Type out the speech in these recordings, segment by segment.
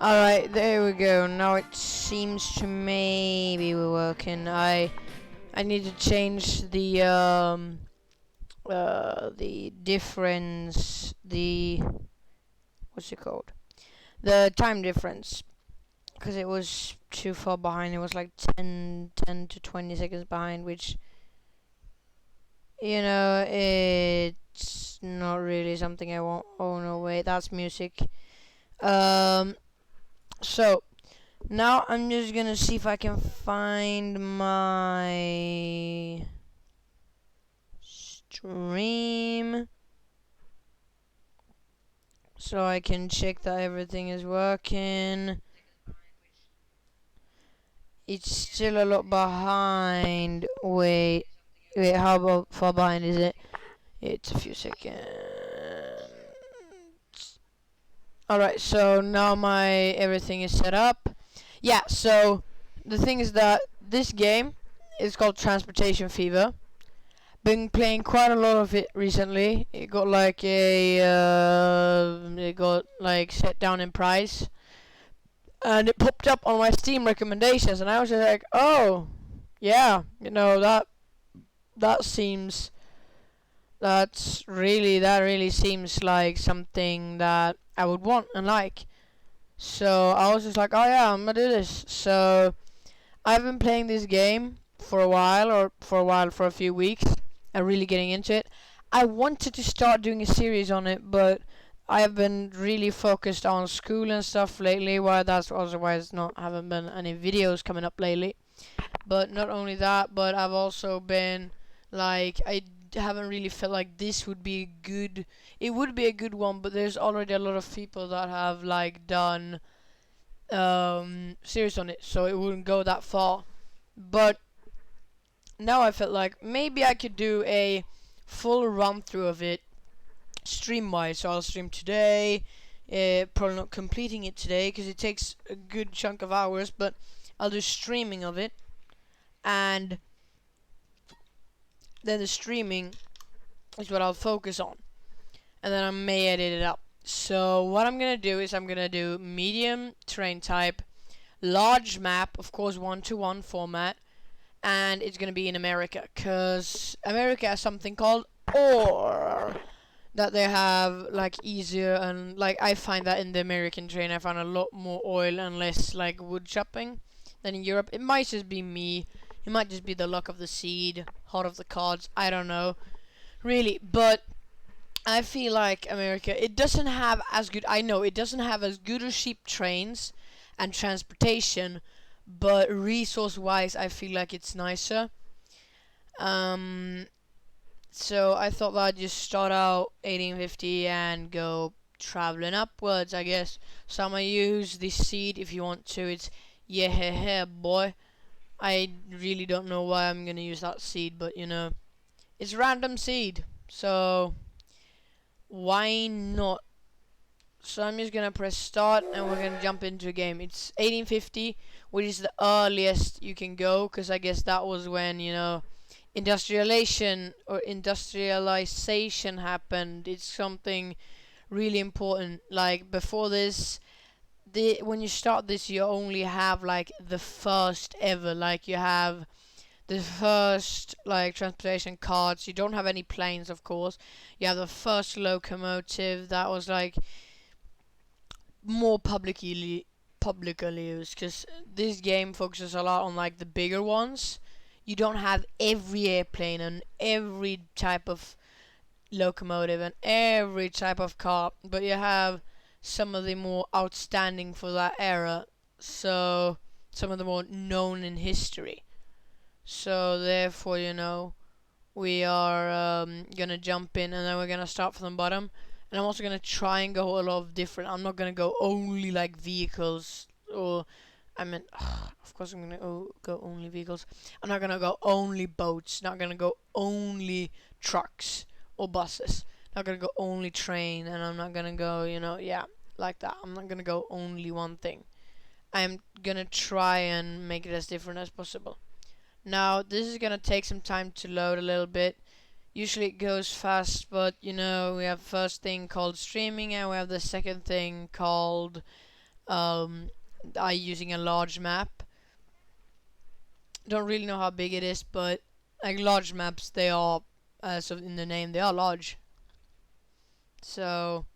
Alright, there we go. Now it seems to maybe be working. I need to change the difference, the what's it called? The time difference, because it was too far behind. It was like 10 to 20 seconds behind, which, it's not really something I want. Oh no, wait, that's music. Um, so now I'm just gonna see if I can find my stream so I can check that everything is working. It's still a lot behind. Wait, how about far behind is it? It's a few seconds. Alright, so now my everything is set up. Yeah, so the thing is that this game is called Transportation Fever. Been playing quite a lot of it recently. It got like set down in price, and it popped up on my Steam recommendations, and I was just like, oh, yeah, that seems that really seems like something that I would want and like. So I was just like, oh yeah, I'm gonna do this. So I've been playing this game for a while, for a few weeks, and really getting into it. I wanted to start doing a series on it, but I have been really focused on school and stuff lately. Why that's also why it's not haven't been any videos coming up lately. But not only that, but I've also been like I haven't really felt like this would be good. It would be a good one, but there's already a lot of people that have like done series on it, so it wouldn't go that far. But now I felt like maybe I could do a full run through of it stream wise. So I'll stream today. Probably not completing it today because it takes a good chunk of hours, but I'll do streaming of it, and then the streaming is what I'll focus on, and then I may edit it up. So what I'm gonna do is I'm gonna do medium terrain type, large map, of course 1-to-1 format, and it's gonna be in America, cause America has something called ore that they have like easier, and like I find that in the American terrain I find a lot more oil and less like wood chopping than in Europe. It might just be me. It might just be the luck of the seed, heart of the cards. I don't know, really, but I feel like America, it doesn't have as good. I know it doesn't have as good as cheap trains and transportation, but resource-wise, I feel like it's nicer. Um, so I thought that I'd just start out 1850 and go traveling upwards, I guess. So I'm gonna use this seed if you want to. It's yeah, boy. I really don't know why I'm gonna use that seed, but it's random seed. So why not? So I'm just gonna press start and we're gonna jump into a game. It's 1850, which is the earliest you can go, because I guess that was when industrialization happened. It's something really important. Like before this, when you start this, you only have like the first ever. Like you have the first like transportation cards. You don't have any planes, of course. You have the first locomotive that was like more publicly used, because this game focuses a lot on like the bigger ones. You don't have every airplane and every type of locomotive and every type of car, but you have some of the more outstanding for that era, so some of the more known in history. So therefore, we are gonna jump in, and then we're gonna start from the bottom. And I'm also gonna try and go a lot of different. I'm not gonna go only like vehicles, or I mean, of course I'm gonna go only vehicles. I'm not gonna go only boats. Not gonna go only trucks or buses. Not gonna go only train, and I'm not gonna go, like that. I'm not gonna go only one thing. I'm gonna try and make it as different as possible. Now this is gonna take some time to load a little bit. Usually it goes fast, but we have first thing called streaming, and we have the second thing called using a large map. Don't really know how big it is, but like large maps, they are, as of in the name, they are large. So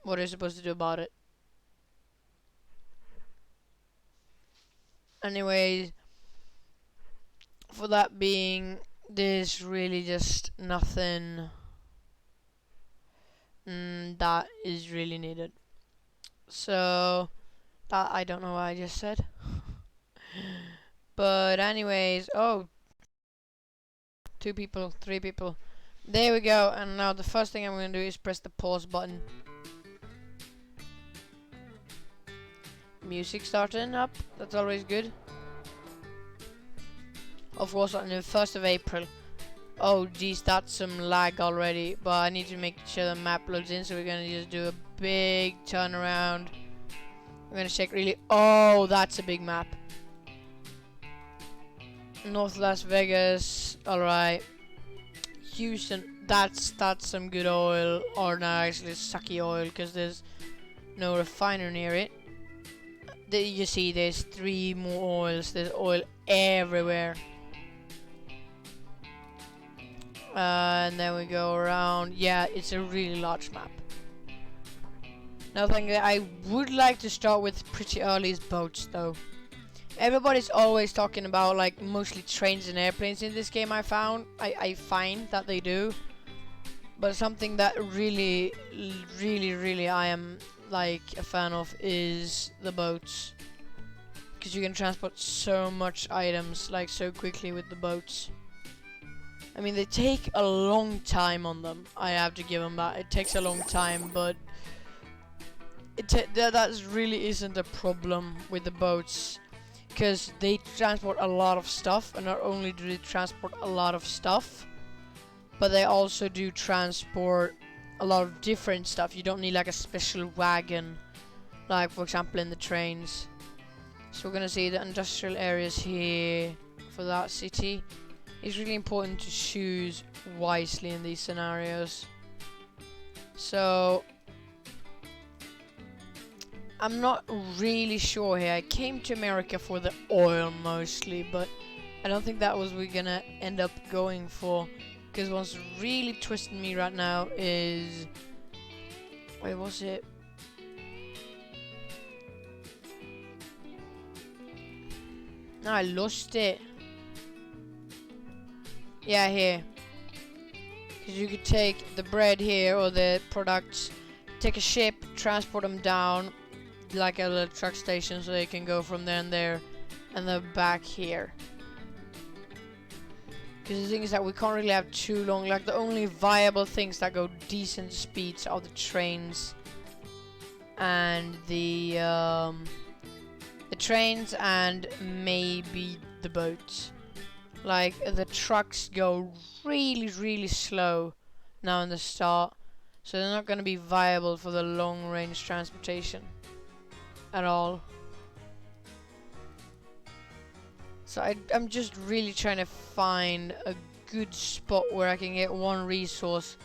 what are you supposed to do about it? Anyways, for that being, there's really just nothing that is really needed. So that I don't know what I just said. But anyways, oh, 2 people, 3 people. There we go. And now the first thing I'm gonna do is press the pause button. Music starting up. That's always good. Of course, on the 1st of April. Oh geez, that's some lag already. But I need to make sure the map loads in, so we're gonna just do a big turnaround. I'm gonna check really. Oh, that's a big map. North Las Vegas. Alright. Houston. That's some good oil. Or no, actually sucky oil, because there's no refiner near it. You see, there's 3 more oils. There's oil everywhere. And then we go around. Yeah, it's a really large map. Another thing that I would like to start with pretty early is boats, though. Everybody's always talking about like mostly trains and airplanes in this game. I find that they do, but something that really I am like a fan of is the boats, because you can transport so much items like so quickly with the boats. I mean, they take a long time on them. I have to give them that. It takes a long time, but that really isn't a problem with the boats, because they transport a lot of stuff, and not only do they transport a lot of stuff, but they also do transport a lot of different stuff. You don't need like a special wagon, like for example in the trains. So we're gonna see the industrial areas here for that city. It's really important to choose wisely in these scenarios. So I'm not really sure here. I came to America for the oil mostly, but I don't think that was we're gonna end up going for. Because what's really twisting me right now is... Wait, was it? No, I lost it. Yeah, here. Because you could take the bread here, or the products, take a ship, transport them down, like a little truck station, so they can go from there and then back here. Because the thing is that we can't really have too long, like the only viable things that go decent speeds are the trains and the trains and maybe the boats. Like the trucks go really slow now in the start, so they're not going to be viable for the long range transportation at all. So I'm just really trying to find a good spot where I can get one resource,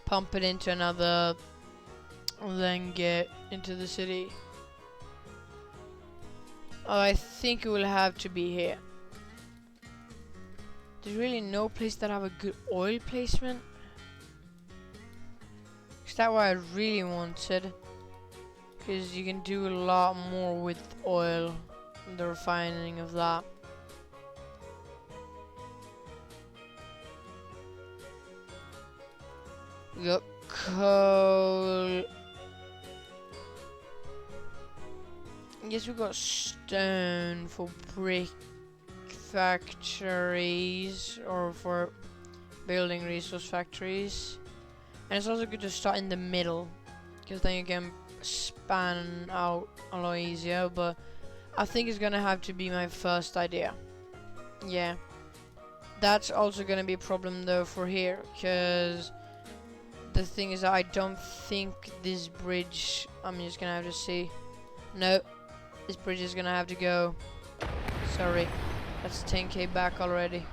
pump it into another, and then get into the city. Oh, I think it will have to be here. There's really no place that have a good oil placement. Is that what I really wanted? Because you can do a lot more with oil, the refining of that. We got coal. I guess we got stone for brick factories, or for building resource factories. And it's also good to start in the middle, because then you can span out a lot easier. But I think it's gonna have to be my first idea. Yeah, that's also gonna be a problem though for here, because the thing is that I don't think this bridge, I'm just gonna have to see. No, this bridge is gonna have to go. Sorry, that's 10k back already.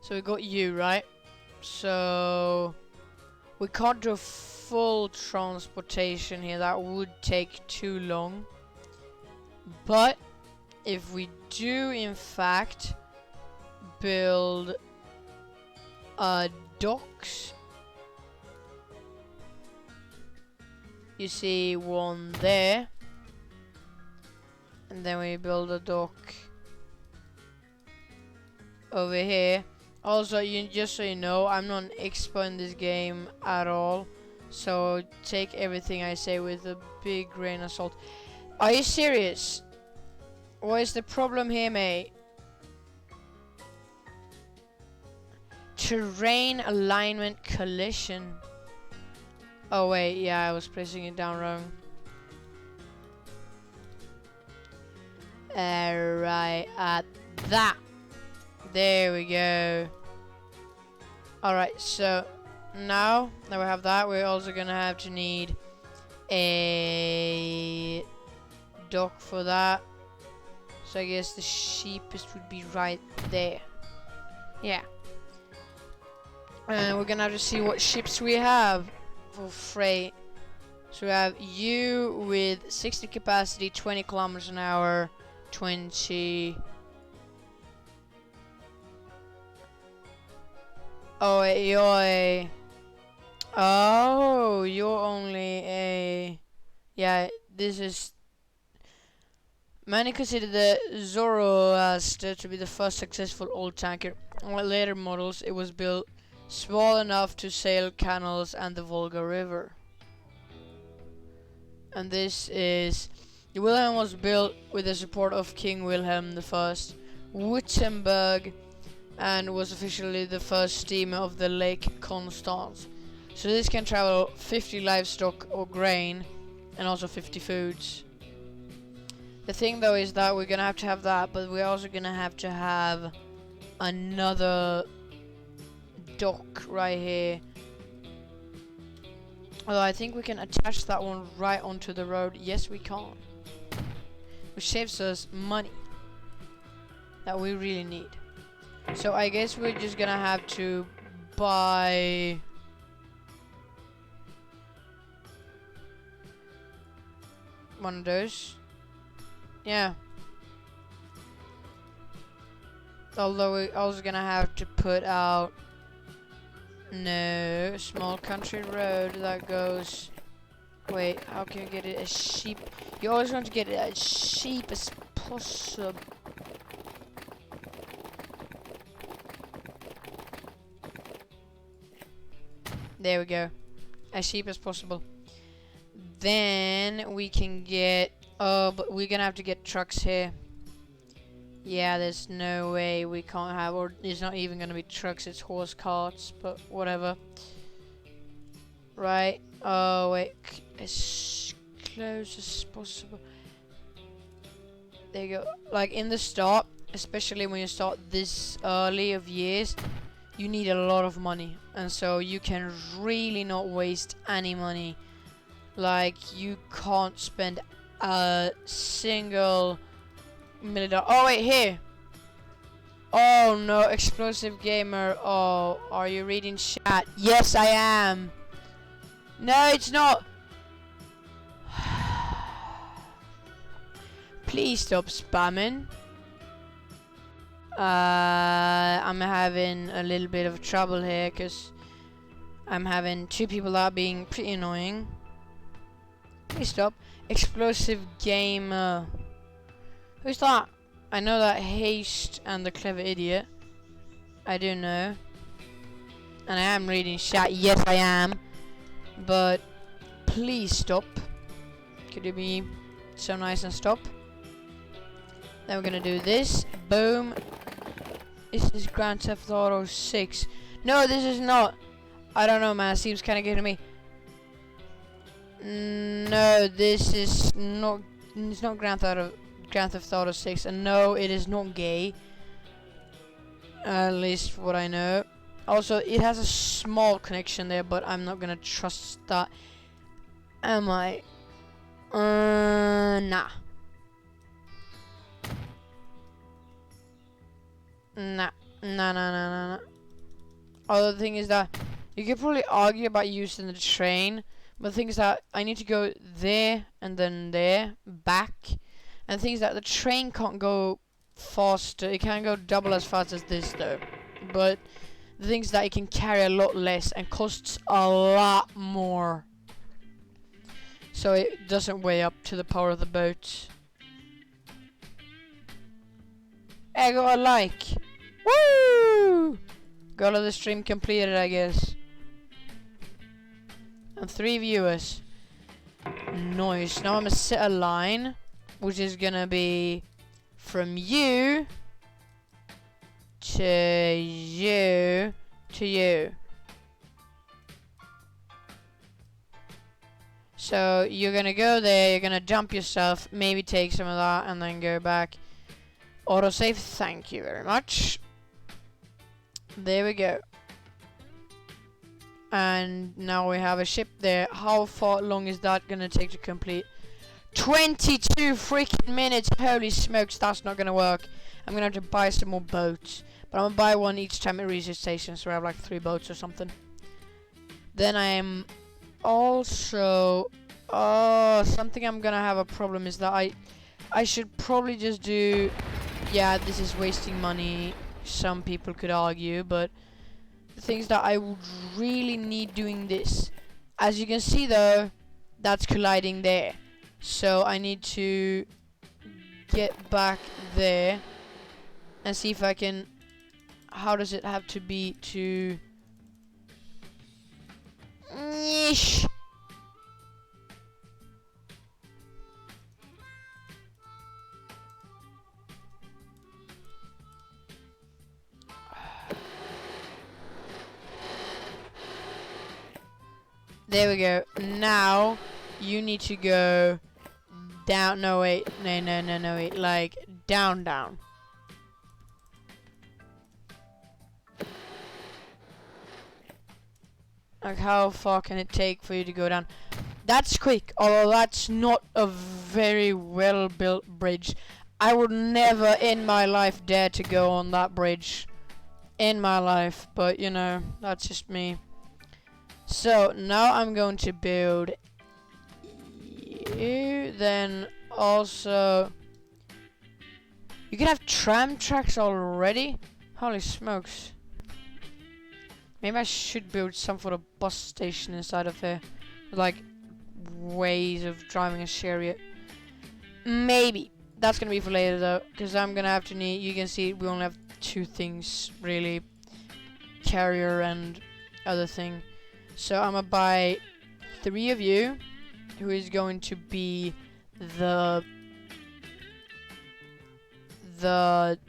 So we got you, right? So we can't do full transportation here, that would take too long. But if we do in fact build docks, you see one there, and then we build a dock over here. Also, just so you know, I'm not an expert in this game at all, so take everything I say with a big grain of salt. Are you serious? What is the problem here, mate? Terrain alignment collision. Oh wait, yeah, I was placing it down wrong. Right at that. There we go. Alright, so now that we have that, we're also gonna have to need a dock for that. So I guess the cheapest would be right there. Yeah. And we're gonna have to see what ships we have for freight. So we have you with 60 capacity, 20 kilometers an hour, 20. Oh, wait, you're a. Oh, you're only a. Yeah, this is. Many consider the Zoroaster to be the first successful old tanker. Unlike later models, it was built small enough to sail canals and the Volga River. And this is. The Wilhelm was built with the support of King Wilhelm I, Württemberg, and was officially the first steamer of the Lake Constance. So this can travel 50 livestock or grain, and also 50 foods. The thing though is that we're gonna have to have that, but we're also gonna have to have another dock right here. Although I think we can attach that one right onto the road. Yes, we can. Which saves us money that we really need. So I guess we're just gonna have to buy one of those. Yeah. Although we're also gonna have to put out no small country road that goes. Wait, how can you get it as cheap? You always want to get it as cheap as possible. There we go. As cheap as possible. Then we can get. Oh, but we're gonna have to get trucks here. Yeah, there's no way we can't have. Or it's not even gonna be trucks, it's horse carts, but whatever. Right. Oh, wait. As close as possible. There you go. Like in the start, especially when you start this early of years, you need a lot of money, and so you can really not waste any money. Like you can't spend a single $1,000,000. Oh wait, here. Oh no, Explosive Gamer. Oh, are you reading chat? Yes, I am. No, it's not. Please stop spamming. I'm having a little bit of trouble here because I'm having two people that are being pretty annoying. Please stop. Explosive Gamer. Who's that? I know that Haste and the Clever Idiot. I do know. And I am reading chat. Yes, I am. But please stop. Could you be so nice and stop? Then we're gonna do this. Boom. This is Grand Theft Auto 6. No, this is not. I don't know, man. It seems kind of good to me. No, this is not. It's not Grand Theft Auto 6. And no, it is not gay. At least what I know. Also, it has a small connection there, but I'm not gonna trust that. Am I? Nah. Nah. Although the thing is that you could probably argue about using the train, But things that I need to go there and then there, back, and things that the train can't go faster. It can't go double as fast as this though. But the things that it can carry a lot less and costs a lot more. So it doesn't weigh up to the power of the boat. I got a like. Woo! Goal of the stream completed, I guess. And 3 viewers. Nice. Now I'm gonna set a line, which is gonna be from you to you to you. So you're gonna go there, you're gonna jump yourself, maybe take some of that, and then go back. Autosave, thank you very much. There we go. And now we have a ship there. How far long is that gonna take to complete? 22 freaking minutes! Holy smokes, that's not gonna work. I'm gonna have to buy some more boats. But I'm gonna buy one each time it reaches station, so I have like 3 boats or something. Then I'm also... something I'm gonna have a problem is that I should probably just do... Yeah, this is wasting money, some people could argue, but the things that I would really need doing this. As you can see though, that's colliding there. So I need to get back there and see if I can... How does it have to be to... Yeesh. There we go. Now you need to go down. No wait. No wait. Like down. Like how far can it take for you to go down? That's quick. Although that's not a very well built bridge. I would never in my life dare to go on that bridge. In my life. But you know, that's just me. So now I'm going to build you, then also you can have tram tracks already. Holy smokes. Maybe I should build some sort of bus station inside of here, like ways of driving a chariot. Maybe that's gonna be for later though, because I'm gonna have to need, you can see we only have 2 things really, carrier and other thing. So I'm gonna buy 3 of you, who is going to be the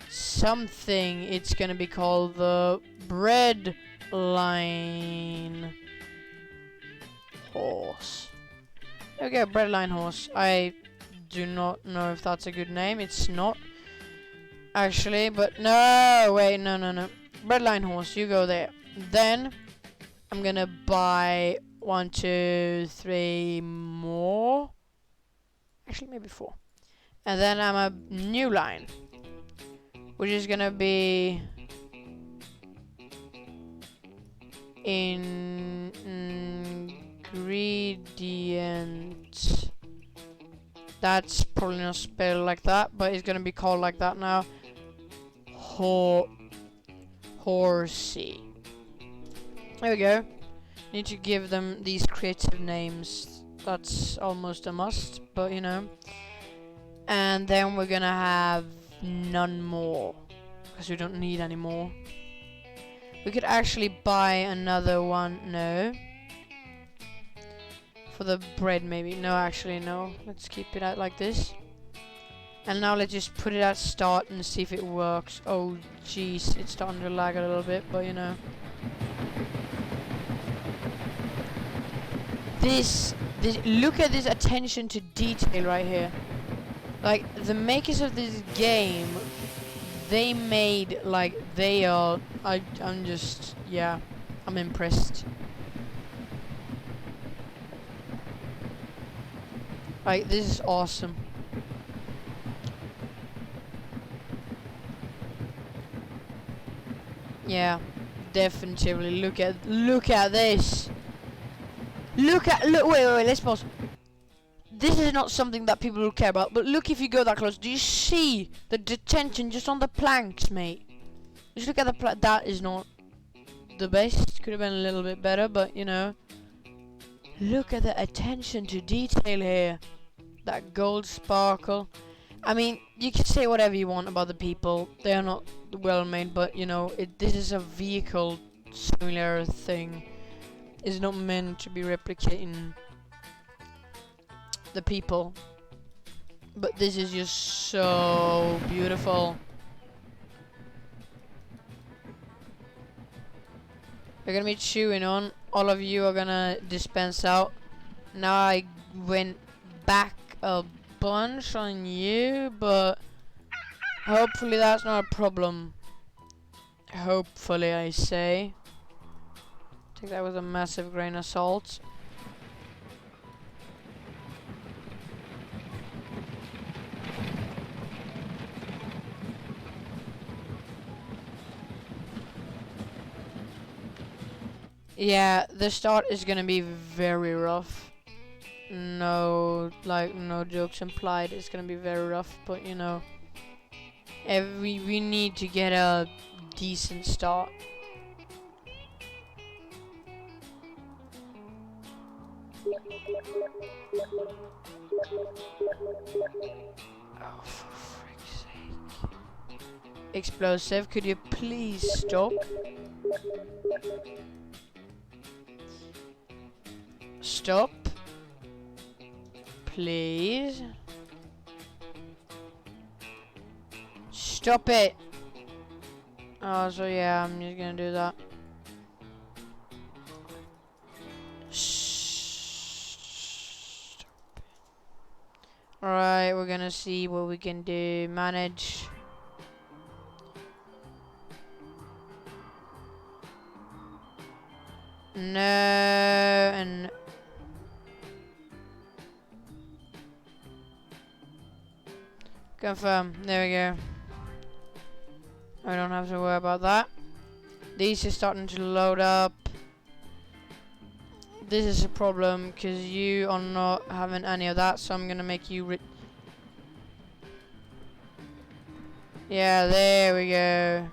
something. It's gonna be called the bread line horse. Okay, bread line horse. I do not know if that's a good name. It's not actually, but no, wait, no. Bread line horse, you go there. Then I'm gonna buy 1, 2, 3 more. Actually, maybe 4. And then I'm a new line, which is gonna be ingredient. That's probably not spelled like that, but it's gonna be called like that now. Horsey. There we go. Need to give them these creative names. That's almost a must, but you know. And then we're gonna have none more, because we don't need any more. We could actually buy another one. No. For the bread maybe. No, actually no. Let's keep it out like this. And now let's just put it at start and see if it works. Oh jeez, it's starting to lag a little bit, but you know. This look at this attention to detail right here. Like the makers of this game, they made like they are. I'm just, yeah, I'm impressed. Like this is awesome. Yeah, definitely. Look at this. Look, wait, let's pause. This is not something that people will care about, but look, if you go that close, do you see the detention just on the planks, mate? Just look at the that is not the best. Could have been a little bit better, but you know. Look at the attention to detail here. That gold sparkle. I mean, you can say whatever you want about the people. They are not well made, but you know, this is a vehicle simulator thing. It's not meant to be replicating the people. But this is just so beautiful. We're gonna be chewing on. All of you are gonna dispense out. Now I went back a bunch on you, but hopefully that's not a problem. Hopefully, I say. Take that with a massive grain of salt. Yeah, the start is gonna be very rough. No jokes implied. It's gonna be very rough, but you know, we need to get a decent start. Oh, for frick's sake! Explosive, could you please stop? Stop. Please. Stop it. Oh, so yeah, I'm just gonna do that. Stop. Alright, we're gonna see what we can do. Manage. No, and confirm. There we go. I don't have to worry about that. These are starting to load up. This is a problem because you are not having any of that, so I'm gonna make you yeah, there we go.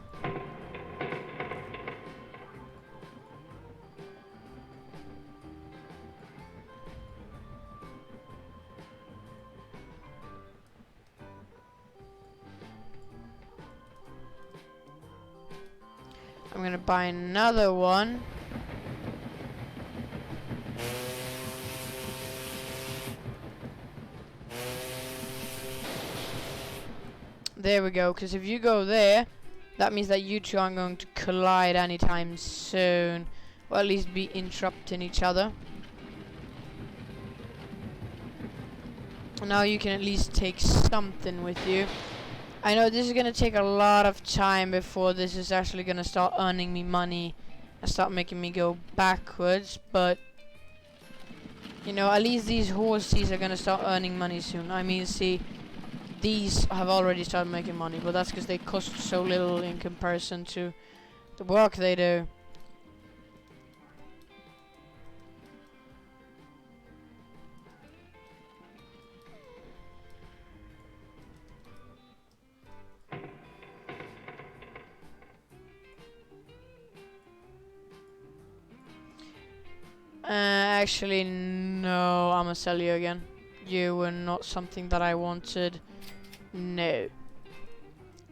I'm gonna buy another one. There we go, because if you go there, that means that you two aren't going to collide anytime soon. Or at least be interrupting each other. Now you can at least take something with you. I know this is gonna take a lot of time before this is actually gonna start earning me money and start making me go backwards, but you know, at least these horses are gonna start earning money soon. I mean, see, these have already started making money, but that's because they cost so little in comparison to the work they do. Actually, no, I'm gonna sell you again. You were not something that I wanted. No.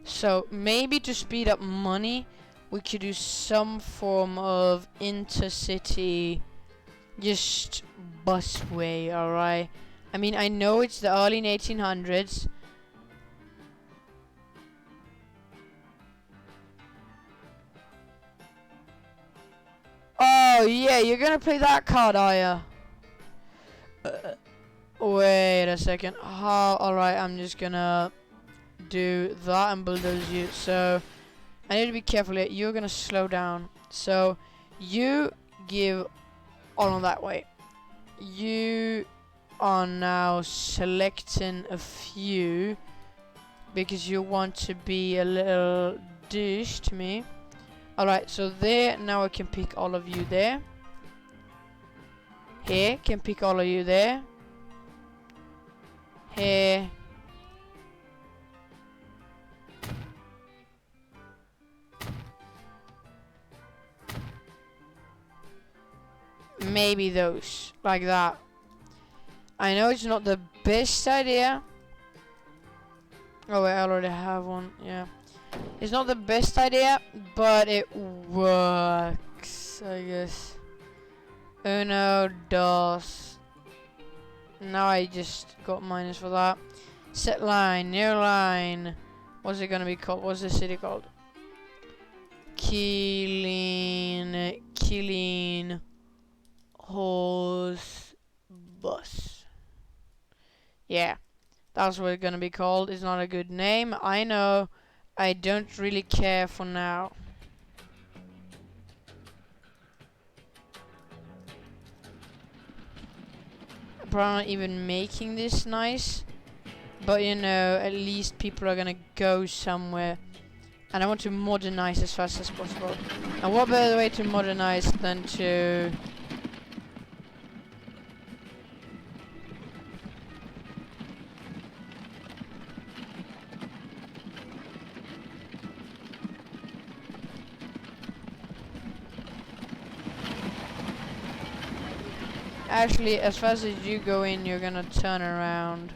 So, maybe to speed up money, we could do some form of intercity, just busway, alright? I mean, I know it's the early 1800s. Oh, yeah, you're gonna play that card, are ya? Wait a second. Alright, I'm just gonna do that and bulldoze you. So, I need to be careful here. You're gonna slow down. So, you give all on that way. You are now selecting a few because you want to be a little douche to me. Alright, so there, now I can pick all of you there. Here, can pick all of you there. Here. Maybe those, like that. I know it's not the best idea. Oh wait, I already have one, yeah. It's not the best idea, but it works, I guess. Uno, dos. Now I just got minus for that. Set line, new line. What's it gonna be called? What's the city called? Killing horse bus. Yeah, that's what it's gonna be called. It's not a good name, I know. I don't really care for now. I'm probably not even making this nice, but you know, at least people are gonna go somewhere. And I want to modernize as fast as possible. And what better way to modernize than to... Actually, as fast as you go in, you're gonna turn around.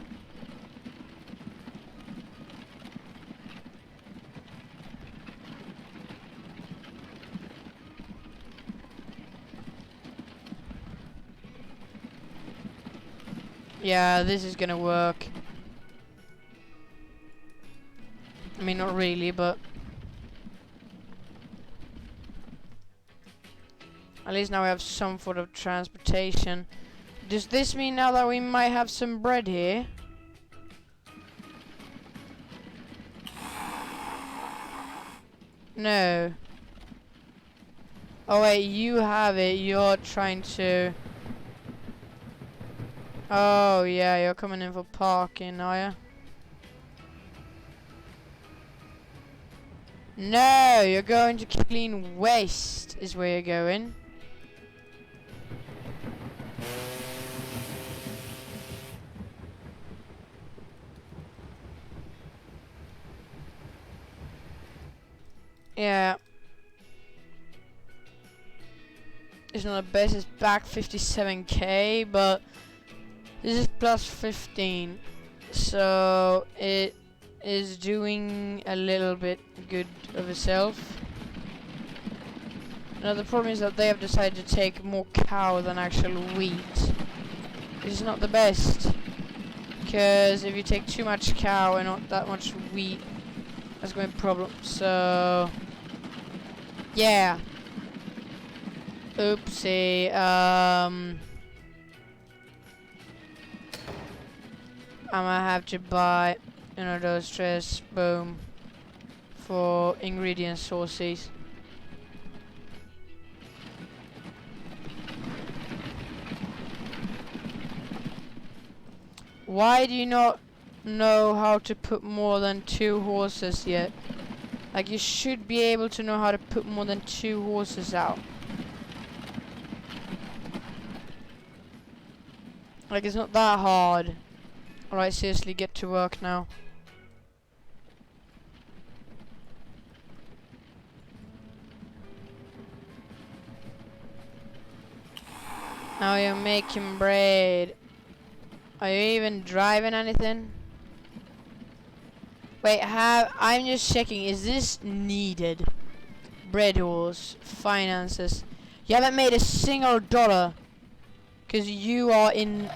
Yeah, this is gonna work. I mean, not really, but... At least now we have some sort of transportation. Does this mean now that we might have some bread here? No. Oh wait, you have it. You're trying to... Oh yeah, you're coming in for parking, are you? No, you're going to clean waste is where you're going. Yeah. It's not the best, it's back 57k, but this is plus 15. So it is doing a little bit good of itself. Now the problem is that they have decided to take more cow than actual wheat. Which is not the best. Because if you take too much cow and not that much wheat, that's going to be a problem. So yeah. Oopsie. I'm gonna have to buy another stress boom for ingredient sources. Why do you not know how to put more than 2 horses yet? Like, you should be able to know how to put more than 2 horses out. Like, it's not that hard. Alright, seriously, get to work now. Now you're making bread. Are you even driving anything? Wait, I'm just checking, is this needed? Bread horse, finances. You haven't made a single dollar. Because you are in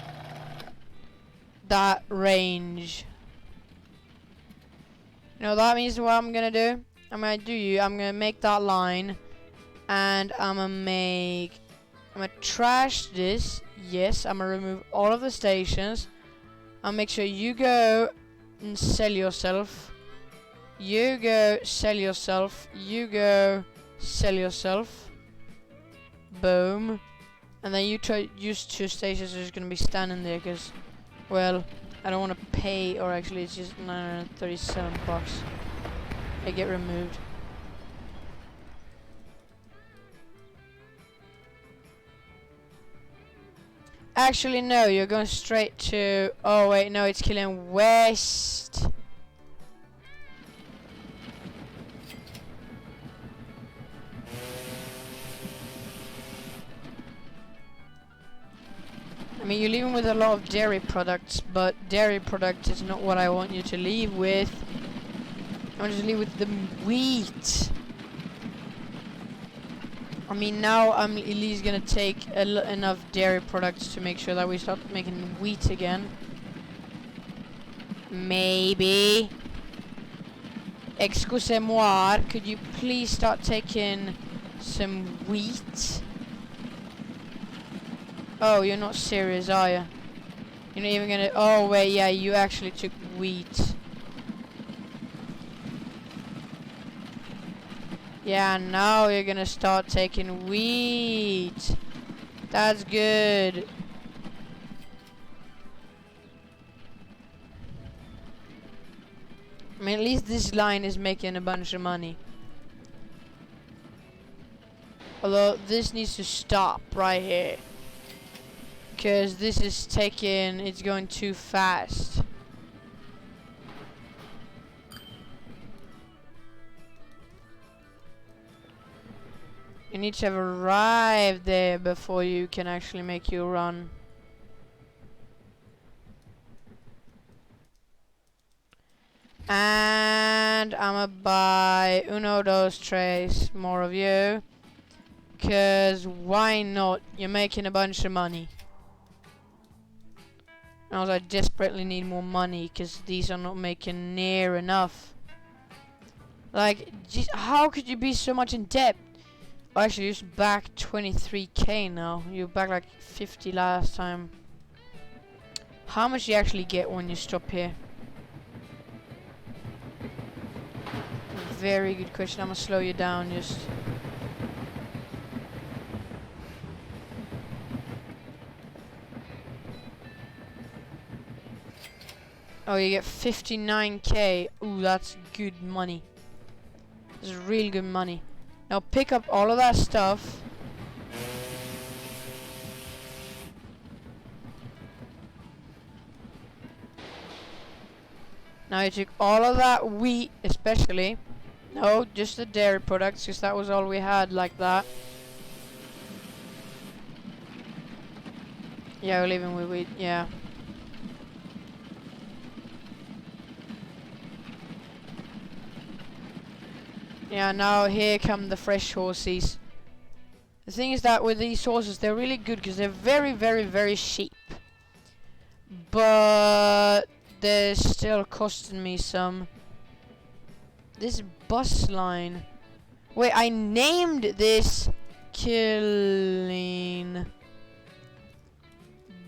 that range. You know, that means what I'm gonna do? I'm gonna make that line. And I'm gonna trash this. Yes, I'm gonna remove all of the stations. I'll make sure you go and sell yourself. You go sell yourself. You go sell yourself. Boom. And then use 2 stations are just gonna be standing there because, well, I don't want to pay, or actually it's just 937 bucks. They get removed. Actually, no, you're going straight to... Oh, wait, no, it's killing west. I mean, you're leaving with a lot of dairy products, but dairy products is not what I want you to leave with. I want you to leave with the wheat. I mean, now I'm at least gonna take enough dairy products to make sure that we start making wheat again. Maybe. Excusez-moi, could you please start taking some wheat? Oh, you're not serious, are you? You're not even gonna... Oh, wait, yeah, you actually took wheat. Yeah, now you're gonna start taking wheat. That's good. I mean, at least this line is making a bunch of money. Although, this needs to stop right here. Because this is taking... It's going too fast. You need to have arrived there before you can actually make your run. And I'ma buy uno, dos, tres, more of you. Cause why not? You're making a bunch of money. And also I desperately need more money cause these are not making near enough. Like, geez, how could you be so much in debt? Oh, actually, you're just back 23k now. You were back like 50 last time. How much do you actually get when you stop here? Very good question. I'm gonna slow you down just. Oh, you get 59k. Ooh, that's good money. That's real good money. Now pick up all of that stuff. Now you took all of that wheat, especially. No, just the dairy products, because that was all we had like that. Yeah, we're leaving with wheat, yeah. Yeah, now here come the fresh horses. The thing is that with these horses, they're really good because they're very, very, very cheap. But they're still costing me some. This bus line. Wait, I named this killing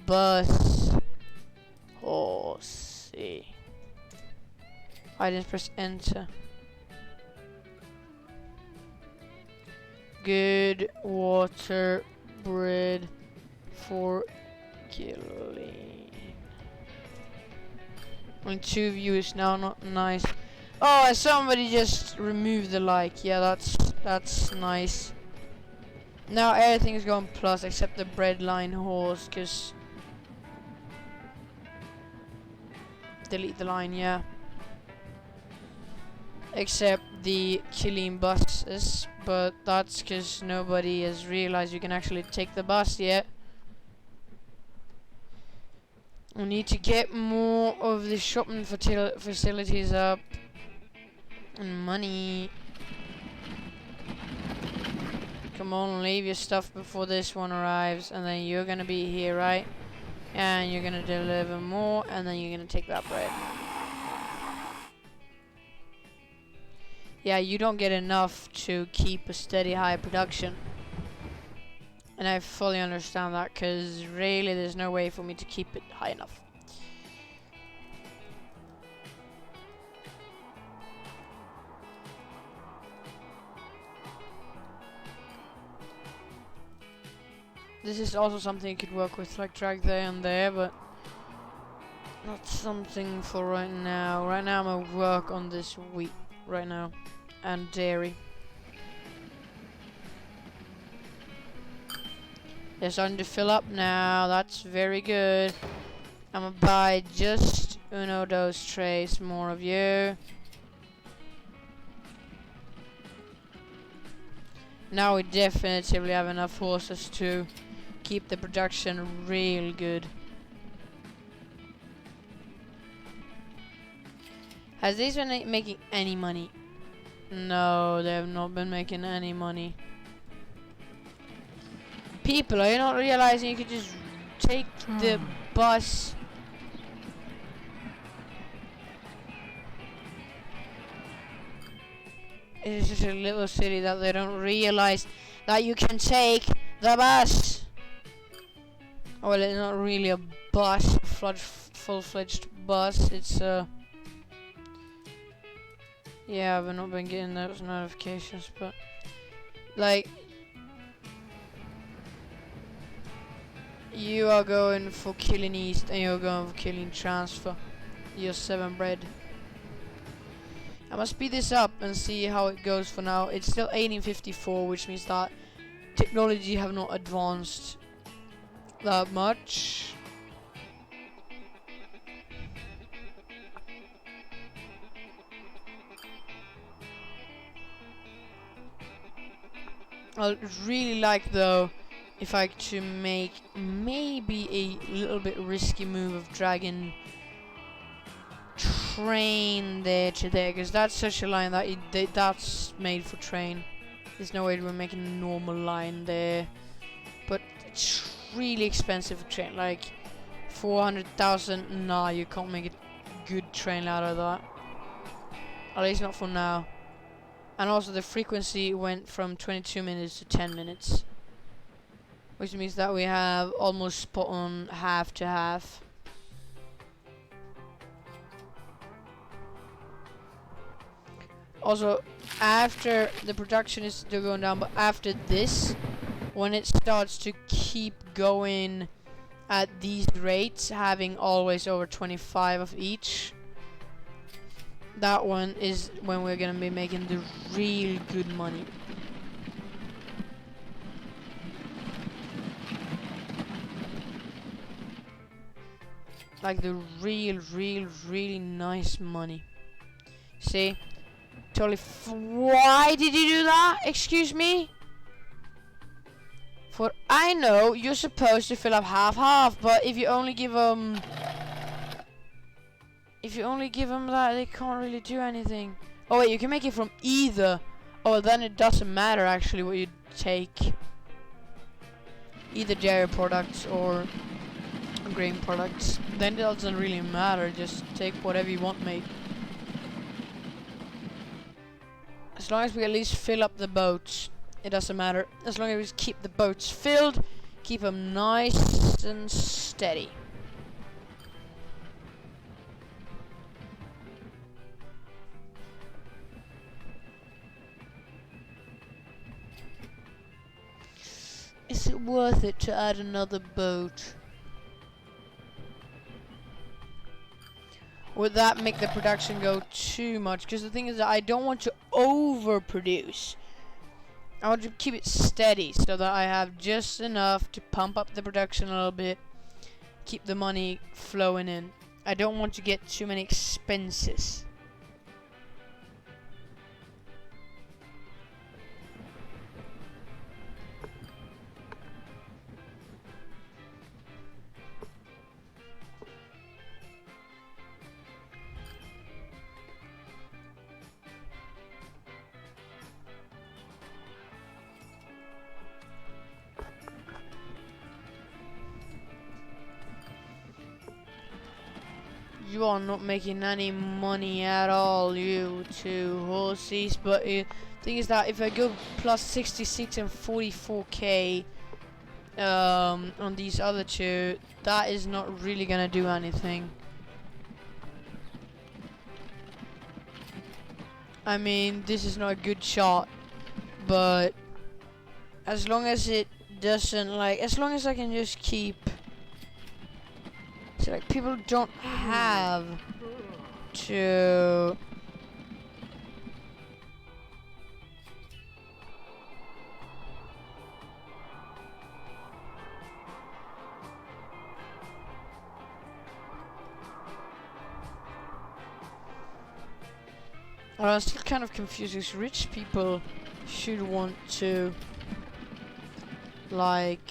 bus horsey. I didn't press enter. Good water bread for killing. Only 2 views now, not nice. Oh, and somebody just removed the like. Yeah, that's nice. Now everything is going plus except the breadline horse, cause delete the line, yeah. Except the killing buses, but that's cause nobody has realized you can actually take the bus yet. We need to get more of the shopping facilities up. And money. Come on, leave your stuff before this one arrives, and then you're gonna be here, right? And you're gonna deliver more, and then you're gonna take that bread. Yeah, you don't get enough to keep a steady high production. And I fully understand that, because really there's no way for me to keep it high enough. This is also something you could work with, like drag there and there, but not something for right now. Right now I'm gonna work on this wheat right now, and dairy. They're starting to fill up now. That's very good. I'm gonna buy just uno those trays, more of you. Now we definitively have enough horses to keep the production real good. Has these been making any money? No, they have not been making any money. People, are you not realizing you could just take the bus? It's just a little city that they don't realize that you can take the bus. Oh, well, it's not really a bus, full-fledged bus. It's yeah, I've not been getting those notifications, but like, you are going for killing East and you're going for killing Transfer. You're 7 bread. I must speed this up and see how it goes for now. It's still 1854, which means that technology have not advanced that much. I'd really like, though, if I could make maybe a little bit risky move of dragging train there to there, because that's such a line that that's made for train. There's no way we're making a normal line there, but it's really expensive for train. Like 400,000. Nah, you can't make a good train out of that. At least not for now. And also the frequency went from 22 minutes to 10 minutes, which means that we have almost spot on half to half. Also, after the production is still going down, but after this, when it starts to keep going at these rates, having always over 25 of each, that one is when we're gonna be making the real good money. Like the really nice money. See? Totally. Why did you do that? Excuse me? For I know you're supposed to fill up half, but if you only give them that, they can't really do anything. Oh wait, you can make it from either. Oh, then it doesn't matter actually what you take. Either dairy products or grain products. Then it doesn't really matter. Just take whatever you want, mate. As long as we at least fill up the boats, it doesn't matter. As long as we keep the boats filled, keep them nice and steady. Is it worth it to add another boat? Would that make the production go too much? Because the thing is that I don't want to overproduce. I want to keep it steady so that I have just enough to pump up the production a little bit, keep the money flowing in. I don't want to get too many expenses. You are not making any money at all, you two horses. But the thing is that if I go plus 66 and 44k on these other two, that is not really gonna do anything. I mean, this is not a good shot, but as long as it doesn't, like, as long as I can just keep. So like people don't have to I'm still kind of confused because rich people should want to, like,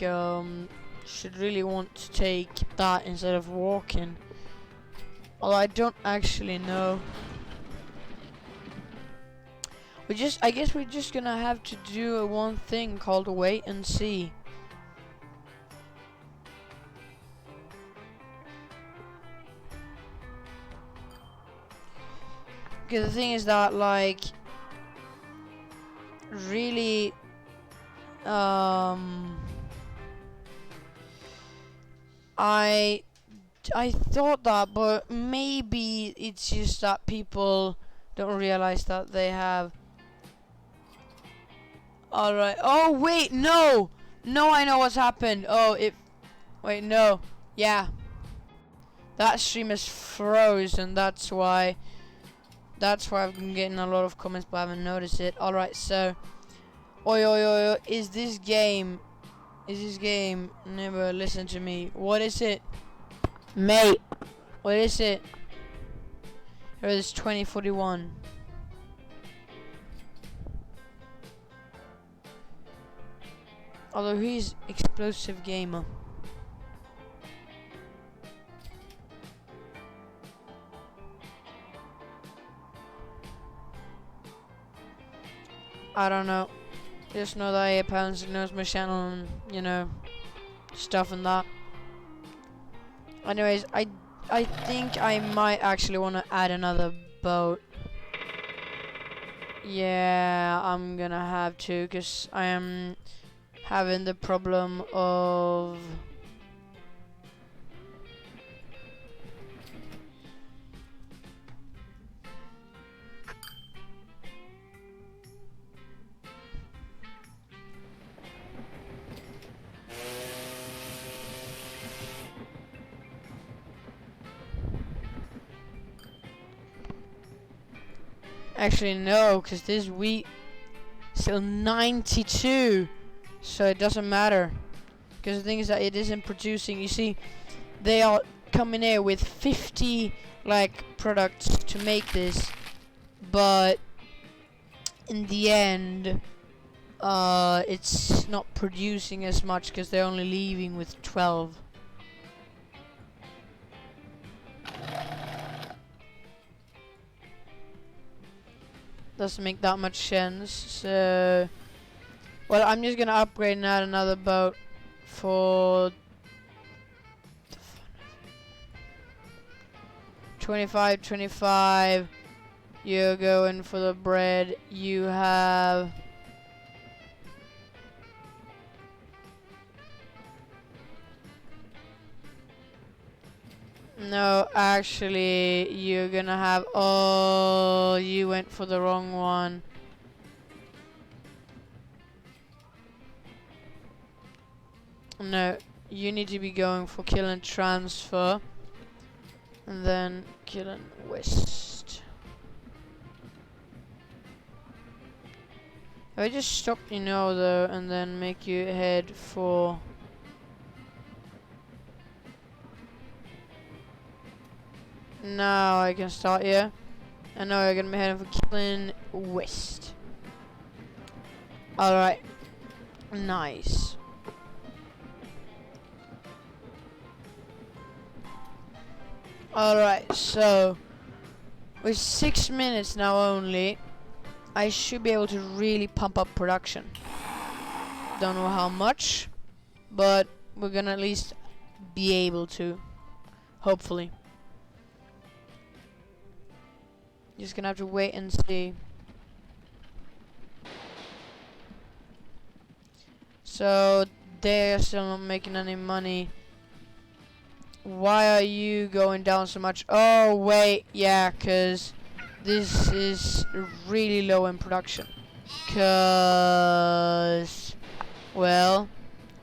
should really want to take that instead of walking. Although I don't actually know. I guess we're just gonna have to do one thing called wait and see. Because the thing is that, like, really, I thought that, but maybe it's just that people don't realize that they have. Alright. Oh, wait, no! No, I know what's happened. Oh, wait, no. Yeah. That stream is frozen, that's why. That's why I've been getting a lot of comments, but I haven't noticed it. Alright, so. Oi, oi, oi, oi. Is this game. Never listen to me. What is it? Mate. What is it? Here it is 2041. Although he's explosive gamer. I don't know. Just know that he apparently knows my channel and, you know, stuff and that. Anyways, I think I might actually want to add another boat. Yeah, I'm gonna have to, because I am having the problem of... Actually, no, because this wheat is still 92, so it doesn't matter. Because the thing is that it isn't producing. You see, they are coming here with 50 like products to make this, but in the end, it's not producing as much because they're only leaving with 12. Doesn't make that much sense. So, well, I'm just gonna upgrade and add another boat for 25. You're going for the bread. You have no, actually, you're gonna have. Oh, you went for the wrong one. No, you need to be going for kill and transfer. And then kill and west. If I just stop you now, though, and then make you head for. Now I can start here. And now we're gonna be heading for killing west. Alright. Nice. Alright, so with 6 minutes now only, I should be able to really pump up production. Don't know how much, but we're gonna at least be able to. Hopefully. Just gonna have to wait and see. So they're still not making any money. Why are you going down so much? Oh wait, yeah, cause this is really low in production. Cause, well,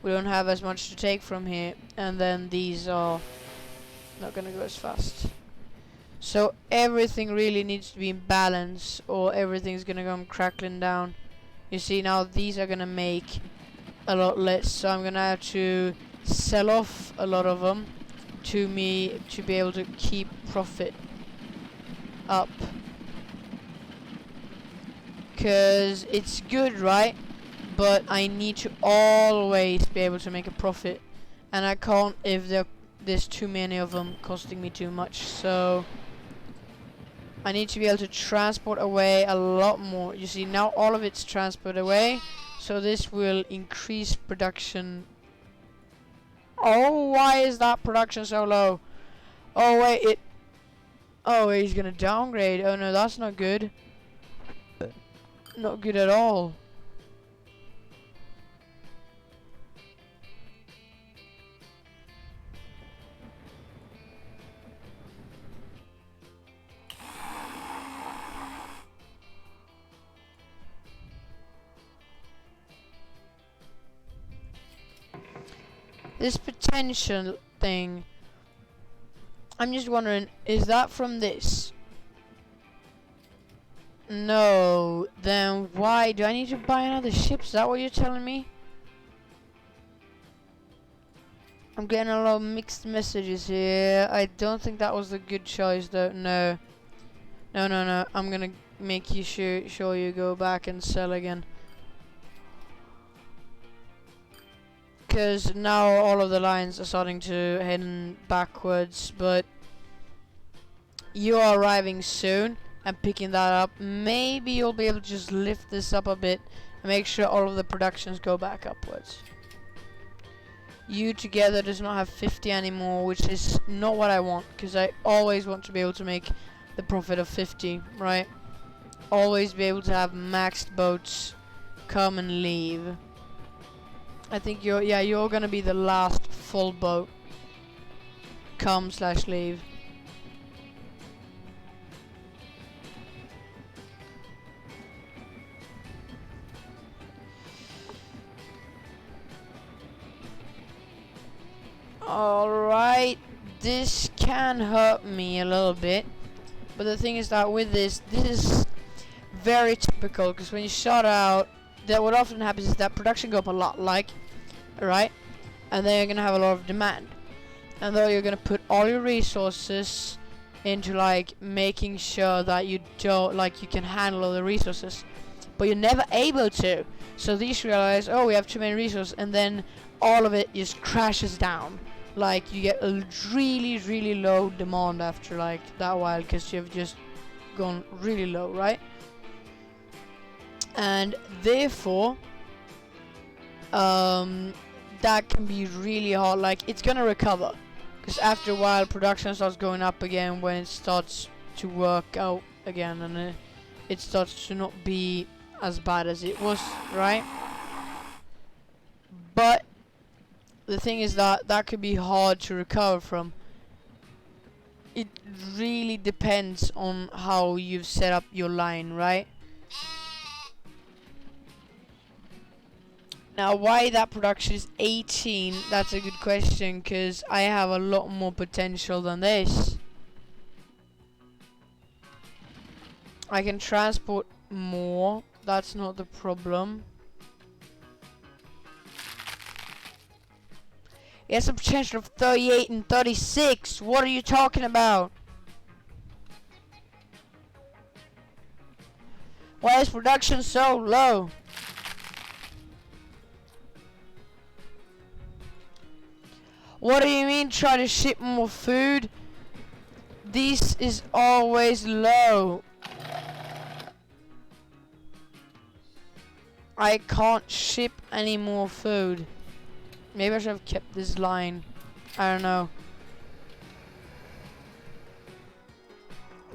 we don't have as much to take from here, and then these are not gonna go as fast. So everything really needs to be in balance, or everything's gonna come crackling down. You see, now these are gonna make a lot less, so I'm gonna have to sell off a lot of them to me to be able to keep profit up. Cause it's good, right? But I need to always be able to make a profit, and I can't if there's too many of them costing me too much. So I need to be able to transport away a lot more. You see, now all of it's transported away, so this will increase production. Oh, why is that production so low? Oh wait, oh, he's gonna downgrade. Oh no, that's not good. Not good at all. This potential thing, I'm just wondering, is that from this? No, then why do I need to buy another ship? Is that what you're telling me? I'm getting a lot of mixed messages here. I don't think that was a good choice though. No. No. I'm gonna make you sure you go back and sell again. Because now all of the lines are starting to head backwards, but you are arriving soon and picking that up. Maybe you'll be able to just lift this up a bit and make sure all of the productions go back upwards. You together does not have 50 anymore, which is not what I want, because I always want to be able to make the profit of 50, right? Always be able to have maxed boats come and leave. I think you're gonna be the last full boat come/leave. Alright, this can hurt me a little bit, but the thing is that with this is very typical, because when you start out, that what often happens is that production go up a lot, like, right? And then you're gonna have a lot of demand, and though you're gonna put all your resources into like making sure that you don't, like, you can handle all the resources, but you're never able to. So these realize, oh, we have too many resources, and then all of it just crashes down. Like, you get a really low demand after like that while, because you've just gone really low, right? And therefore that can be really hard. Like, it's gonna recover, because after a while production starts going up again when it starts to work out again, and it starts to not be as bad as it was, right? But the thing is that could be hard to recover from. It really depends on how you've set up your line, right? Now, why that production is 18, that's a good question, because I have a lot more potential than this. I can transport more, that's not the problem. It has a potential of 38 and 36, what are you talking about? Why is production so low? What do you mean try to ship more food? This is always low. I can't ship any more food. Maybe I should have kept this line. I don't know.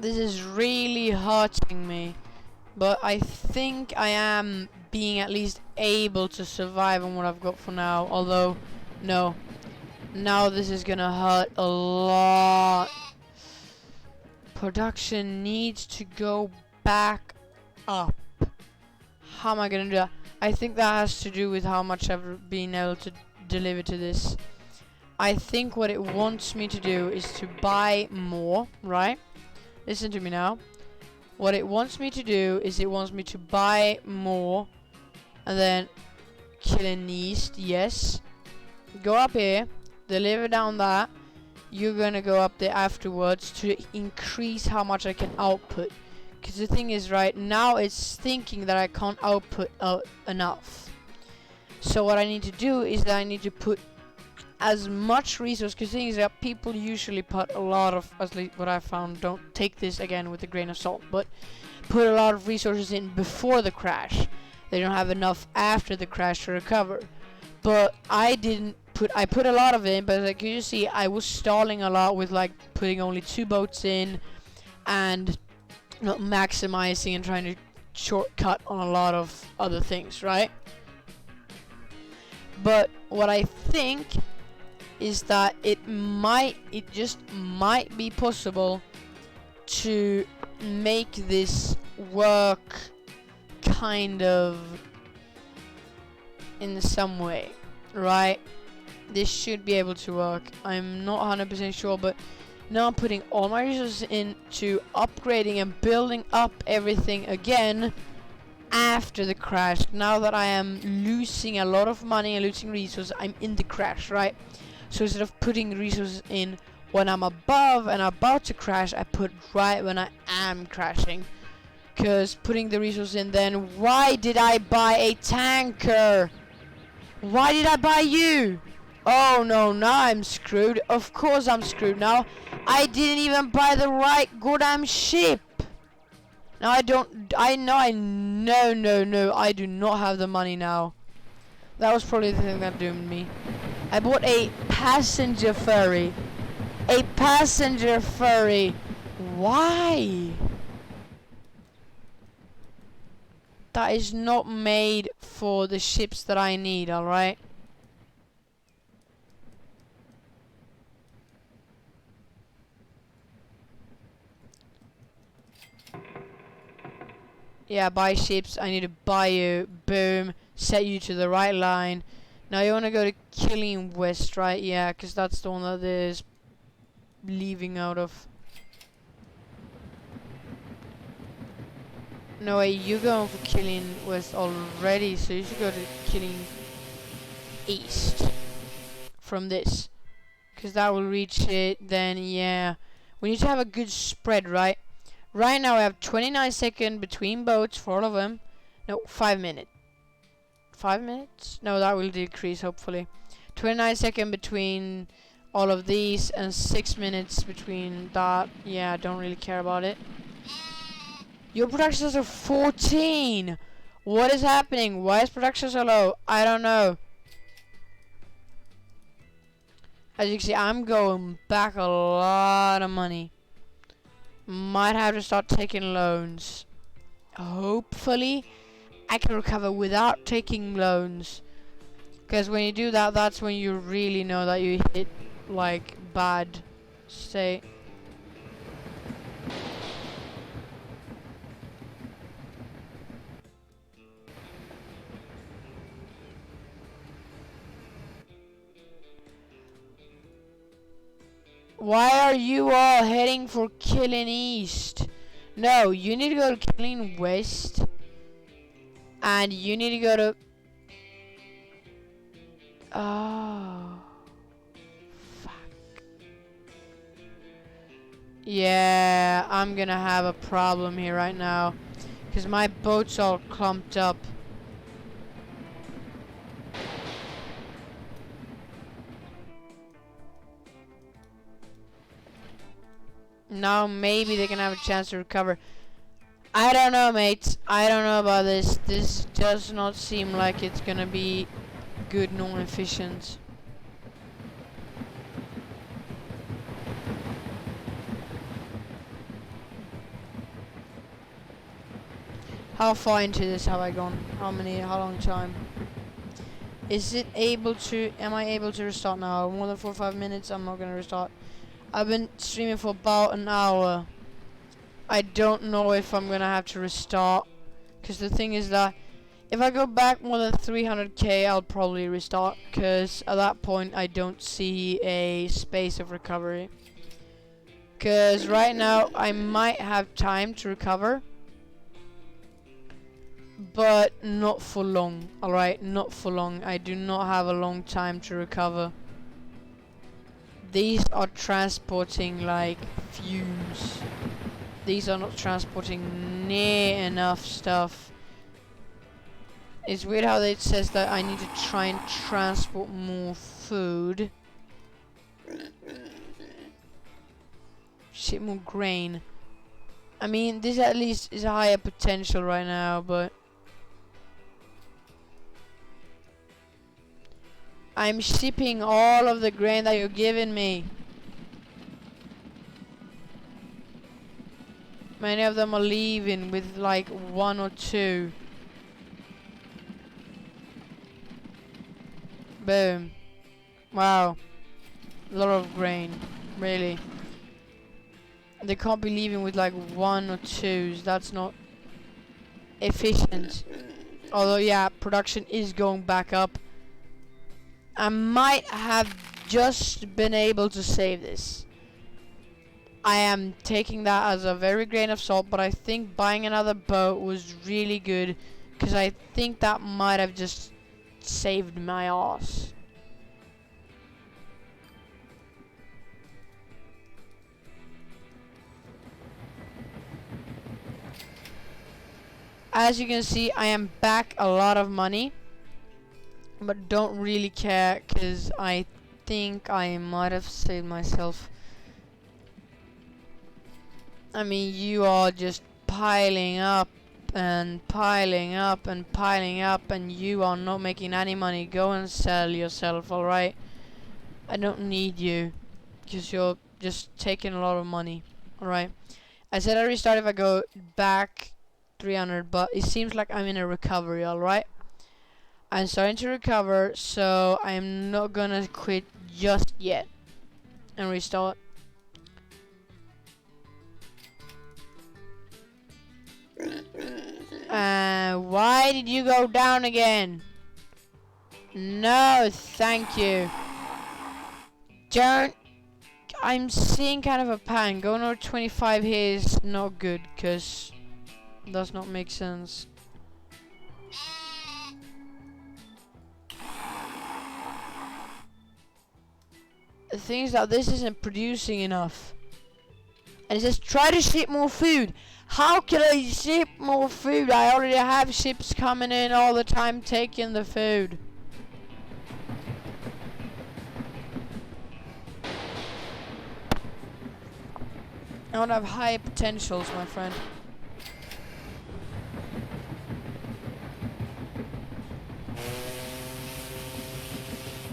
This is really hurting me. But I think I am being at least able to survive on what I've got for now. Although, no. Now this is gonna hurt a lot. Production needs to go back up. How am I gonna do that? I think that has to do with how much I've been able to deliver to this. I think what it wants me to do is to buy more, right? Listen to me now. What it wants me to do is it wants me to buy more and then kill an east, yes. Go up here, deliver down that. You're gonna go up there afterwards to increase how much I can output. Because the thing is, right now it's thinking that I can't output enough. So what I need to do is that I need to put as much resource, because the thing is that people usually put a lot of, at least what I found, don't take this again with a grain of salt, but put a lot of resources in before the crash. They don't have enough after the crash to recover. But I put a lot of it in, but like you see, I was stalling a lot with like putting only 2 boats in and not maximizing and trying to shortcut on a lot of other things, right? But what I think is that it just might be possible to make this work kind of in some way, right? This should be able to work. I'm not 100% sure, but now I'm putting all my resources into upgrading and building up everything again after the crash. Now that I am losing a lot of money and losing resources, I'm in the crash, right? So instead of putting resources in when I'm above and about to crash, I put right when I am crashing. Because putting the resources in then, why did I buy a tanker? Why did I buy you? Oh no, now I'm screwed. Of course I'm screwed now. I didn't even buy the right goddamn ship. Now I do not have the money now. That was probably the thing that doomed me. I bought a passenger ferry. A passenger ferry. Why? That is not made for the ships that I need, alright? Yeah, buy ships. I need to buy you. Boom. Set you to the right line. Now you want to go to Killing West, right? Yeah, because that's the one that is leaving out of. No way, you're going for Killing West already, so you should go to Killing East from this. Because that will reach it, then yeah. We need to have a good spread, right? Right now we have 29 seconds between boats for all of them. No, 5 minutes. 5 minutes? No, that will decrease hopefully. 29 seconds between all of these and 6 minutes between that. Yeah, I don't really care about it. Your productions are 14! What is happening? Why is production so low? I don't know. As you can see, I'm going back a lot of money. Might have to start taking loans. Hopefully I can recover without taking loans. Because when you do that, that's when you really know that you hit like bad state. Why are you all heading for Killing East? No, you need to go to Killing West. And you need to go to... Oh. Fuck. Yeah, I'm gonna have a problem here right now. Because my boat's all clumped up. Now maybe they can have a chance to recover. I don't know, mates. I don't know about this. This does not seem like it's gonna be good nor efficient. How far into this have I gone? How long time? Is it able to, am I able to restart now? More than 4 or 5 minutes, I'm not gonna restart. I've been streaming for about an hour. I don't know if I'm gonna have to restart. Because the thing is that if I go back more than 300k, I'll probably restart. Because at that point, I don't see a space of recovery. Because right now, I might have time to recover. But not for long, alright? Not for long. I do not have a long time to recover. These are transporting like fumes. these are not transporting near enough stuff. It's weird how it says that I need to try and transport more food. Ship more grain. I mean, this at least is a higher potential right now, but I'm shipping all of the grain that you're giving me. Many of them are leaving with like 1 or 2. Boom. Wow. A lot of grain. Really. They can't be leaving with like 1 or 2s. That's not efficient. Although, yeah, production is going back up. I might have just been able to save this. I am taking that as a very grain of salt, but I think buying another boat was really good, because I think that might have just saved my ass. As you can see, I am back a lot of money, but don't really care, because I think I might have saved myself. I mean, you are just piling up and piling up and piling up, and you are not making any money. Go and sell yourself, alright? I don't need you, because you're just taking a lot of money, alright? I said I restart if I go back 300, but it seems like I'm in a recovery, alright? I'm starting to recover, so I'm not gonna quit just yet and restart. Why did you go down again? No, thank you. Don't. I'm seeing kind of a pattern. Going over 25 here is not good, because it does not make sense. The thing is that this isn't producing enough. And it says try to ship more food. How can I ship more food? I already have ships coming in all the time taking the food. I don't have high potentials, my friend.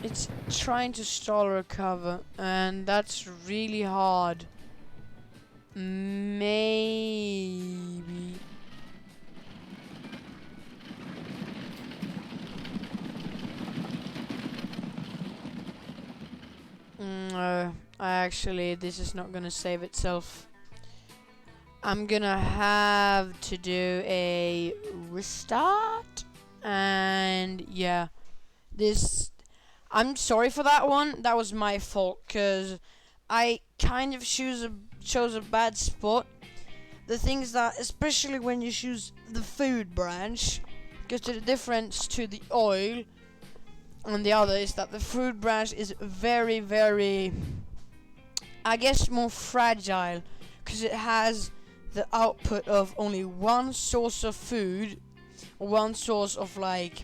It's trying to stall or recover, and that's really hard. Maybe. No, this is not gonna save itself. I'm gonna have to do a restart, and yeah, I'm sorry for that one. That was my fault, cause I kind of chose a bad spot. The thing is that, especially when you choose the food branch, because the difference to the oil and the other is that the food branch is very, very, I guess, more fragile, because it has the output of only one source of food, or one source of like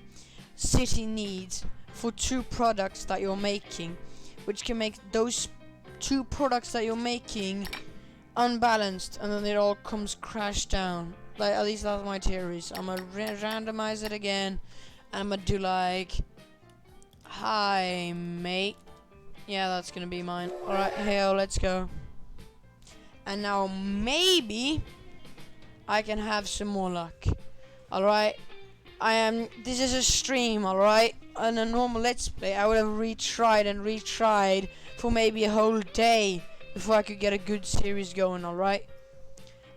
city needs for 2 products that you're making, which can make those 2 products that you're making unbalanced, and then it all comes crash down. Like, at least that's my theories. I'm gonna randomize it again, and I'm gonna do like, hi mate. Yeah, that's gonna be mine. Alright, hey, let's go. And now maybe I can have some more luck. Alright, this is a stream, alright? On a normal Let's Play, I would have retried and retried for maybe a whole day before I could get a good series going, alright?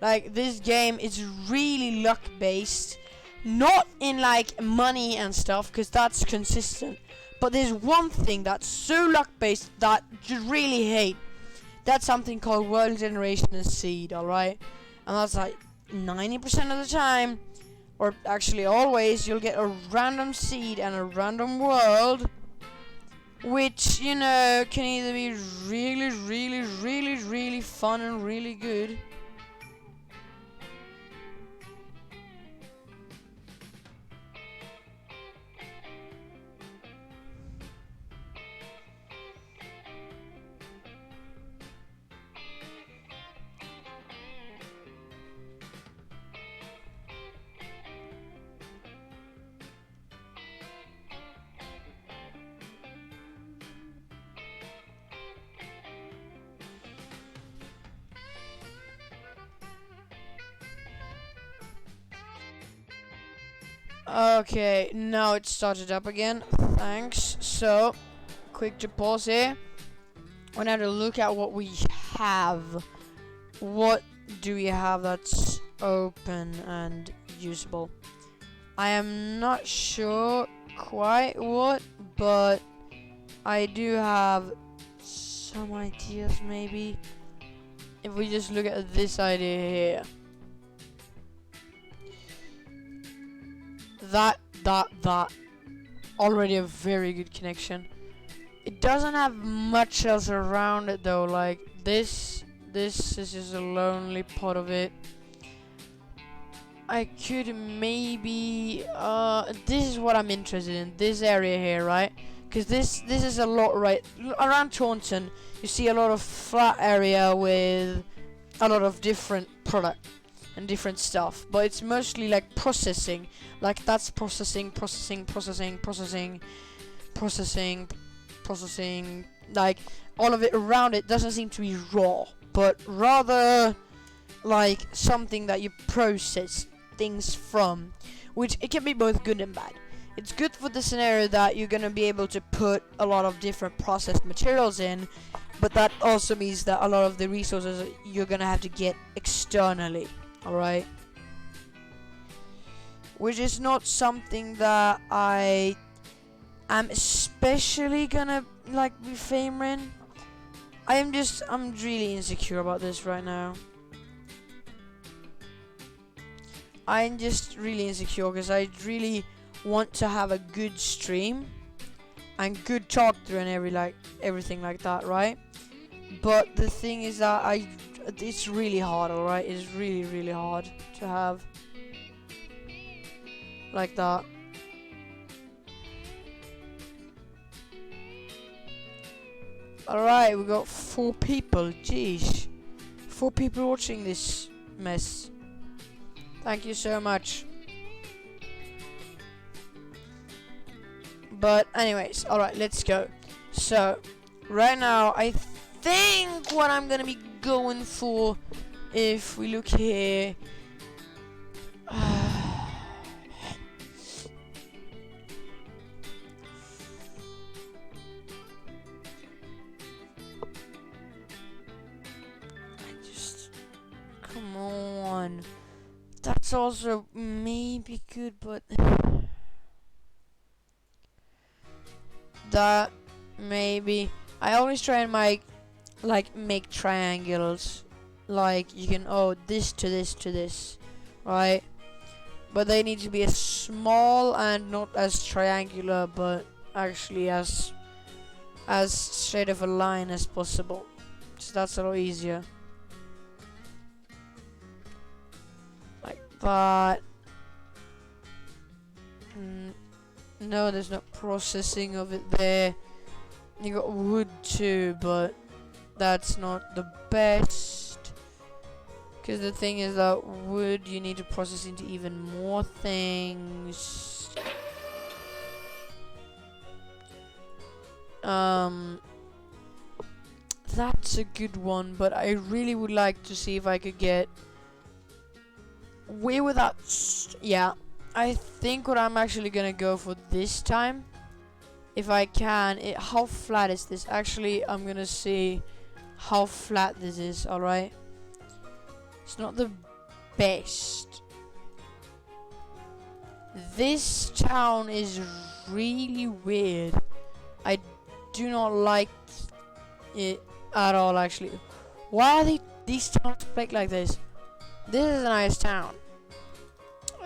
Like, this game is really luck based, not in like money and stuff, because that's consistent, but there's one thing that's so luck based that you really hate. That's something called world generation and seed, alright? And that's like 90% of the time, or actually always, you'll get a random seed and a random world, which, you know, can either be really, really, really, really fun and really good, Okay, now it started up again. Thanks. So, quick to pause here. We're now to look at what we have. What do we have that's open and usable? I am not sure quite what, but I do have some ideas maybe. If we just look at this idea here. That. Already a very good connection. It doesn't have much else around it though, like this is just a lonely part of it. I could maybe, this is what I'm interested in, this area here, right? Because this is a lot, right? Around Taunton, you see a lot of flat area with a lot of different product and different stuff, but it's mostly like processing. Like that's processing. Like all of it around it doesn't seem to be raw, but rather like something that you process things from, which it can be both good and bad. It's good for the scenario that you're gonna be able to put a lot of different processed materials in, but that also means that a lot of the resources you're gonna have to get externally, alright? Which is not something that I am especially gonna like be favoring. I'm really insecure about this right now. I'm just really insecure because I really want to have a good stream and good talk through and everything like that, right? But the thing is that it's really hard, alright? It's really hard to have like that. Alright, we got 4 people. Jeez. 4 people watching this mess. Thank you so much. But anyways, alright, let's go. So, right now, I think what I'm gonna be going for, if we look here... Come on. That's also maybe good, but... that maybe... I always try and make triangles. Like, you can, this to this to this. Right? But they need to be as small and not as triangular, but actually as straight of a line as possible. So that's a lot easier. Like that. No, there's no processing of it there. You got wood too, but that's not the best. Because the thing is that wood, you need to process into even more things. That's a good one, but I really would like to see if I could get way without... yeah, I think what I'm actually gonna go for this time, if I can... how flat is this? Actually, I'm gonna see how flat this is, alright? It's not the best. This town is really weird. I do not like it at all, actually. Why are these towns placed like this? This is a nice town.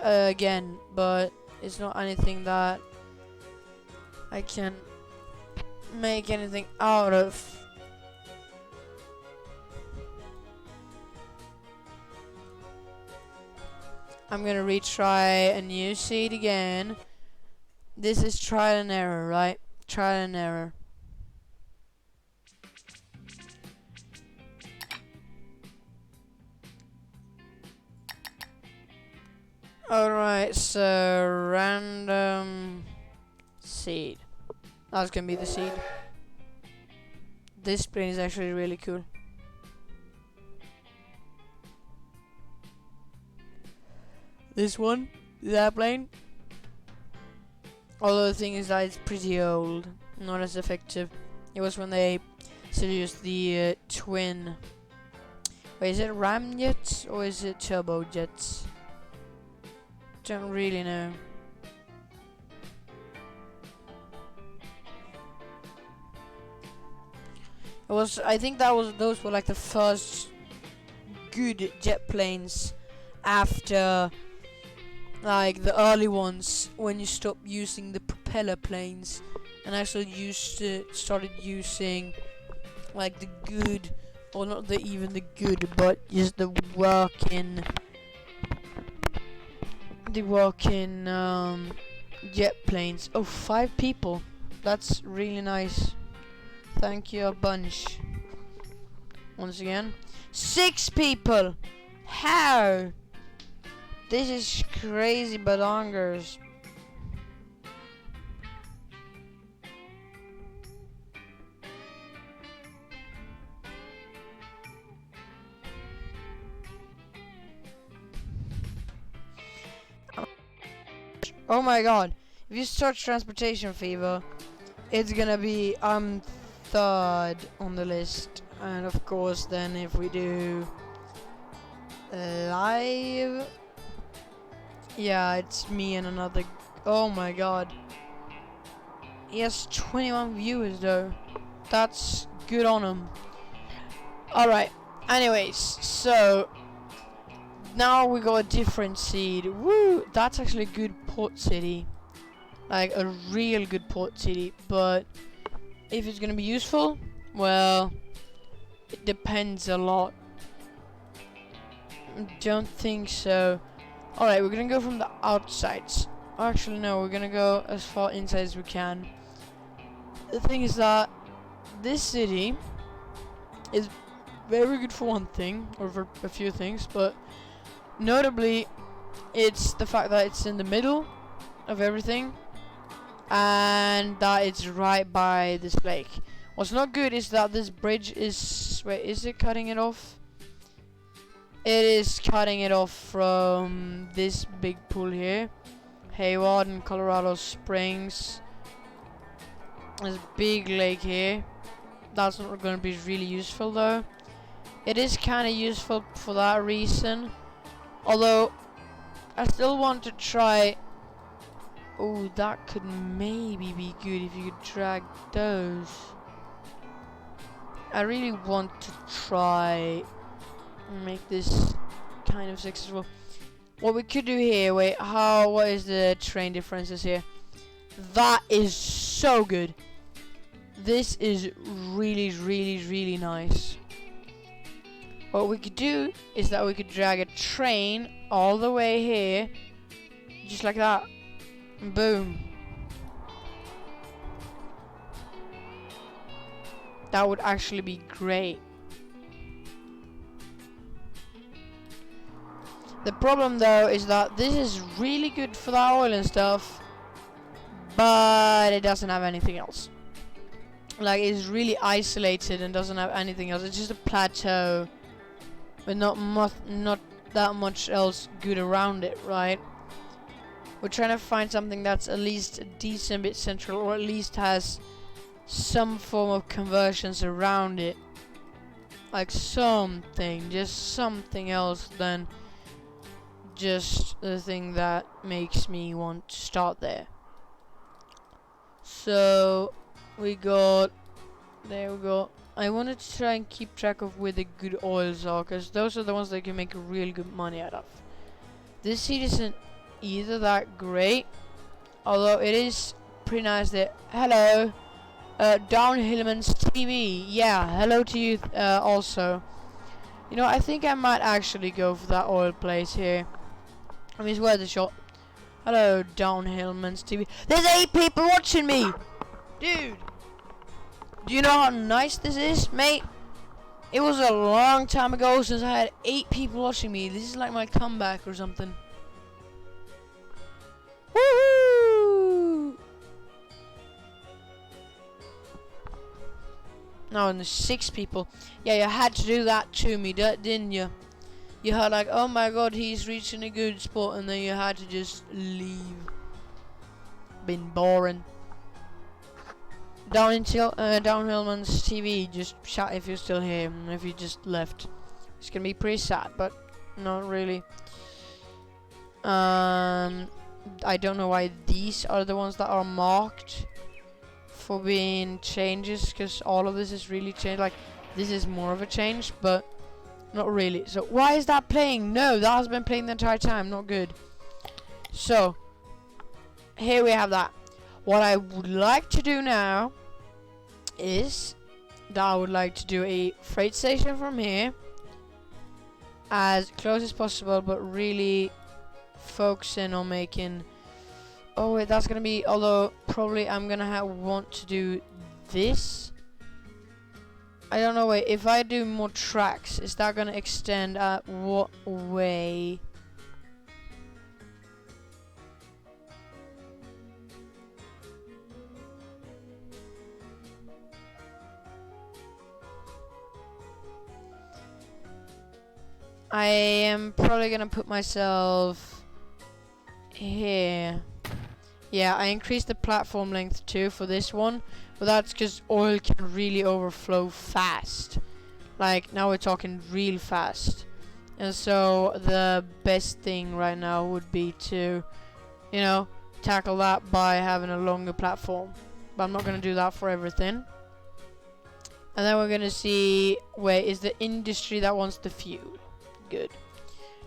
Again, but it's not anything that I can make anything out of. I'm gonna retry a new seed again. This is trial and error, right? Trial and error. Alright, so random seed. That's gonna be the seed. This plane is actually really cool. This one, that plane, Although the thing is that it's pretty old, not as effective. It was when they still used the twin. Wait, is it ramjets or is it turbojets? Don't really know. It was. I think those were like the first good jet planes after like the early ones, when you stopped using the propeller planes and actually started using like the good, or not even the good, but just the working jet planes. Oh, 5 people. That's really nice. Thank you a bunch. Once again, 6 people. How? This is crazy badongers. Oh my god. If you search transportation fever, it's gonna be 3rd on the list. And of course, then if we do live, yeah, it's me and another. Oh my god. He has 21 viewers though. That's good on him. Alright. Anyways, so now we got a different seed. Woo! That's actually a good port city. Like a real good port city. But if it's gonna be useful, well, it depends a lot. Don't think so. Alright, we're gonna go from the outsides. Actually, no, we're gonna go as far inside as we can. The thing is that this city is very good for one thing, or for a few things, but notably, it's the fact that it's in the middle of everything, and that it's right by this lake. What's not good is that this bridge is... Wait, is it cutting it off? It is cutting it off from this big pool here. Hayward and Colorado Springs. There's a big lake here. That's not going to be really useful though. It is kind of useful for that reason. Although, I still want to try... Oh, that could maybe be good if you could drag those. I really want to try and make this kind of successful. What we could do here, wait, what is the train differences here? That is so good. This is really, really, really nice. What we could do is that we could drag a train all the way here, just like that. Boom. That would actually be great. The problem though is that this is really good for the oil and stuff, but it doesn't have anything else. Like, it's really isolated and doesn't have anything else. It's just a plateau with not that much else good around it, right? We're trying to find something that's at least a decent bit central, or at least has some form of conversions around it. Like something, just something else than just the thing that makes me want to start there. So we got, there we go. I wanted to try and keep track of where the good oils are, because those are the ones that can make real good money out of. This seed isn't either that great, although it is pretty nice there. Hello, Downhillman's TV. Yeah, hello to you also. You know, I think I might actually go for that oil place here. I mean, it's worth a shot. Hello, Downhillman's TV. There's 8 people watching me! Dude! Do you know how nice this is, mate? It was a long time ago since I had 8 people watching me. This is like my comeback or something. Woohoo! No, and there's 6 people. Yeah, you had to do that to me, didn't you? You had like, oh my god, he's reaching a good spot, and then you had to just leave. been boring. Downhillman's TV, just shout if you're still here, and if you just left. It's gonna be pretty sad, but not really. I don't know why these are the ones that are marked for being changes, because all of this is really changed. Like, this is more of a change, but not really. So why is that playing? No, that has been playing the entire time. Not good. So here we have that. What I would like to do now is that I would like to do a freight station from here as close as possible, but really focusing on making... Oh wait, that's gonna be... Although probably I'm gonna want to do this. I don't know. Wait, if I do more tracks, is that gonna extend at what way? I am probably gonna put myself here. Yeah, I increased the platform length too for this one, but that's because oil can really overflow fast. Like, now we're talking real fast. And so the best thing right now would be to, you know, tackle that by having a longer platform. But I'm not gonna do that for everything. And then we're gonna see where is the industry that wants the fuel. Good.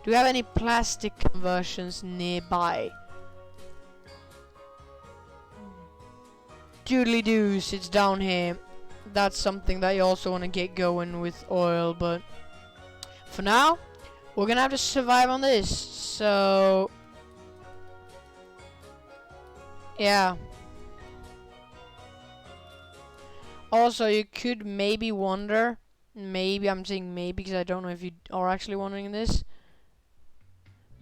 Do we have any plastic conversions nearby? Doodly doos, it's down here. That's something that you also want to get going with oil, but for now, we're gonna have to survive on this. So yeah. Also, you could maybe wonder, maybe I'm saying maybe because I don't know if you are actually wondering this,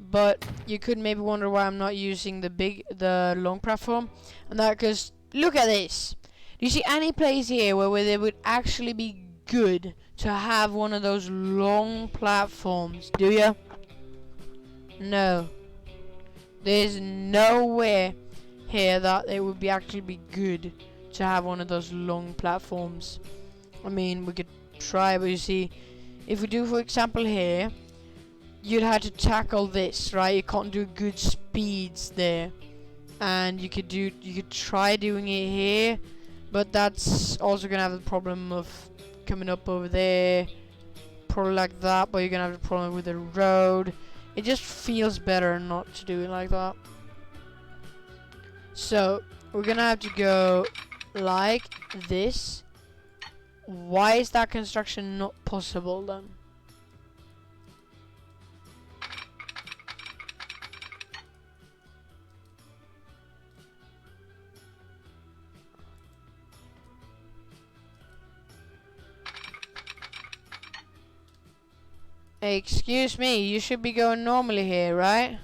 but you could maybe wonder why I'm not using the long platform, and that because look at this. Do you see any place here where it would actually be good to have one of those long platforms? Do you? No. There's nowhere here that it would actually be good to have one of those long platforms. I mean, we could try, but you see, if we do, for example, here, you'd have to tackle this, right? You can't do good speeds there, and you could try doing it here, but that's also gonna have the problem of coming up over there, probably like that. But you're gonna have the problem with the road. It just feels better not to do it like that. So we're gonna have to go like this. Why is that construction not possible then? Excuse me, you should be going normally here, right?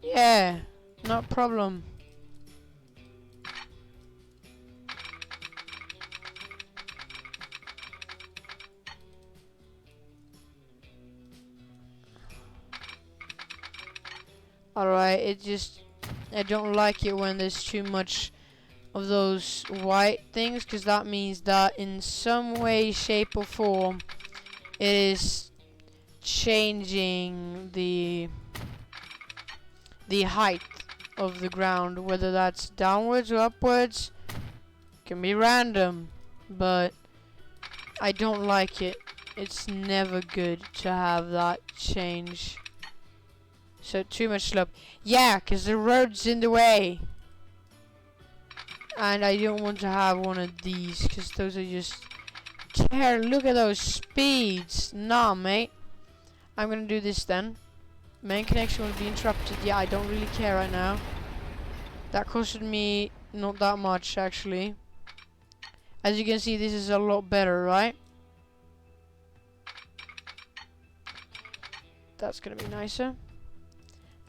Yeah, no problem. Alright, I don't like it when there's too much of those white things, because that means that in some way, shape or form it is changing the height of the ground, whether that's downwards or upwards. Can be random, but I don't like it. It's never good to have that change. So too much slope. Yeah, because the road's in the way. And I don't want to have one of these, because those are just look at those speeds. Nah, mate. I'm gonna do this then. Main connection will be interrupted. Yeah, I don't really care right now. That costed me not that much, actually. As you can see, this is a lot better, right? That's gonna be nicer.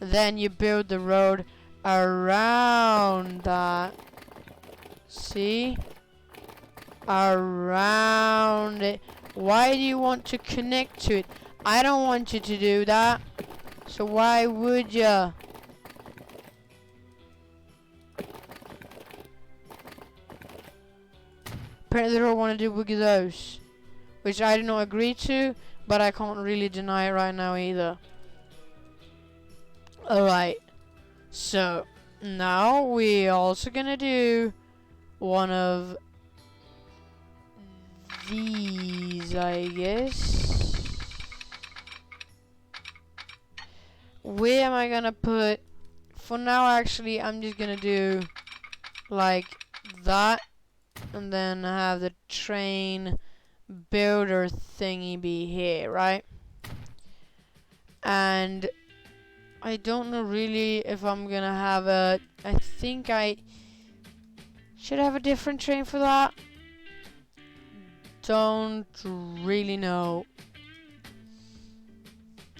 Then you build the road around that. See? Around it. Why do you want to connect to it? I don't want you to do that. So why would ya? apparently they don't want to do with those, which I do not agree to, but I can't really deny it right now either. Alright, so now we're also gonna do one of these, I guess. Where am I gonna put? For now, actually, I'm just gonna do like that, and then have the train builder thingy be here, right? And I don't know really if I'm gonna have a. I think I should have a different train for that. Don't really know.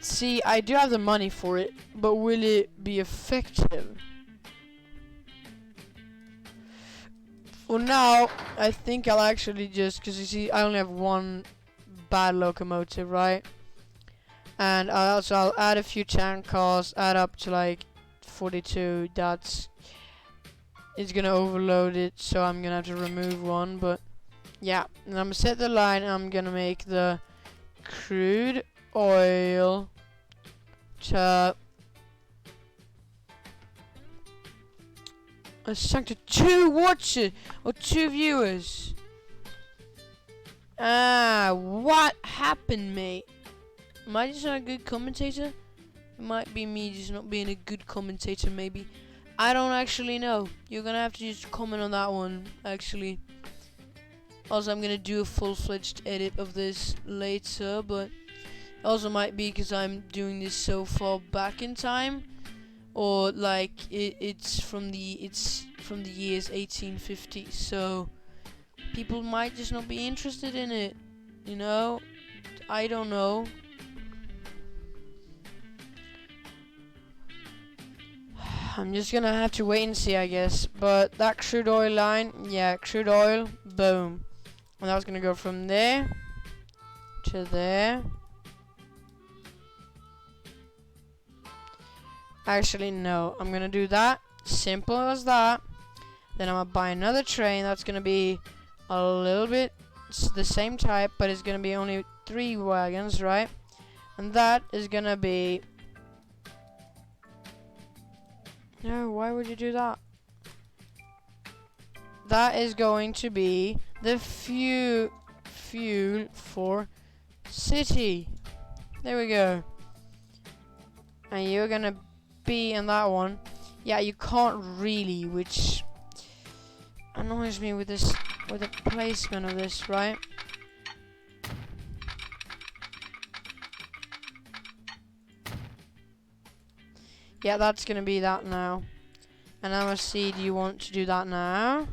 See, I do have the money for it, but will it be effective? For now, I think I'll actually just, because you see, I only have one bad locomotive, right? And I'll add a few tank cars, add up to like 42. It's gonna overload it, so I'm gonna have to remove one. But yeah, and I'm gonna set the line. And I'm gonna make the crude oil to sunk to 2 watchers or 2 viewers. What happened, mate? Am I just not a good commentator? It might be me just not being a good commentator, maybe. I don't actually know. You're gonna have to just comment on that one, actually. Also, I'm gonna do a full-fledged edit of this later, but also might be because I'm doing this so far back in time, or like it's from the years 1850. So people might just not be interested in it. You know, I don't know. I'm just gonna have to wait and see, I guess. But that crude oil line, yeah, crude oil, boom. And that was gonna go from there to there. Actually, no. I'm gonna do that. Simple as that. Then I'm gonna buy another train that's gonna be a little bit the same type, but it's gonna be only 3 wagons, right? And that is gonna be... No, why would you do that? That is going to be the fuel for city. There we go. And you're gonna be in that one. Yeah, you can't really, which annoys me with this, with the placement of this, right? Yeah, that's gonna be that now. And I'm gonna see, do you want to do that now?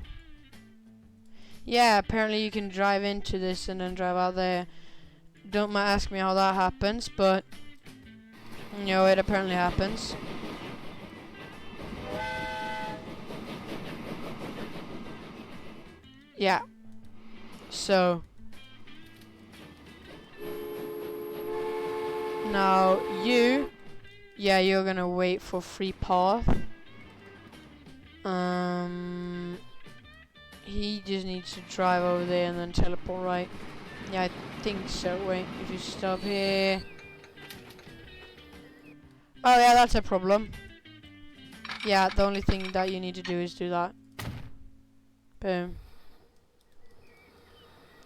Yeah, apparently you can drive into this and then drive out there. Don't ask me how that happens, but you know, it apparently happens. Yeah. So now you're gonna wait for free path. He just needs to drive over there and then teleport, right? Yeah, I think so. Wait, if you stop here. Oh yeah, that's a problem. Yeah, the only thing that you need to do is do that. Boom.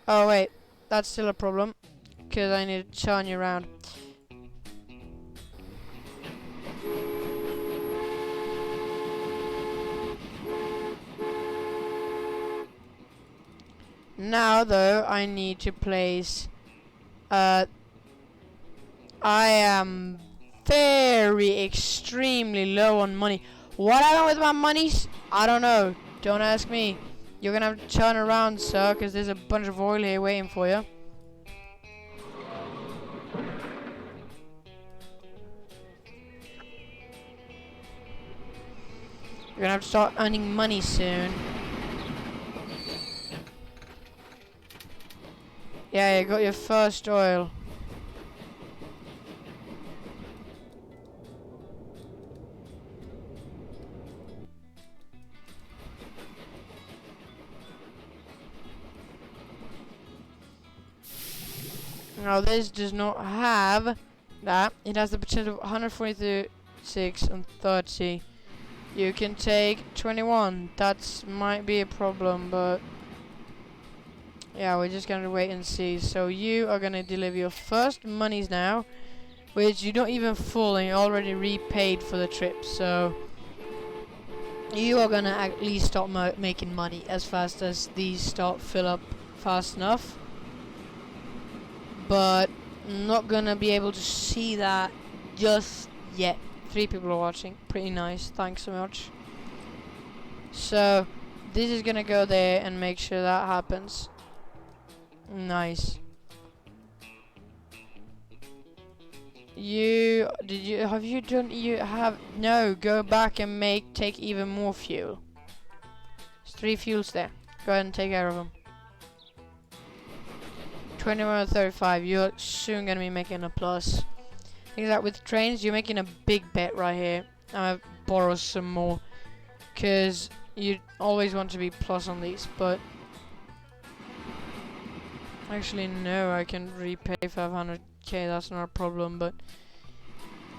Oh wait, that's still a problem, because I need to turn you around. Now though, I need to place, I am very extremely low on money. What happened with my monies? I don't know. Don't ask me. You're gonna have to turn around, sir, because there's a bunch of oil here waiting for you. You're gonna have to start earning money soon. Yeah, you got your first oil. Now this does not have that. It has the potential of 146 and 30. You can take 21. That might be a problem, but yeah, we're just gonna wait and see. So you are gonna deliver your first monies now, which you don't even fully already repaid for the trip. So you are gonna at least start making money as fast as these start fill up fast enough. But not gonna be able to see that just yet. 3 people are watching. Pretty nice. Thanks so much. So this is gonna go there and make sure that happens. Nice. No, go back and take even more fuel. There's 3 fuels there. Go ahead and take care of them. 21 and 35, you're soon gonna be making a plus. Things that with trains, you're making a big bet right here. I'm gonna borrow some more, cause you always want to be plus on these, but actually no, I can repay 500k, that's not a problem, but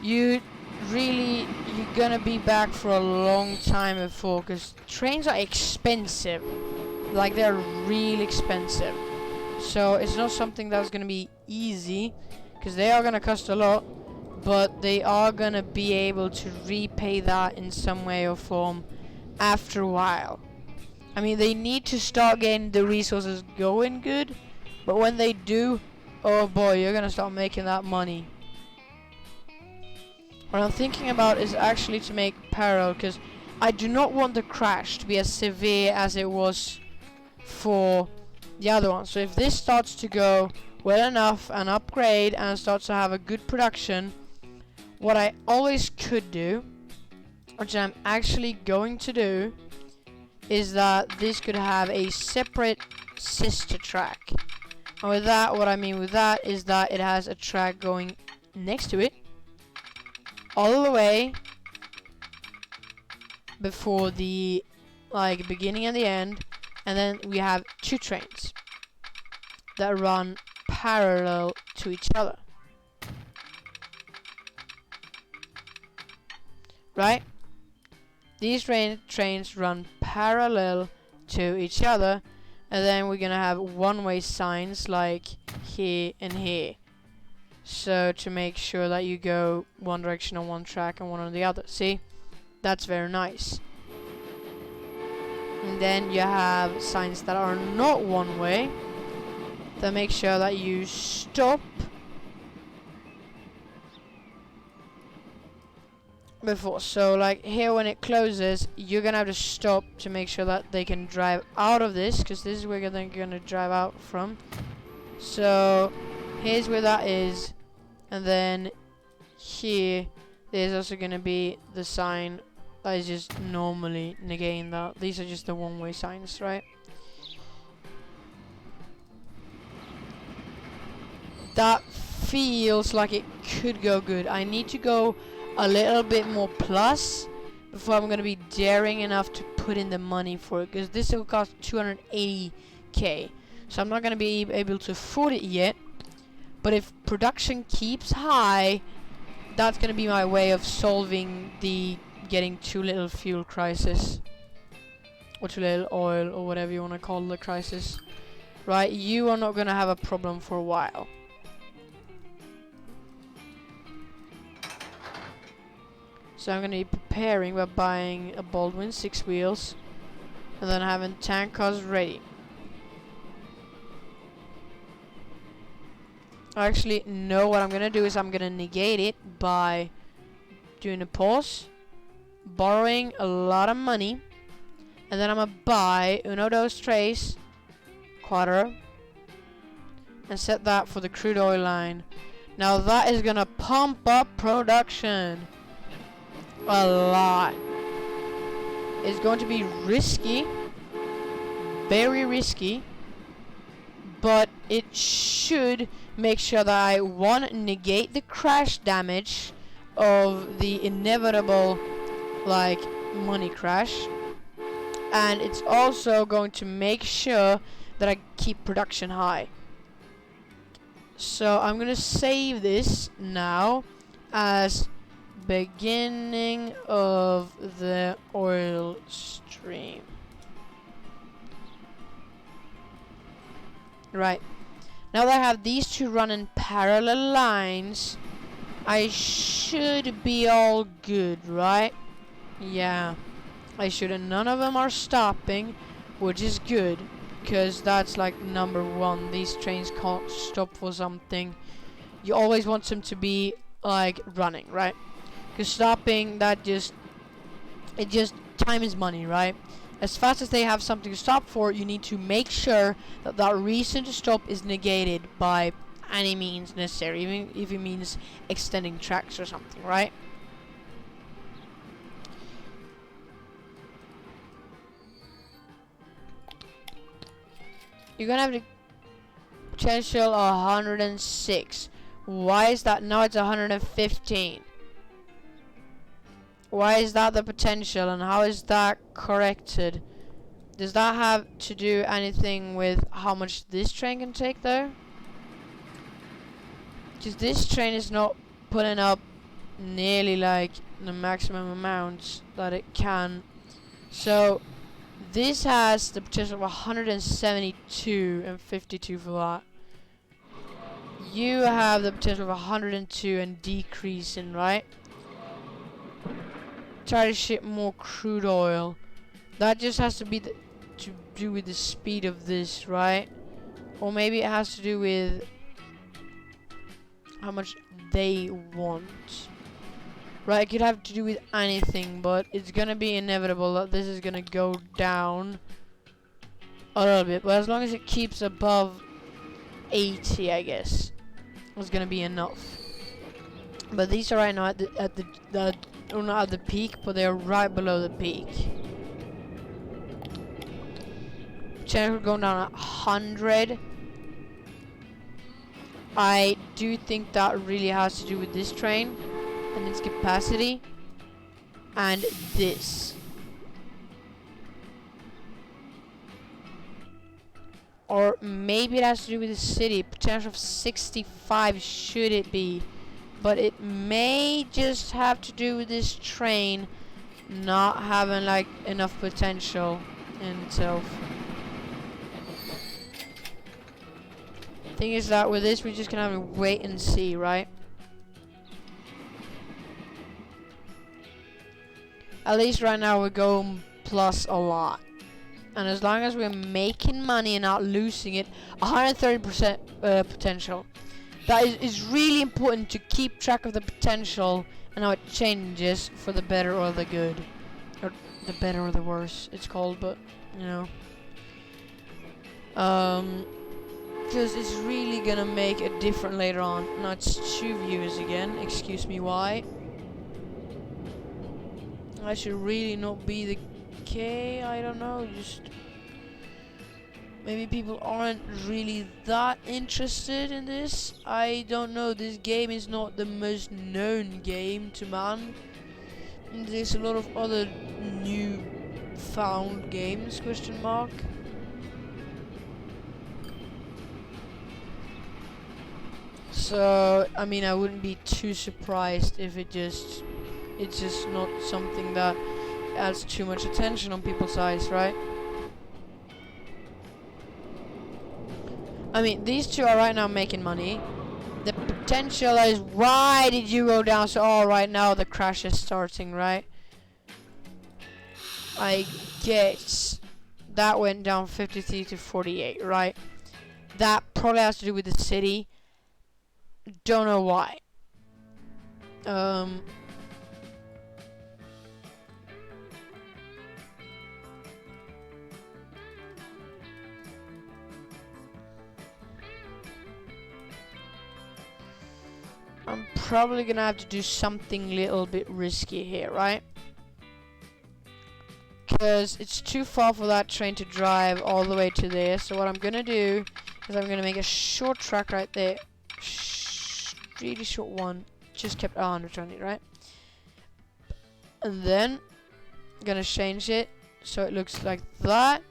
you're gonna be back for a long time before, cause trains are expensive, like they're real expensive. So it's not something that's gonna be easy, because they are gonna cost a lot, but they are gonna be able to repay that in some way or form after a while. I mean, they need to start getting the resources going good, but when they do, oh boy, you're gonna start making that money. What I'm thinking about is actually to make parallel, because I do not want the crash to be as severe as it was for the other one. So if this starts to go well enough and upgrade and starts to have a good production, what I always could do, which I'm actually going to do, is that this could have a separate sister track. And with that, what I mean with that is that it has a track going next to it all the way before the beginning and the end, and then we have 2 trains that run parallel to each other. Right? These trains run parallel to each other, and then we're gonna have one-way signs like here and here. So to make sure that you go one direction on one track and one on the other. See? That's very nice. And then you have signs that are not one way, that make sure that you stop before. So like here, when it closes, you're gonna have to stop to make sure that they can drive out of this, because this is where they're gonna drive out from. So here's where that is, and then here there's also gonna be the sign that is just normally negating that. These are just the one-way signs, right? That feels like it could go good. I need to go a little bit more plus before I'm gonna be daring enough to put in the money for it, because this will cost 280k, so I'm not gonna be able to afford it yet. But if production keeps high, that's gonna be my way of solving the getting too little fuel crisis, or too little oil, or whatever you want to call the crisis. Right, you are not gonna have a problem for a while. So I'm gonna be preparing by buying a Baldwin 6 wheels, and then having tank cars ready. Actually, no, what I'm gonna do is I'm gonna negate it by doing a pause, borrowing a lot of money, and then I'm gonna buy uno, dos, tres, quarter, and set that for the crude oil line. Now that is gonna pump up production a lot. It's going to be risky, very risky, but it should make sure that I, one, negate the crash damage of the inevitable money crash, and it's also going to make sure that I keep production high. So I'm gonna save this now as beginning of the oil stream. Right. Now that I have these two running parallel lines, I should be all good, right? Yeah, I should, and none of them are stopping, which is good, because that's like number one. These trains can't stop for something. You always want them to be like running, right? Because stopping, time is money, right? As fast as they have something to stop for, you need to make sure that that reason to stop is negated by any means necessary, even if it means extending tracks or something, right? You're gonna have the potential 106. Why is that? Now it's 115. Why is that the potential, and how is that corrected? Does that have to do anything with how much this train can take though? Because this train is not putting up nearly like the maximum amounts that it can. So this has the potential of 172 and 52 for that. You have the potential of 102 and decreasing, right? Try to ship more crude oil. That just has to be to do with the speed of this, right? Or maybe it has to do with how much they want. Right, it could have to do with anything, but it's gonna be inevitable that this is gonna go down a little bit. But as long as it keeps above 80, I guess, it's gonna be enough. But these are right now at not at the peak, but they're right below the peak. Channel going down at 100. I do think that really has to do with this train and its capacity and this. Or maybe it has to do with the city. Potential of 65 should it be. But it may just have to do with this train not having like enough potential in itself. Thing is that with this we're just gonna have to wait and see, right? At least right now we're going plus a lot. And as long as we're making money and not losing it, 130% potential. That is really important to keep track of the potential and how it changes for the better or the good. Or the better or the worse, it's called, but, you know. Because it's really gonna make a difference later on. Now it's 2 viewers again, excuse me why. I should really not be the K, I don't know, just... Maybe people aren't really that interested in this. I don't know, this game is not the most known game to man. And there's a lot of other new found games, question mark. So, I mean, I wouldn't be too surprised if it's just not something that adds too much attention on people's eyes, right? I mean, these two are right now making money. The potential is, why did you go down so, oh, right now the crash is starting, right? I guess that went down 53 to 48, right? That probably has to do with the city. Don't know why. I'm probably gonna have to do something little bit risky here, right? Because it's too far for that train to drive all the way to there. So what I'm gonna do is I'm gonna make a short track right there. Really short one. Just kept 120, right? And then I'm gonna change it so it looks like that.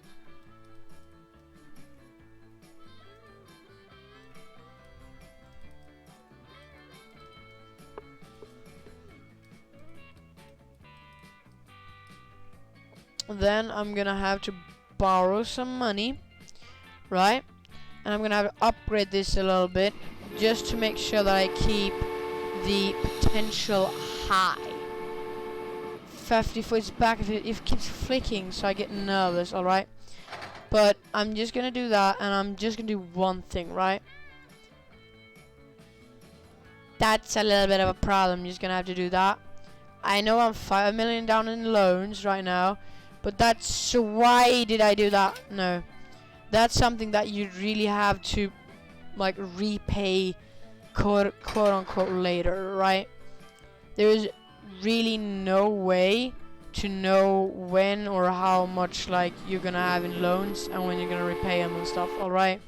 then I'm gonna have to borrow some money, right? And I'm gonna have to upgrade this a little bit just to make sure that I keep the potential high. 54, it's back if it keeps flicking, so I get nervous, alright? But I'm just gonna do that, and I'm just gonna do one thing, right? That's a little bit of a problem. I'm just gonna have to do that. I know I'm 5 million down in loans right now, but that's, so why did I do that? No, that's something that you really have to like repay quote unquote later, right? There is really no way to know when or how much like you're gonna have in loans and when you're gonna repay them and stuff, alright?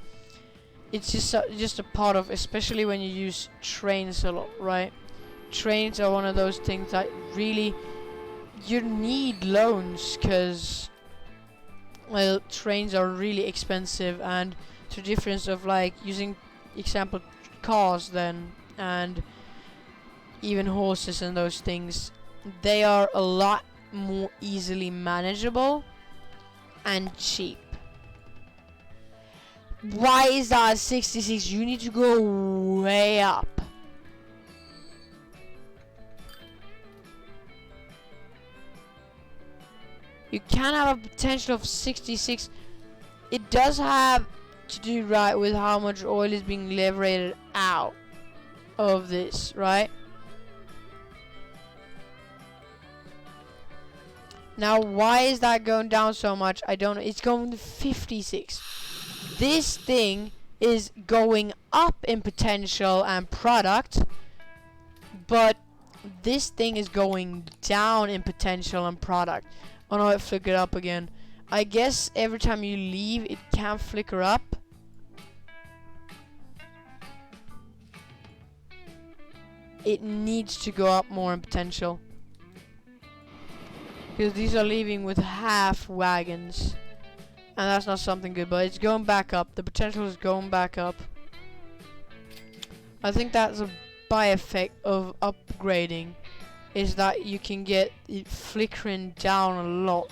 It's just a part of, especially when you use trains a lot, right? Trains are one of those things that really you need loans, because well, trains are really expensive, and to the difference of like using example cars then, and even horses and those things, they are a lot more easily manageable and cheap. Why is that 66? You need to go way up. You can have a potential of 66. It does have to do right with how much oil is being liberated out of this, right? Now, why is that going down so much? I don't know. It's going to 56. This thing is going up in potential and product, but this thing is going down in potential and product. Oh no, it flickered up again. I guess every time you leave, it can flicker up. It needs to go up more in potential, because these are leaving with half wagons, and that's not something good, but it's going back up. The potential is going back up. I think that's a by effect of upgrading, is that you can get it flickering down a lot.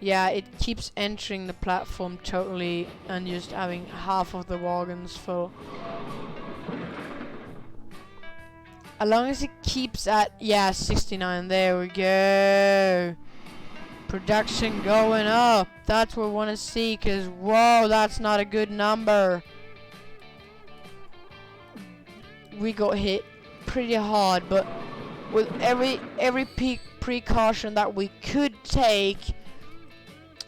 Yeah, it keeps entering the platform totally and just having half of the wagons full. As long as it keeps at, yeah, 69, there we go. Production going up. That's what we want to see, because, whoa, that's not a good number. We got hit pretty hard, but with every precaution that we could take,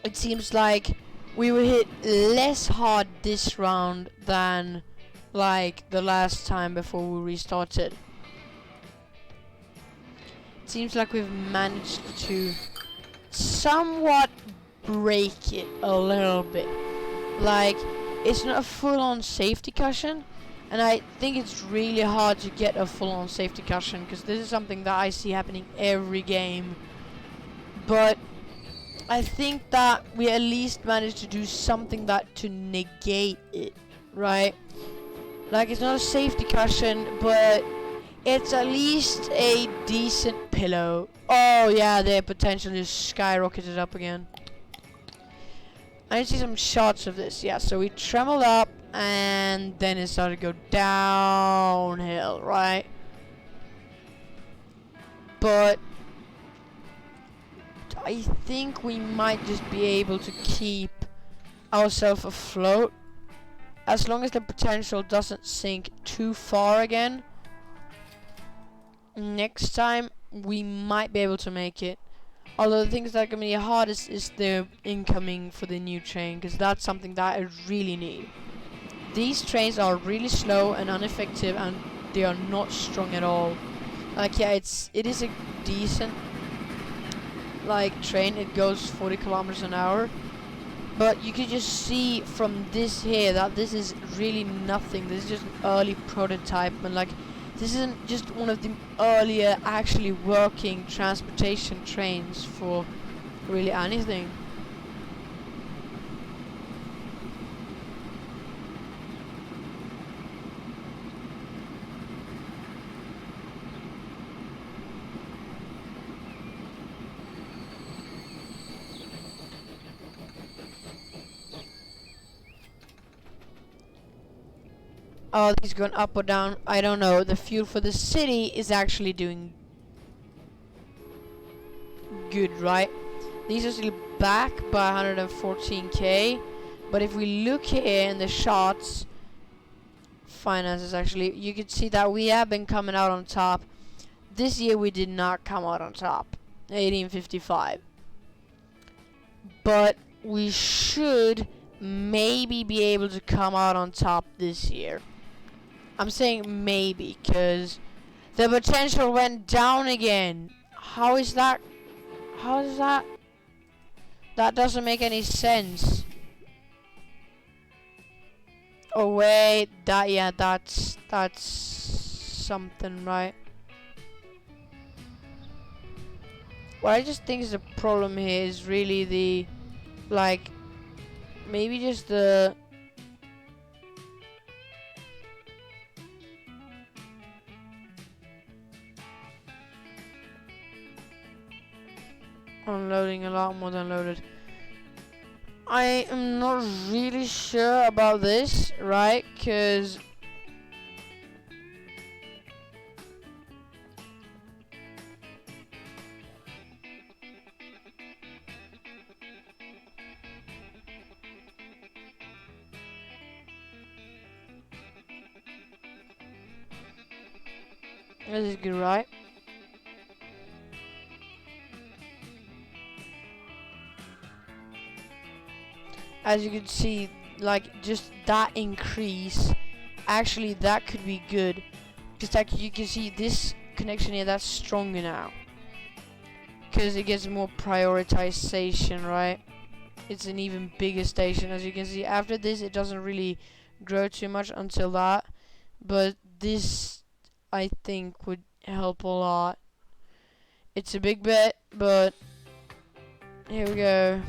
it seems like we were hit less hard this round than like the last time before we restarted. It seems like we've managed to somewhat break it a little bit. Like, it's not a full-on safety cushion, and I think it's really hard to get a full-on safety cushion, because this is something that I see happening every game. But I think that we at least managed to do something that to negate it, right? Like, it's not a safety cushion, but it's at least a decent pillow. Oh yeah, their potential just skyrocketed up again. I need to see some shots of this. Yeah, so we trembled up, and then it started to go downhill, right? But I think we might just be able to keep ourselves afloat as long as the potential doesn't sink too far again. Next time we might be able to make it. Although the things that are gonna be hardest is the incoming for the new train, because that's something that I really need. These trains are really slow and ineffective, and they are not strong at all. Like, yeah, it is a decent like train. It goes 40 kilometers an hour, but you can just see from this here that this is really nothing. This is just an early prototype, and like, this isn't just one of the earlier actually working transportation trains for really anything. Are these going up or down? I don't know. The fuel for the city is actually doing good, right? These are still back by 114k. But if we look here in the charts, finances actually, you can see that we have been coming out on top. This year we did not come out on top. 1855. But we should maybe be able to come out on top this year. I'm saying maybe, because the potential went down again. How is that? How is that? That doesn't make any sense. Oh wait, that's something, right? What I just think is the problem here is really the, like, maybe just the unloading a lot more than loaded. I am not really sure about this, right? Because this is good, right? As you can see, like, just that increase, actually that could be good. Just like you can see this connection here, that's stronger now. Because it gets more prioritization, right? It's an even bigger station. As you can see, after this it doesn't really grow too much until that. But this, I think, would help a lot. It's a big bet, but here we go.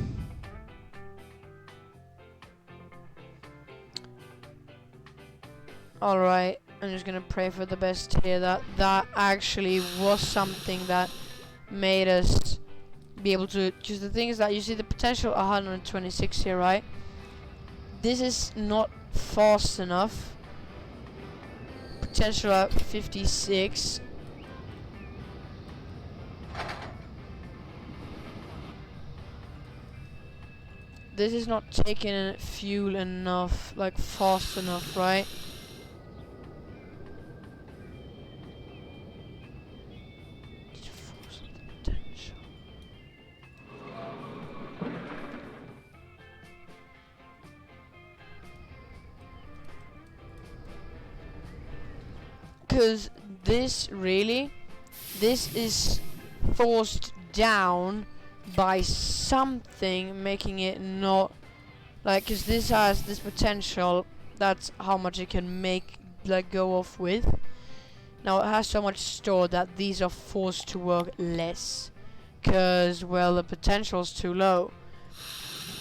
Alright, I'm just gonna pray for the best here. That actually was something that made us be able to, because the thing is that you see the potential 126 here, right? This is not fast enough. Potential at 56. This is not taking fuel enough, like fast enough, right? Because this is forced down by something, making it not, like, because this has this potential, that's how much it can make, like, go off with. Now it has so much stored that these are forced to work less, because, well, the potential's too low.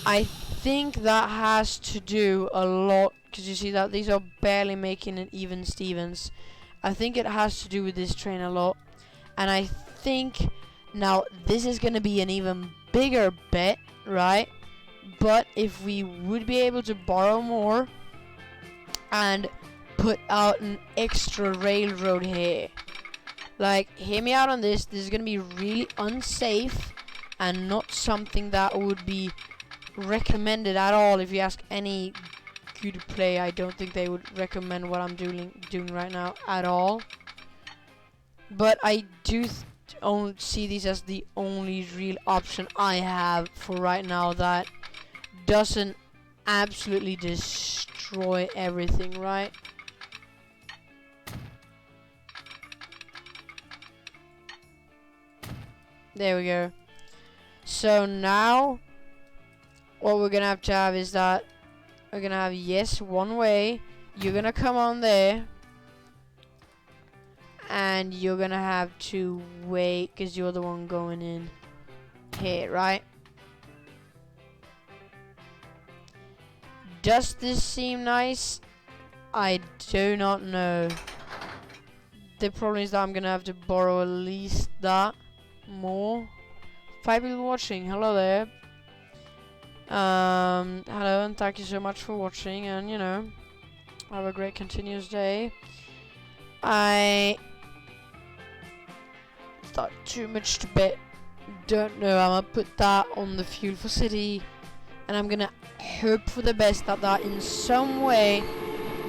I think that has to do a lot, because you see that these are barely making it even Stevens. I think it has to do with this train a lot. And I think now this is going to be an even bigger bet, right? But if we would be able to borrow more and put out an extra railroad here. Like, hear me out on this. This is going to be really unsafe and not something that would be recommended at all. If you ask any good play, I don't think they would recommend what I'm doing right now at all. But I do only see these as the only real option I have for right now that doesn't absolutely destroy everything, right? There we go. So now what we're gonna have to have is that we're gonna have, yes, one way. You're gonna come on there. And you're gonna have to wait, because you're the one going in here, right? Does this seem nice? I do not know. The problem is that I'm gonna have to borrow at least that more. 5 people watching, hello there. Hello, and thank you so much for watching, and you know, Have a great continuous day. I thought too much to bet. Don't know. I'm gonna put that on the fuel for city, and I'm gonna hope for the best that that in some way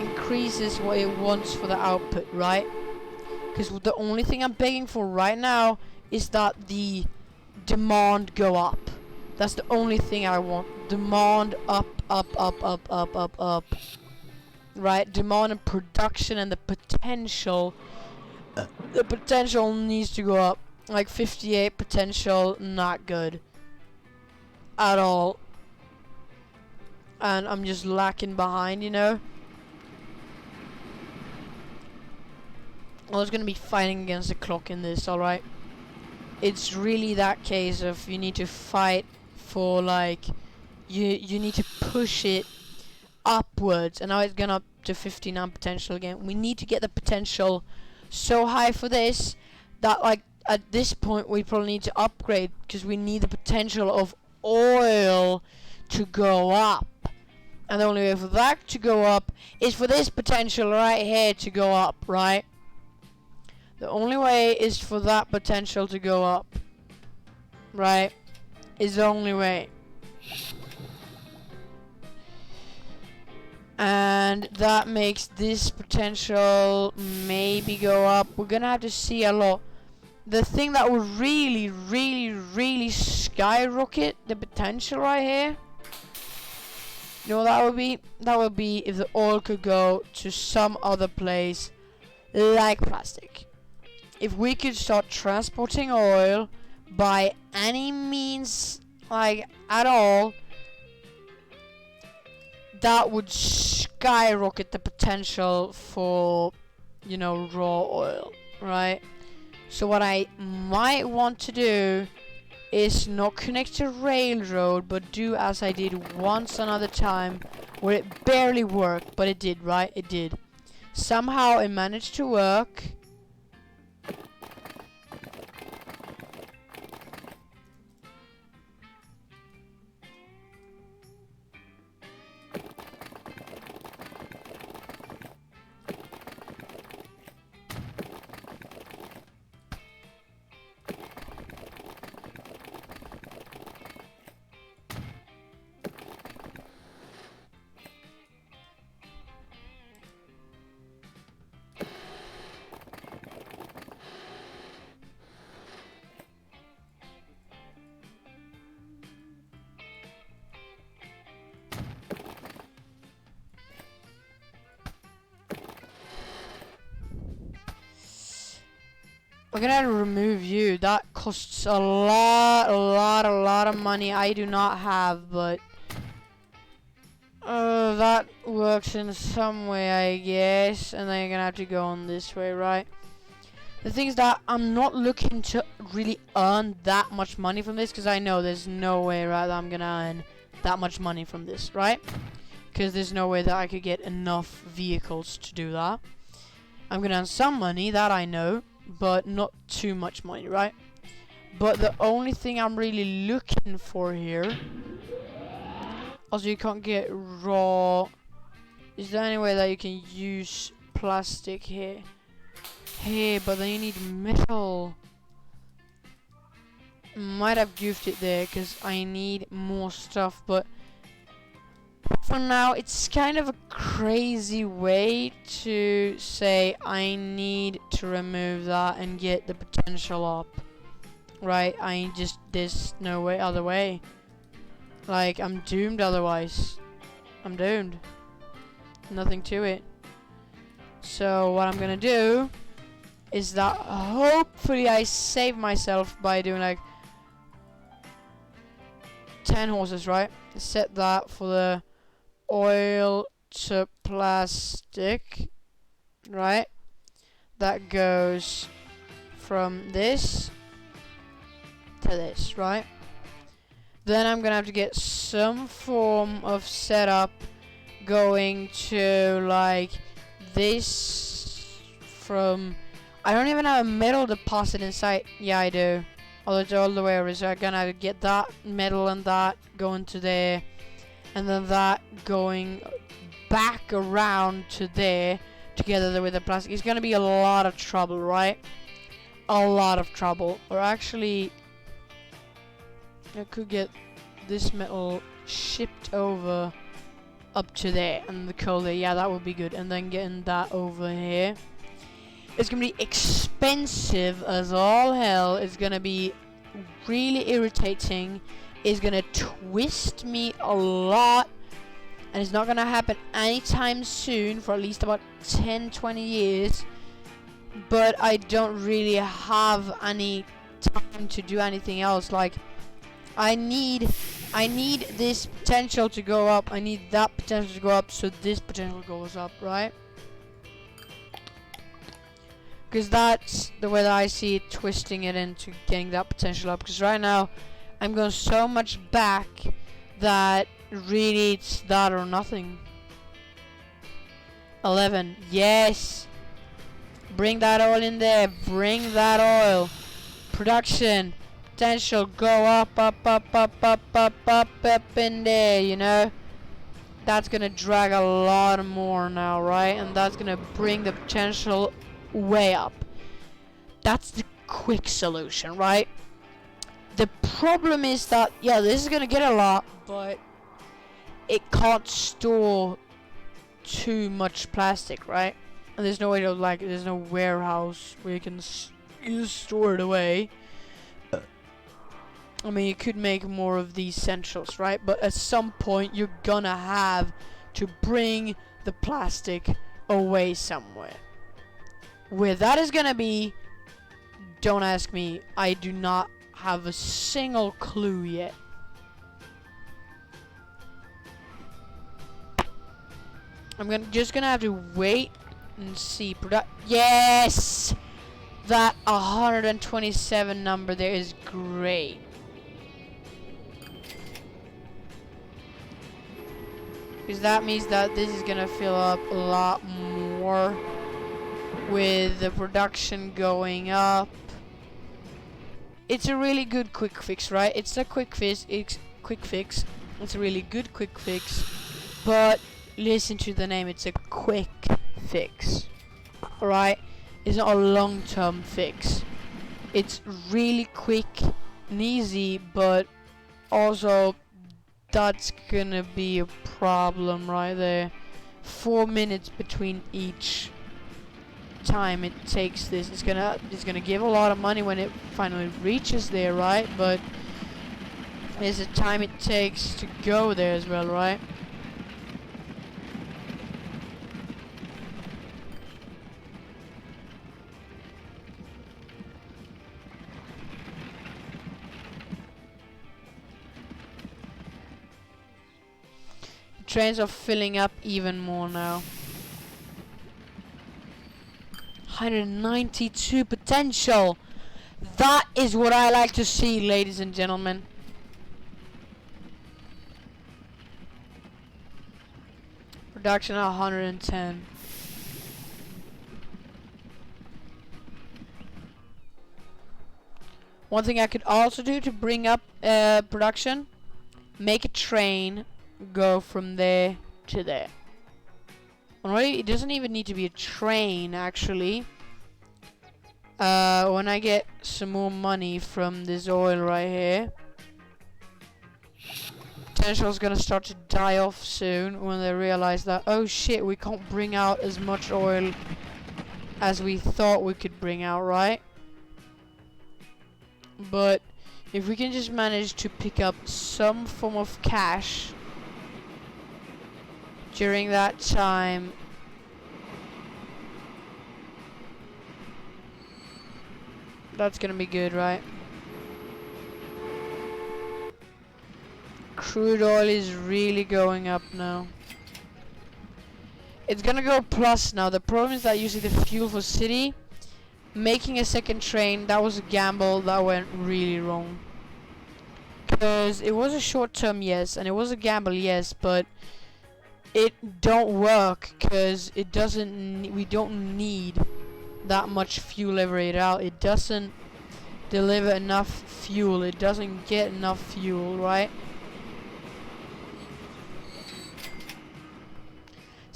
increases what it wants for the output, right? Because the only thing I'm begging for right now is that the demand go up. That's the only thing I want. Demand up, up, up, up, up, up, up. Right? Demand and production and the potential. The potential needs to go up. Like 58 potential, not good. At all. And I'm just lacking behind, you know? I was gonna be fighting against the clock in this, alright? It's really that case of you need to fight for, like, you need to push it upwards, and now it's gone up to 59 potential again. We need to get the potential so high for this that, like, at this point we probably need to upgrade, because we need the potential of oil to go up. And the only way for that to go up is for this potential right here to go up, right? The only way is for that potential to go up, right? Is the only way. And that makes this potential maybe go up. We're gonna have to see a lot. The thing that would really, really, really skyrocket the potential right here, you know what that would be? That would be if the oil could go to some other place like plastic. If we could start transporting oil by any means, like, at all, that would skyrocket the potential for, you know, raw oil, right? So what I might want to do is not connect to railroad, but do as I did once another time, where it barely worked, but it did, right? It did. Somehow it managed to work. We're gonna have to remove you. That costs a lot of money I do not have, but that works in some way, I guess. And then you're gonna have to go on this way, right? The thing is that I'm not looking to really earn that much money from this, because I know there's no way, right, that I'm gonna earn that much money from this, right? Because there's no way that I could get enough vehicles to do that. I'm gonna earn some money, that I know, but not too much money, right? But the only thing I'm really looking for here, also you can't get raw. Is there any way that you can use plastic here? Hey, but then you need metal. Might have goofed it there because I need more stuff, but for now it's kind of a crazy way to say I need to remove that and get the potential up, right? There's no way other way. Like, I'm doomed otherwise. I'm doomed. Nothing to it. So what I'm gonna do is that hopefully I save myself by doing like 10 horses, right? Set that for the oil to plastic, right? That goes from this to this, right? Then I'm gonna have to get some form of setup going to like this from. I don't even have a metal deposit inside. Yeah, I do. Although it's all the way over, so I'm gonna get that metal and that going to there. and then that going back around to there together with the plastic is gonna be a lot of trouble, right? A lot of trouble. Or actually, I could get this metal shipped over up to there and the coal there. Yeah, that would be good. And then getting that over here. It's gonna be expensive as all hell. It's gonna be really irritating. It's gonna twist me a lot. And it's not gonna happen anytime soon for at least about 10-20 years. But I don't really have any time to do anything else. Like, I need this potential to go up. I need that potential to go up, so this potential goes up, right? Because that's the way that I see it, twisting it into getting that potential up. Because right now, I'm going so much back that really it's that or nothing. 11. Yes. Bring that oil in there. Bring that oil. Production. Potential. Go up, up, up, up, up, up, up, up in there, you know. That's gonna drag a lot more now, right? And that's gonna bring the potential way up. That's the quick solution, right? The problem is that, yeah, this is gonna get a lot, but it can't store too much plastic, right? And there's no way to, like, there's no warehouse where you can just store it away. I mean, you could make more of these essentials, right? But at some point, you're gonna have to bring the plastic away somewhere. Where that is gonna be, don't ask me. I do not have a single clue yet. I'm just gonna have to wait and see. Yes! That 127 number there is great. Because that means that this is gonna fill up a lot more with the production going up. It's a really good quick fix, right? It's a quick fix. It's a really good quick fix. But listen to the name. It's a quick fix. Alright? It's not a long-term fix. It's really quick and easy, but also that's gonna be a problem right there. 4 minutes between each time it takes this. It's gonna give a lot of money when it finally reaches there, right? But there's a time it takes to go there as well, right? Trains are filling up even more now. 192 potential. That is what I like to see, ladies and gentlemen. Production at 110. One thing I could also do to bring up production, make a train go from there to there. Alright, it doesn't even need to be a train actually. When I get some more money from this oil right here, potential's gonna start to die off soon when they realize that, oh shit, we can't bring out as much oil as we thought we could bring out, right? But if we can just manage to pick up some form of cash during that time, that's gonna be good, right? Crude oil is really going up now. It's gonna go plus now. The problem is that usually the fuel for city, making a second train, that was a gamble that went really wrong. Because it was a short term, yes, and it was a gamble, yes, but it don't work because it doesn't. We don't need that much fuel every out. It doesn't deliver enough fuel. It doesn't get enough fuel, right?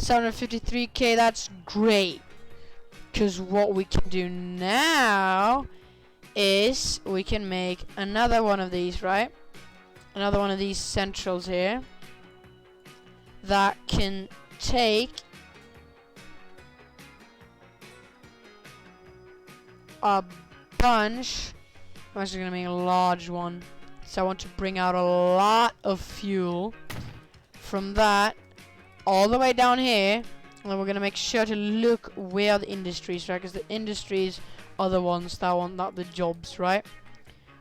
753k, that's great. Because what we can do now is we can make another one of these, right? Another one of these centrals here that can take a bunch. I'm actually gonna make a large one, so I want to bring out a lot of fuel from that all the way down here, and then we're gonna make sure to look where the industries, right? Because the industries are the ones that want the jobs, right?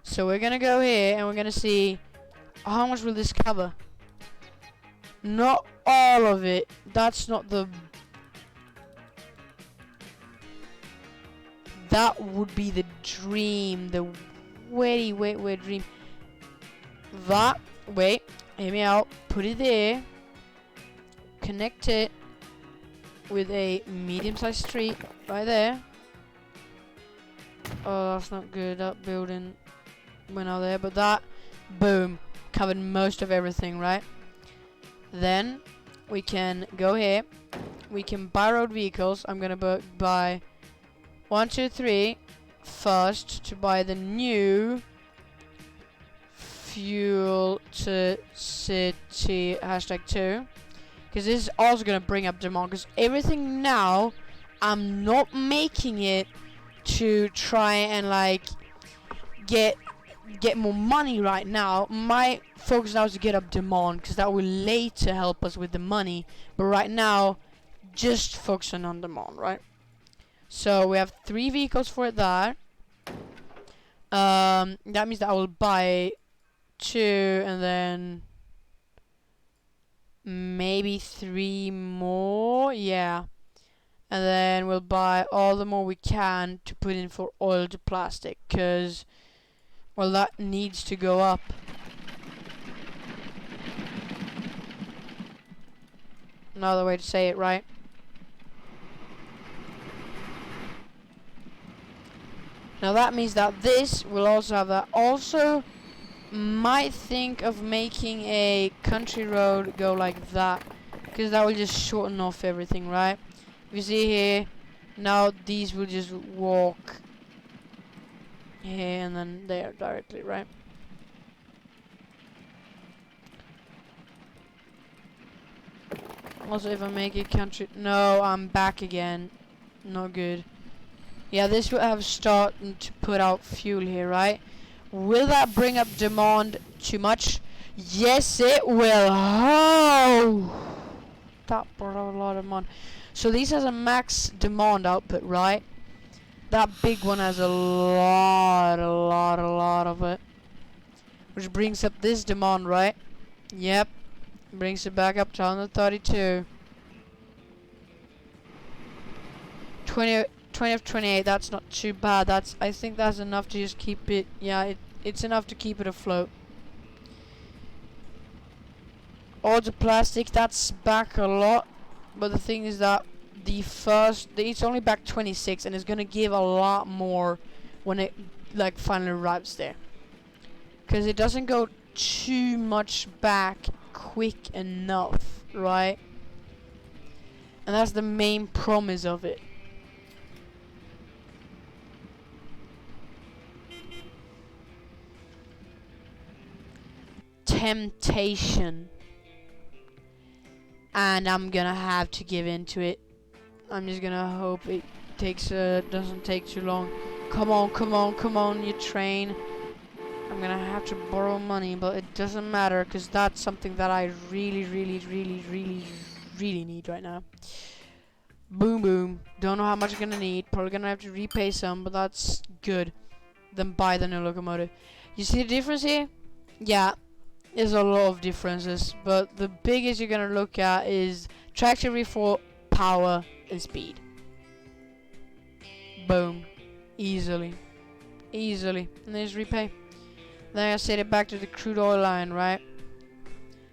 So we're gonna go here and we're gonna see how much will this cover. Not all of it. That's not the. That would be the dream. The wait dream. That, wait, hear me out. Put it there. Connect it with a medium-sized street right there. Oh, that's not good. That building went out there, but that, boom, covered most of everything, right? Then we can go here. We can buy road vehicles. I'm gonna buy 1, 2, 3 first to buy the new fuel to city #2, because this is also gonna bring up demand. Because everything now, I'm not making it to try and like get more money right now. My focus now is to get up demand, because that will later help us with the money. But right now, just focusing on demand, right? So we have 3 vehicles for that. That means that I will buy 2 and then maybe 3 more. Yeah. And then we'll buy all the more we can to put in for oil to plastic, because, well, that needs to go up. Another way to say it, right? Now that means that this will also have that. Also, might think of making a country road go like that, because that will just shorten off everything, right? You see here, now these will just walk here and then there directly, right? Also, if I make a country, no, I'm back again. Not good. Yeah, this will have started to put out fuel here, right? Will that bring up demand too much? Yes, it will. Oh, that brought out a lot of demand. So these has a max demand output, right? That big one has a lot of it. Which brings up this demand, right? Yep. Brings it back up to 132. 20 of 28, that's not too bad. I think that's enough to just keep it, yeah, it's enough to keep it afloat. All the plastic, that's back a lot. But the thing is that it's only back 26, and it's gonna give a lot more when it like finally arrives there, because it doesn't go too much back quick enough, right? And that's the main promise of it. Temptation. And I'm gonna have to give into it. I'm just gonna hope it doesn't take too long. Come on, you train. I'm gonna have to borrow money, but it doesn't matter, because that's something that I really need right now. Boom boom. Don't know how much I'm gonna need. Probably gonna have to repay some, but that's good. Then buy the new locomotive. You see the difference here? Yeah. There's a lot of differences, but the biggest you're gonna look at is traction reform, power, and speed. Boom. Easily. And there's repay. Then I set it back to the crude oil line, right?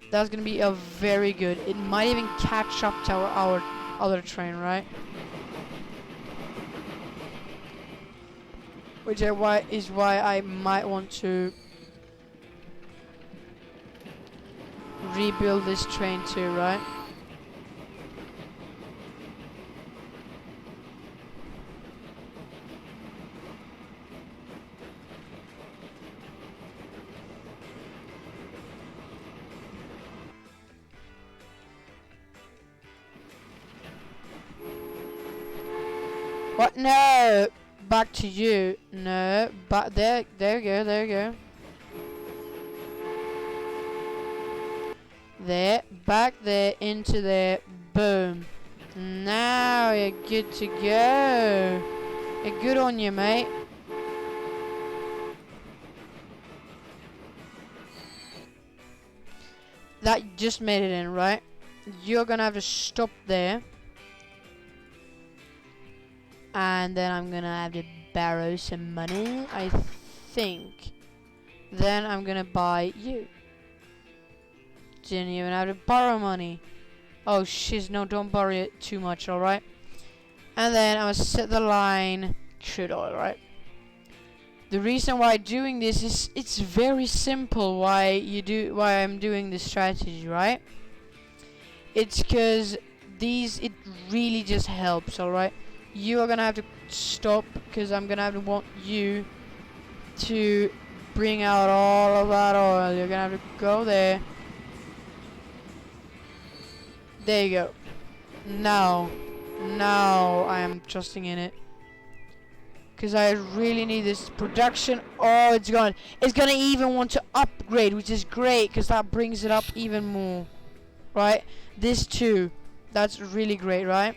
That's gonna be a very good. It might even catch up to our other train, right? Which is why I might want to rebuild this train too, right? What? No! Back to you. No. Back there. There you go. There you go. There. Back there. Into there. Boom. Now you're good to go. You're good on you, mate. That just made it in, right? You're gonna have to stop there. And then I'm gonna have to borrow some money, I think. Then I'm gonna buy you. Didn't even have to borrow money. Oh shiz, no, don't borrow it too much, alright? And then I'm gonna set the line crude oil, right? The reason why doing this is it's very simple why I'm doing this strategy, right? It's cause it really just helps, alright? You are gonna have to stop because I'm gonna have to want you to bring out all of that oil. You're gonna have to go there. There you go. Now I am trusting in it. Because I really need this production. Oh, it's gone. It's gonna even want to upgrade, which is great because that brings it up even more. Right? This too. That's really great, right?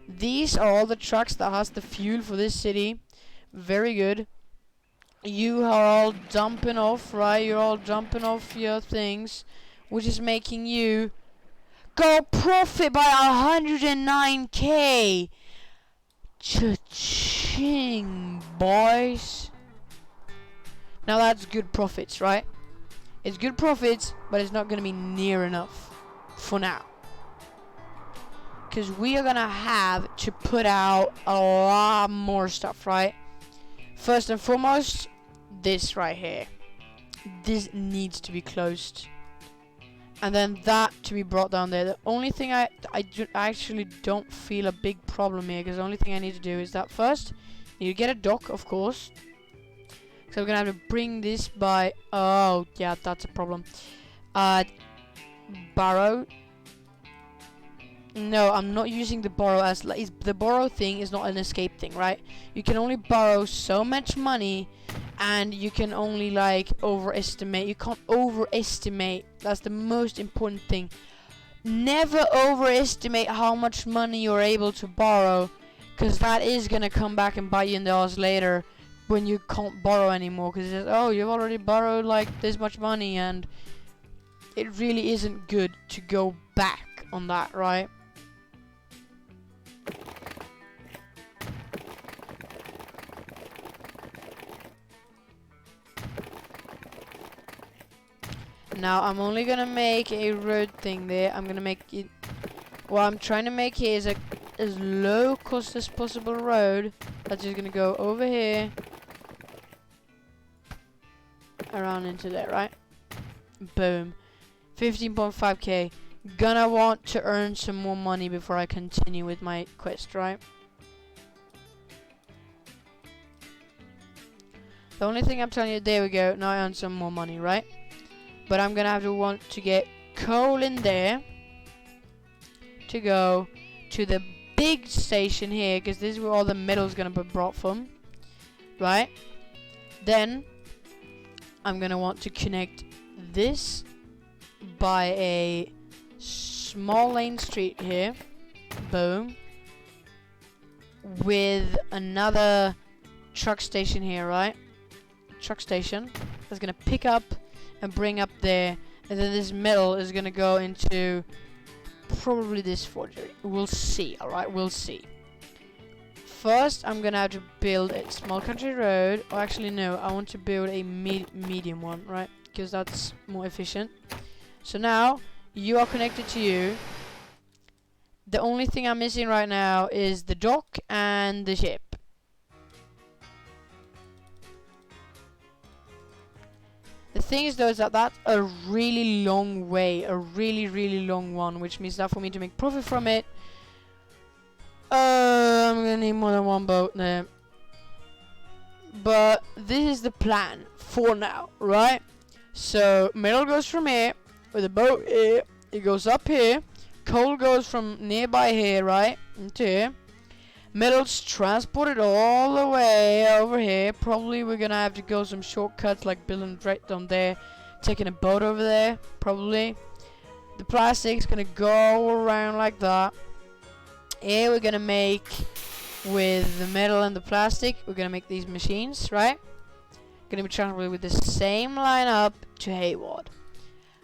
These are all the trucks that has the fuel for this city. Very good. You are all dumping off, right? You're all dumping off your things, which is making you go profit by 109k. Cha-ching, boys. Now that's good profits, right? It's good profits, but it's not gonna be near enough for now. Because we are gonna have to put out a lot more stuff, right? First and foremost, this right here. This needs to be closed. And then that to be brought down there. The only thing I actually don't feel a big problem here, because the only thing I need to do is that first, you get a dock, of course. So we're gonna have to bring this by. Oh, yeah, that's a problem. Borrow. No, I'm not using the borrow as the borrow thing is not an escape thing, right? You can only borrow so much money, and you can only like overestimate. You can't overestimate. That's the most important thing. Never overestimate how much money you're able to borrow, because that is gonna come back and bite you in the ass later when you can't borrow anymore. Because it says, oh, you've already borrowed like this much money, and it really isn't good to go back on that, right? Now I'm only gonna make a road thing there. I'm gonna make it. What I'm trying to make here is a as low cost as possible road. That's just gonna go over here, around into there, right? Boom. 15.5k. Gonna want to earn some more money before I continue with my quest, right? The only thing I'm telling you, there we go. Now I earn some more money, right? But I'm gonna have to want to get coal in there to go to the big station here, because this is where all the metal's gonna be brought from, right? Then I'm gonna want to connect this by a small lane street here, boom, with another truck station here, right? Truck station that's gonna pick up and bring up there, and then this metal is gonna go into probably this forgery. We'll see, alright, we'll see. First, I'm gonna have to build a small country road. Or actually, no, I want to build a medium one, right? Because that's more efficient. So now, you are connected to you. The only thing I'm missing right now is the dock and the ship. The thing is though is that that's a really long way, a really long one, which means that for me to make profit from it, I'm gonna need more than one boat there. But this is the plan for now, right? So metal goes from here with a boat here, it goes up here, coal goes from nearby here, right, into here, Metal's transported all the way over here. Probably we're gonna have to go some shortcuts, like building right down there, taking a boat over there, probably. The plastic's gonna go around like that. Here we're gonna make, with the metal and the plastic, we're gonna make these machines, right? Gonna be transported with the same lineup to Hayward.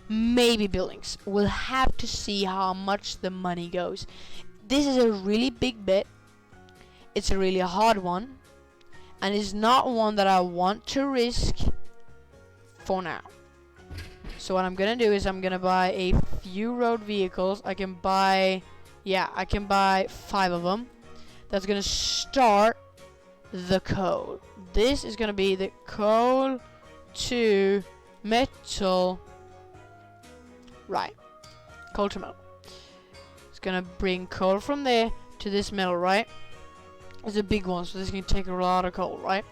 Maybe buildings. We'll have to see how much the money goes. This is a really big bet. It's a really hard one, and it's not one that I want to risk for now. So what I'm gonna do is I'm gonna buy a few road vehicles. I can buy 5 of them. That's gonna start the coal. This is gonna be the coal to metal. Right, coal to metal. It's gonna bring coal from there to this metal, right? It's a big one, so this is gonna take a lot of coal, right?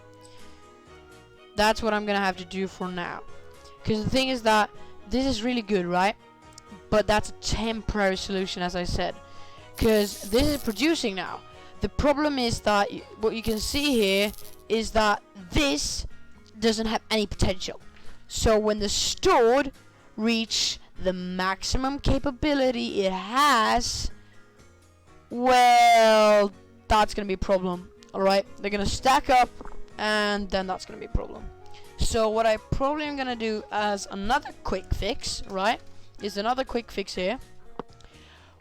That's what I'm gonna have to do for now. Because the thing is that this is really good, right? But that's a temporary solution, as I said. Because this is producing now. The problem is that what you can see here is that this doesn't have any potential. So when the stored reach the maximum capability it has, well, that's gonna be a problem. Alright, they're gonna stack up, and then that's gonna be a problem. So what I probably am gonna do as another quick fix, right, is another quick fix here,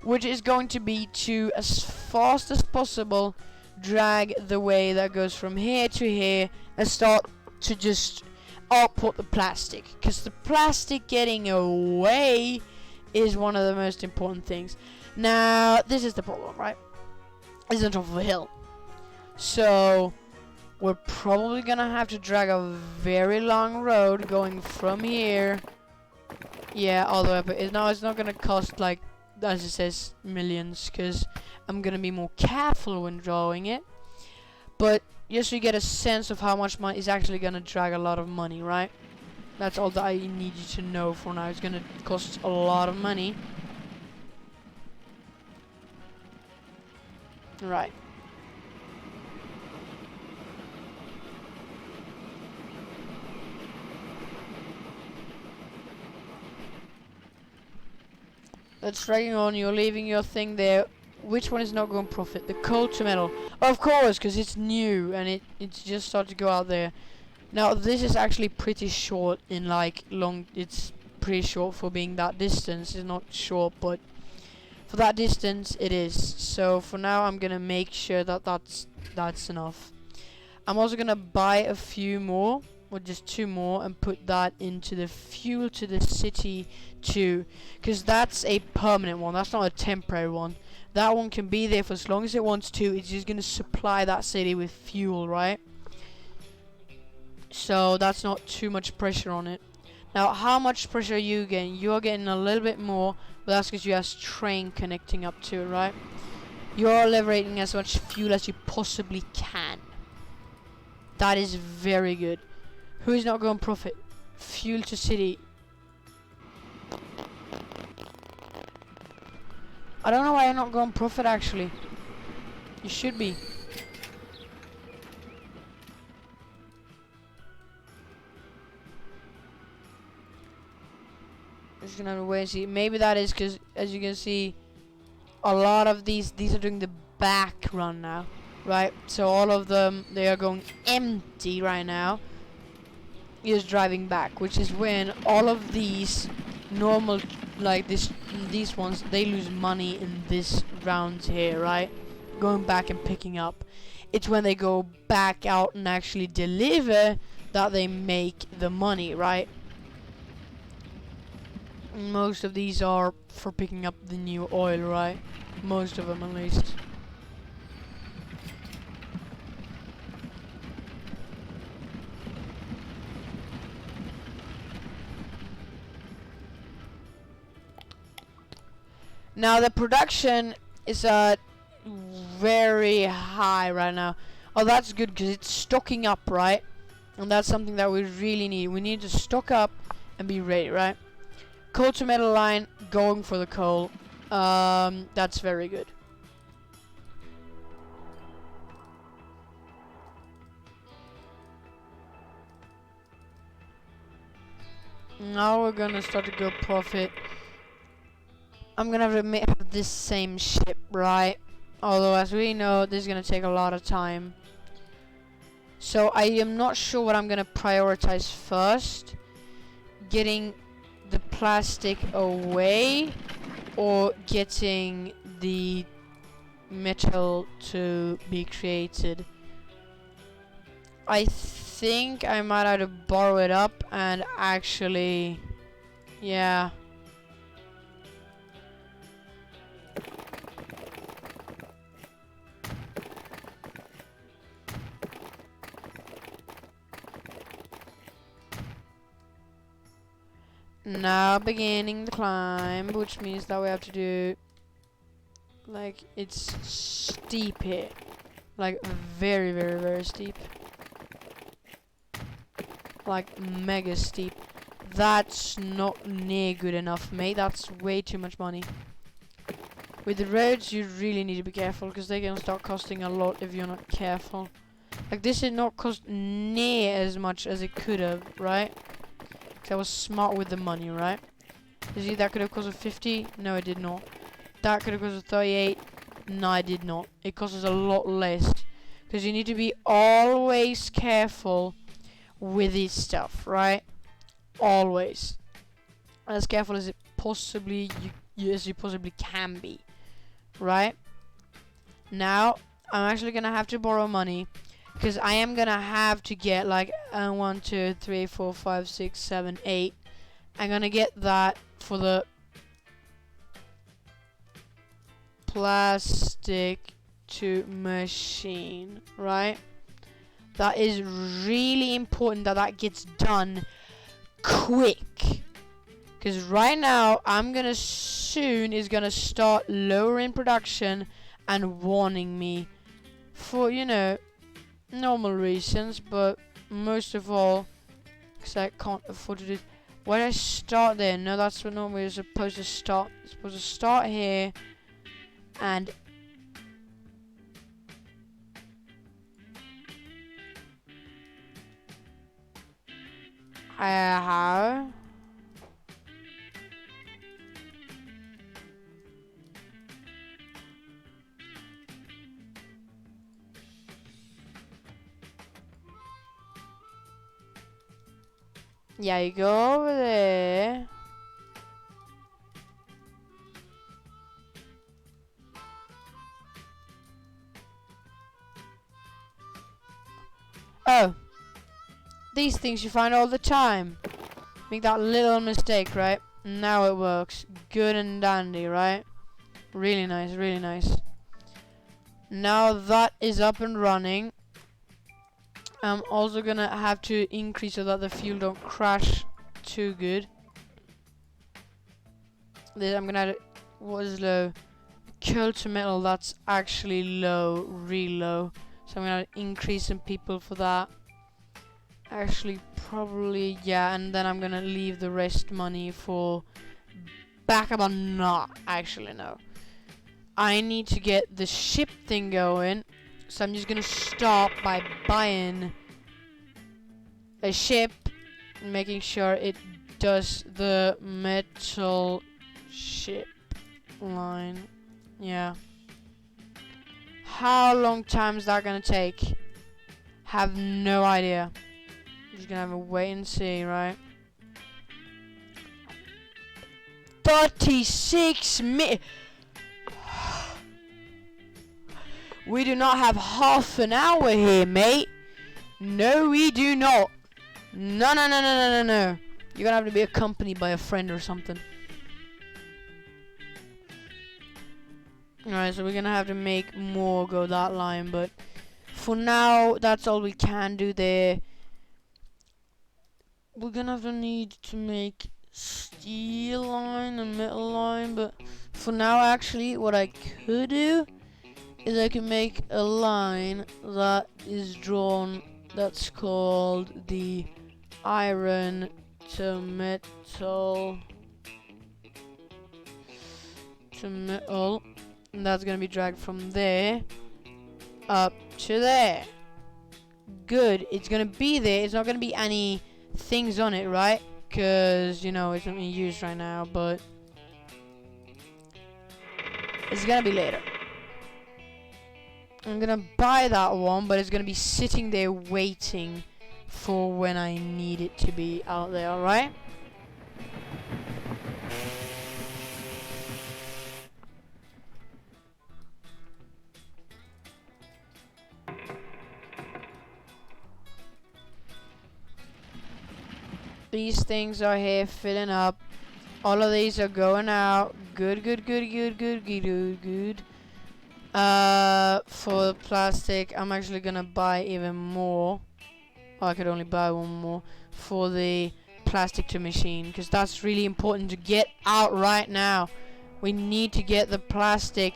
which is going to be to, as fast as possible, drag the way that goes from here to here and start to just output the plastic, because the plastic getting away is one of the most important things. Now this is the problem, right? It's on top of a hill, so we're probably gonna have to drag a very long road going from here, yeah, all the way up. It's not gonna cost, like, as it says, millions, because I'm gonna be more careful when drawing it. But just so you get a sense of how much money is actually gonna drag a lot of money, right? That's all that I need you to know for now. It's gonna cost a lot of money. Right. That's dragging on. You're leaving your thing there. Which one is not going to profit? The coal to metal. Of course, because it's new and it's just started to go out there. Now this is actually pretty short in, like, long. It's pretty short for being that distance. It's not short, but for that distance it is. So for now I'm gonna make sure that that's enough. I'm also gonna buy a few more, or just 2 more, and put that into the fuel to the city too, because that's a permanent one. That's not a temporary one. That one can be there for as long as it wants to. It's just gonna supply that city with fuel, right? So that's not too much pressure on it. Now, how much pressure are you getting? You're getting a little bit more, but that's because you have train connecting up to it, right? You're liberating as much fuel as you possibly can. That is very good. Who is not going to profit? Fuel to city. I don't know why you're not going to profit, actually. You should be. Just gonna have to wait and see. Maybe that is because, as you can see, a lot of these are doing the back run now, right? So all of them, they are going empty right now. Is driving back, which is when all of these normal, like these ones, they lose money in this round here, right? Going back and picking up. It's when they go back out and actually deliver that they make the money, right? Most of these are for picking up the new oil, right? Most of them, at least. Now the production is very high right now. Oh, that's good because it's stocking up, right? And that's something that we really need. We need to stock up and be ready, right? Coal to metal line going for the coal. That's very good. Now we're gonna start to go profit. I'm gonna have this same ship, right? Although, as we know, this is gonna take a lot of time. So I am not sure what I'm gonna prioritize first. Getting the plastic away, or getting the metal to be created. I think I might have to borrow it up and actually, yeah. Now beginning the climb, which means that we have to do, like, it's steep here. Like, very, very, very steep. Like, mega steep. That's not near good enough, mate. That's way too much money. With the roads, you really need to be careful, because they can start costing a lot if you're not careful. Like, this did not cost near as much as it could have, right? I was smart with the money, right? You see, that could have cost 50. No, it did not. That could have cost 38. No, it did not. It costs us a lot less, because you need to be always careful with this stuff, right? Always, as careful as it possibly as you possibly can be, right? Now, I'm actually gonna have to borrow money. Because I am gonna have to get like 1, 2, 3, 4, 5, 6, 7, 8. I'm gonna get that for the plastic to machine, right? That is really important that that gets done quick. Because right now, I'm gonna soon is gonna start lowering production and warning me for, you know, normal reasons, but most of all because I can't afford to do. Why did I start there? No, that's what normally you're supposed to start. You're supposed to start here and how? Yeah, you go over there. Oh. These things you find all the time. Make that little mistake, right? Now it works. Good and dandy, right? Really nice, really nice. Now that is up and running. I'm also gonna have to increase so that the fuel don't crash too good. Then I'm gonna have to, what is low? Coal to metal, that's actually low, real low. So I'm gonna increase some people for that. Actually, probably, yeah, and then I'm gonna leave the rest money for backup or not. Actually, no. I need to get the ship thing going. So I'm just gonna start by buying a ship, making sure it does the metal ship line. Yeah. How long time is that gonna take? Have no idea. Just gonna have to wait and see, right? 36 minutes. We do not have half an hour here, mate. No, we do not. No, no, no, no, no, no, no. You're gonna have to be accompanied by a friend or something. Alright, so we're gonna have to make more go that line, but for now, that's all we can do there. We're gonna have to need to make steel line and metal line, but for now, actually, what I could do is I can make a line that is drawn, that's called the iron to metal and that's gonna be dragged from there up to there. Good, it's gonna be there, it's not gonna be any things on it, right? because, you know, it's not in use right now, but it's gonna be later. I'm gonna buy that one, but it's gonna be sitting there waiting for when I need it to be out there, alright? These things are here filling up. All of these are going out. Good, good, good, good, good, good, good, good. For the plastic, I'm actually gonna buy even more. Oh, I could only buy one more for the plastic to machine, because that's really important to get out right now. We need to get the plastic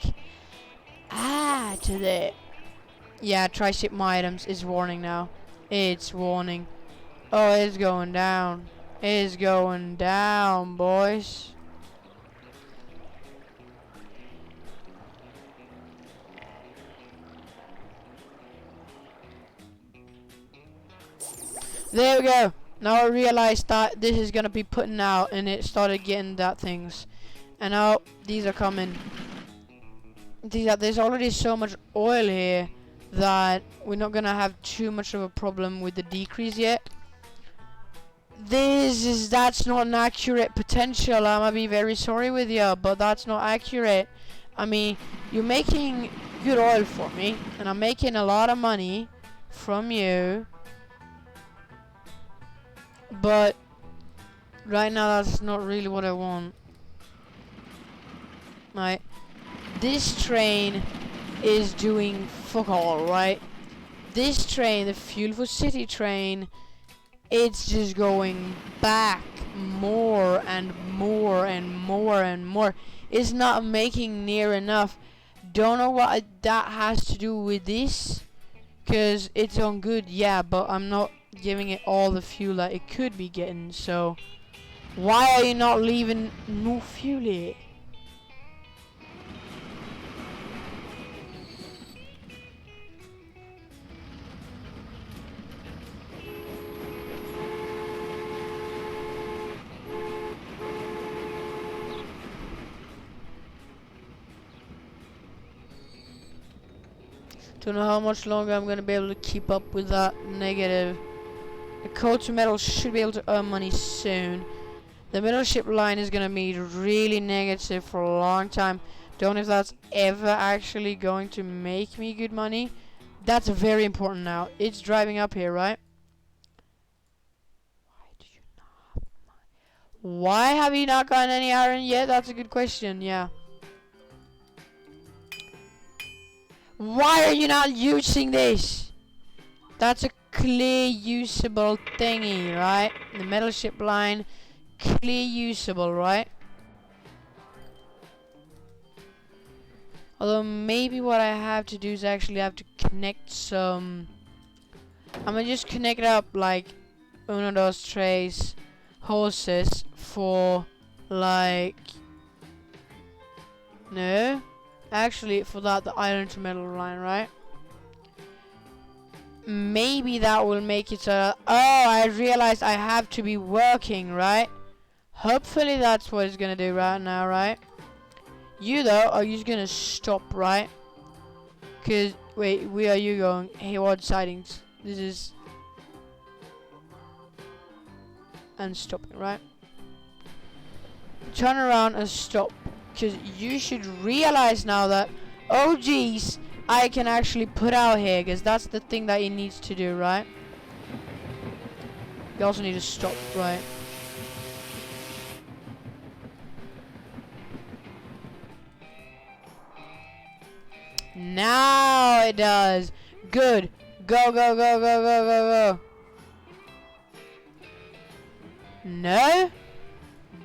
to there. Yeah, try ship my items. It's warning now. It's warning. Oh, it's going down. It's going down, boys. There we go. Now I realized that this is gonna be putting out, and it started getting that things. And now these are coming. There's already so much oil here that we're not gonna have too much of a problem with the decrease yet. That's not an accurate potential. I'm gonna be very sorry with you, but that's not accurate. I mean, you're making good oil for me, and I'm making a lot of money from you. But right now, that's not really what I want. Right? This train is doing fuck all, right? This train, the Fuel for City train, it's just going back more and more and more and more. It's not making near enough. Don't know what that has to do with this, because it's on good, yeah, but I'm not giving it all the fuel that it could be getting. So why are you not leaving no fuel here? Don't know how much longer I'm gonna be able to keep up with that negative. The coal to metal should be able to earn money soon. The middle ship line is gonna be really negative for a long time. Don't know if that's ever actually going to make me good money. That's very important now. It's driving up here, right? Why have you not gotten any iron yet? That's a good question, yeah. Why are you not using this? That's a clear usable thingy, right? The metal ship line, clear usable, right? Although maybe what I have to do is actually have to connect some. I'm gonna just connect up like one of those trays, horses for like. No. Actually, for that, the iron to metal line, right? Maybe that will make it so. Oh, I realized I have to be working, right? Hopefully that's what it's gonna do right now, right? You though, are you gonna stop, right? Cause wait, where are you going? Hayward sightings. This is and stopping, right? Turn around and stop. Because you should realize now that, oh geez, I can actually put out here, because that's the thing that it needs to do, right? You also need to stop, right? Now it does. Good. Go, go, go, go, go, go, go. No?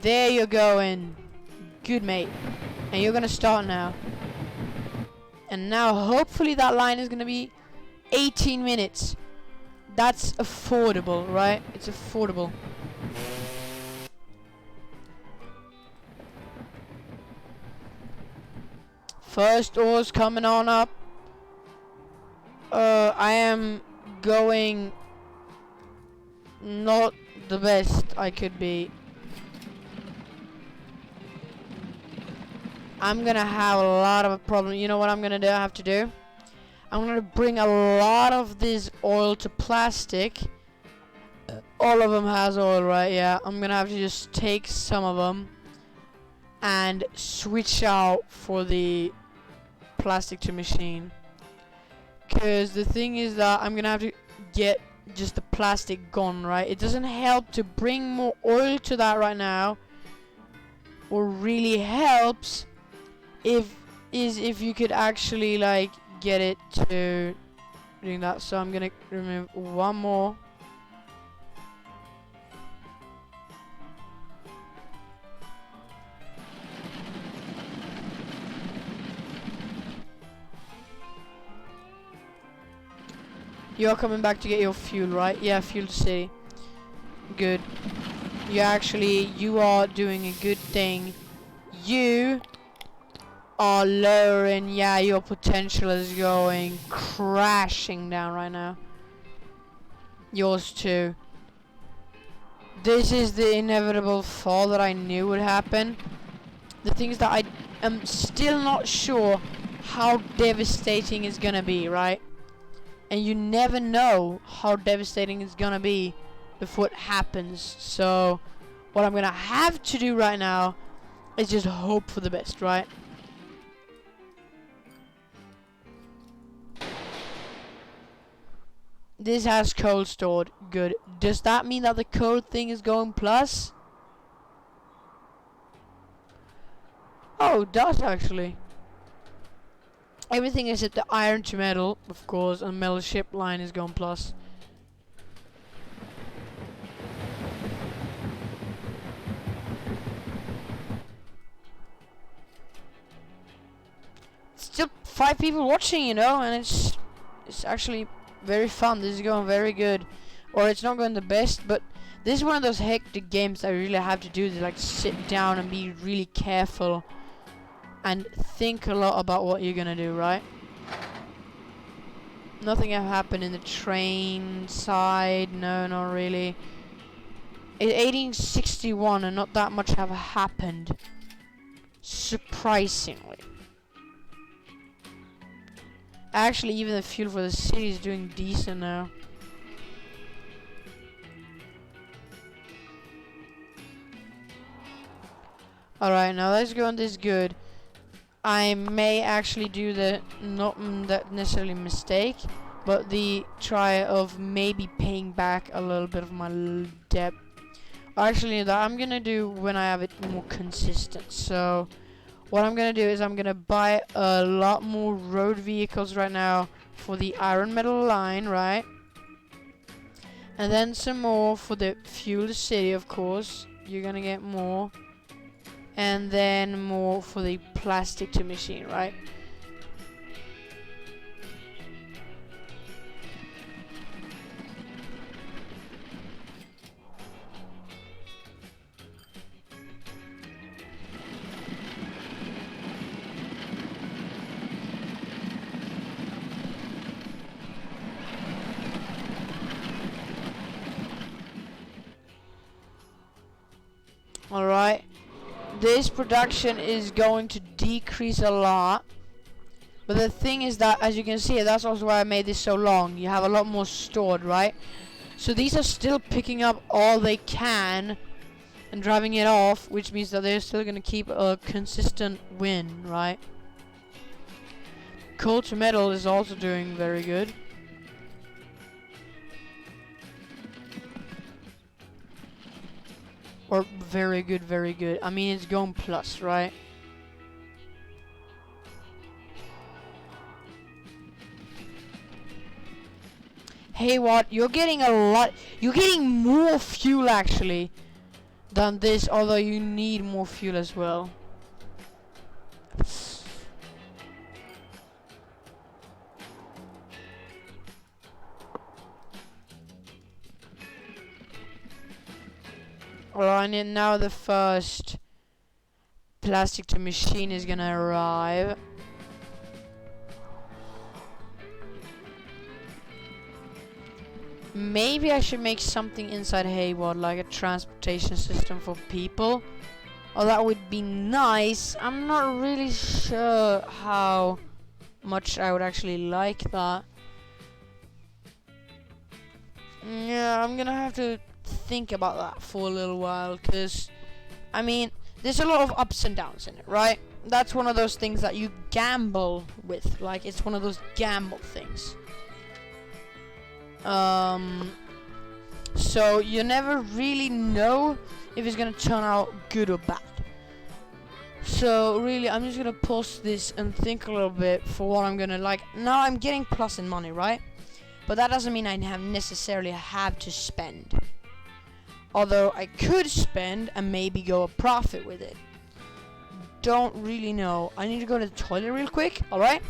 There you're going. Good, mate. And you're gonna start now. And now hopefully that line is gonna be 18 minutes. That's affordable, right? It's affordable. First ore's coming on up. I am going not the best I could be. I'm gonna have a lot of a problem. You know what I'm gonna do? I have to do? I'm gonna bring a lot of this oil to plastic. All of them has oil, right? Yeah. I'm gonna have to just take some of them and switch out for the plastic to machine. Cause the thing is that I'm gonna have to get just the plastic gone, right? It doesn't help to bring more oil to that right now. What really helps if you could actually like get it to doing that. So I'm gonna remove one more. You're coming back to get your fuel, right? Yeah, fuel to city. Good. You are doing a good thing. You are lowering, yeah, your potential is going crashing down right now. Yours too. This is the inevitable fall that I knew would happen. The thing is that I am still not sure how devastating it's gonna be, right? And you never know how devastating it's gonna be before it happens. So what I'm gonna have to do right now is just hope for the best, right? This has coal stored. Good. Does that mean that the coal thing is going plus? Oh, it does actually. Everything except the iron to metal, of course, and metal ship line is going plus. Still 5 people watching, you know, and it's actually very fun. This is going very good. Or it's not going the best, but this is one of those hectic games that I really have to do. To like sit down and be really careful and think a lot about what you're gonna do, right? Nothing have happened in the train side. No, not really. It's 1861 and not that much have happened. Surprisingly. Actually, even the fuel for the city is doing decent now. Alright, now let's go on this good. I may actually do the, not that necessarily mistake, but the try of maybe paying back a little bit of my debt. Actually, that I'm gonna do when I have it more consistent. So what I'm gonna do is I'm gonna buy a lot more road vehicles right now for the iron metal line, right? And then some more for the fuel the city, of course. You're gonna get more. And then more for the plastic to machine, right? Alright. This production is going to decrease a lot. But the thing is that, as you can see, that's also why I made this so long. You have a lot more stored, right? So these are still picking up all they can and driving it off, which means that they're still going to keep a consistent win, right? Coal to metal is also doing very good. Or very good, very good. I mean, it's going plus, right? Hey, what? You're getting a lot. You're getting more fuel, actually, than this, although you need more fuel as well. Alright, and now the first plastic to machine is gonna arrive. Maybe I should make something inside Hayward, like a transportation system for people. Oh, that would be nice. I'm not really sure how much I would actually like that. Yeah, I'm gonna have to think about that for a little while, because, I mean, there's a lot of ups and downs in it, right? That's one of those things that you gamble with. Like, it's one of those gamble things. So you never really know if it's gonna turn out good or bad. So really, I'm just gonna pause this and think a little bit for what I'm gonna like. Now I'm getting plus in money, right? But that doesn't mean I necessarily have to spend. Although I could spend and maybe go a profit with it. Don't really know. I need to go to the toilet real quick, alright?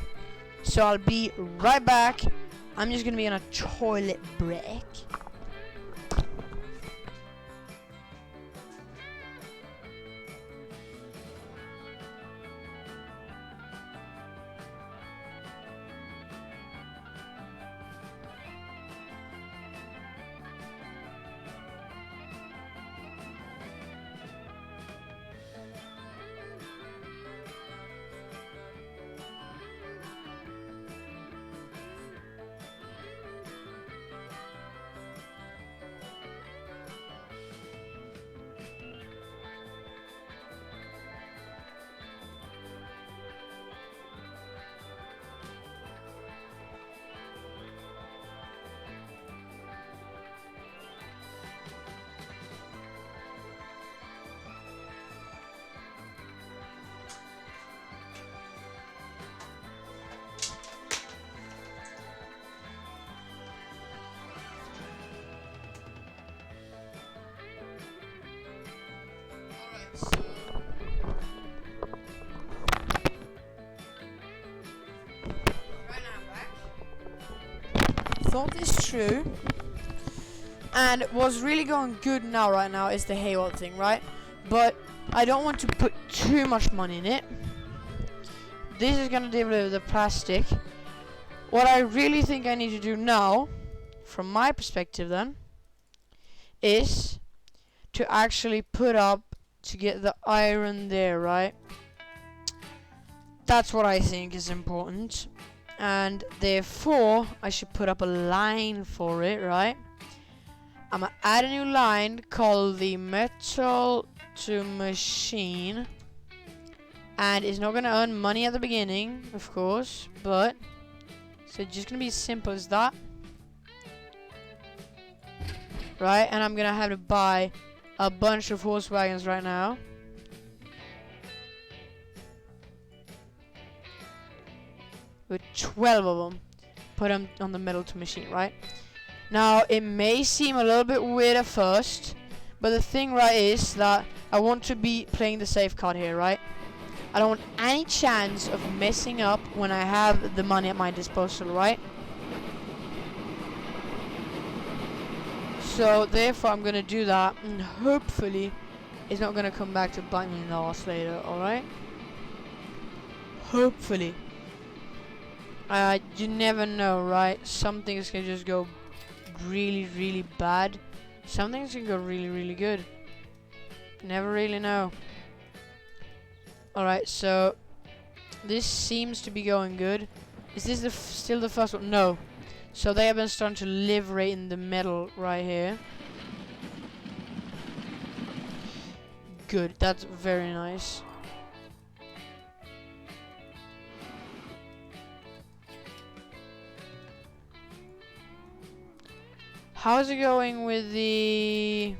So I'll be right back. I'm just gonna be on a toilet break. Thought this through, and what's really going good now right now is the Hayward thing, right? But I don't want to put too much money in it. This is gonna deliver the plastic. What I really think I need to do now, from my perspective then, is to actually put up to get the iron there, right? That's what I think is important. And therefore, I should put up a line for it, right? I'm gonna add a new line called the metal to machine. And it's not gonna earn money at the beginning, of course, but so it's just gonna be as simple as that. Right, and I'm gonna have to buy a bunch of horse wagons right now. With 12 of them. Put them on the metal to machine, right? Now, it may seem a little bit weird at first, but the thing, right, is that I want to be playing the safe card here, right? I don't want any chance of messing up when I have the money at my disposal, right? So, therefore, I'm gonna do that, and hopefully, it's not gonna come back to bite me in the ass later, alright? Hopefully. You never know, right? Some things can just go really, really bad. Some things can go really, really good. Never really know. Alright, so this seems to be going good. Is this still the first one? No. So they have been starting to liberate in the metal right here. Good, that's very nice. How's it going with the...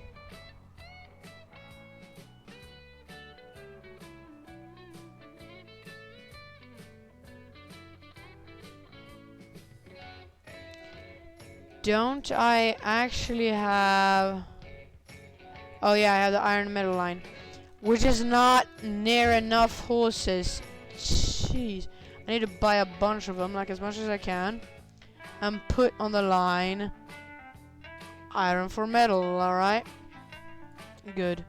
Don't I actually have... Oh yeah, I have the iron metal line. Which is not near enough horses. Jeez. I need to buy a bunch of them, like as much as I can. And put on the line... Iron for metal, alright? Good.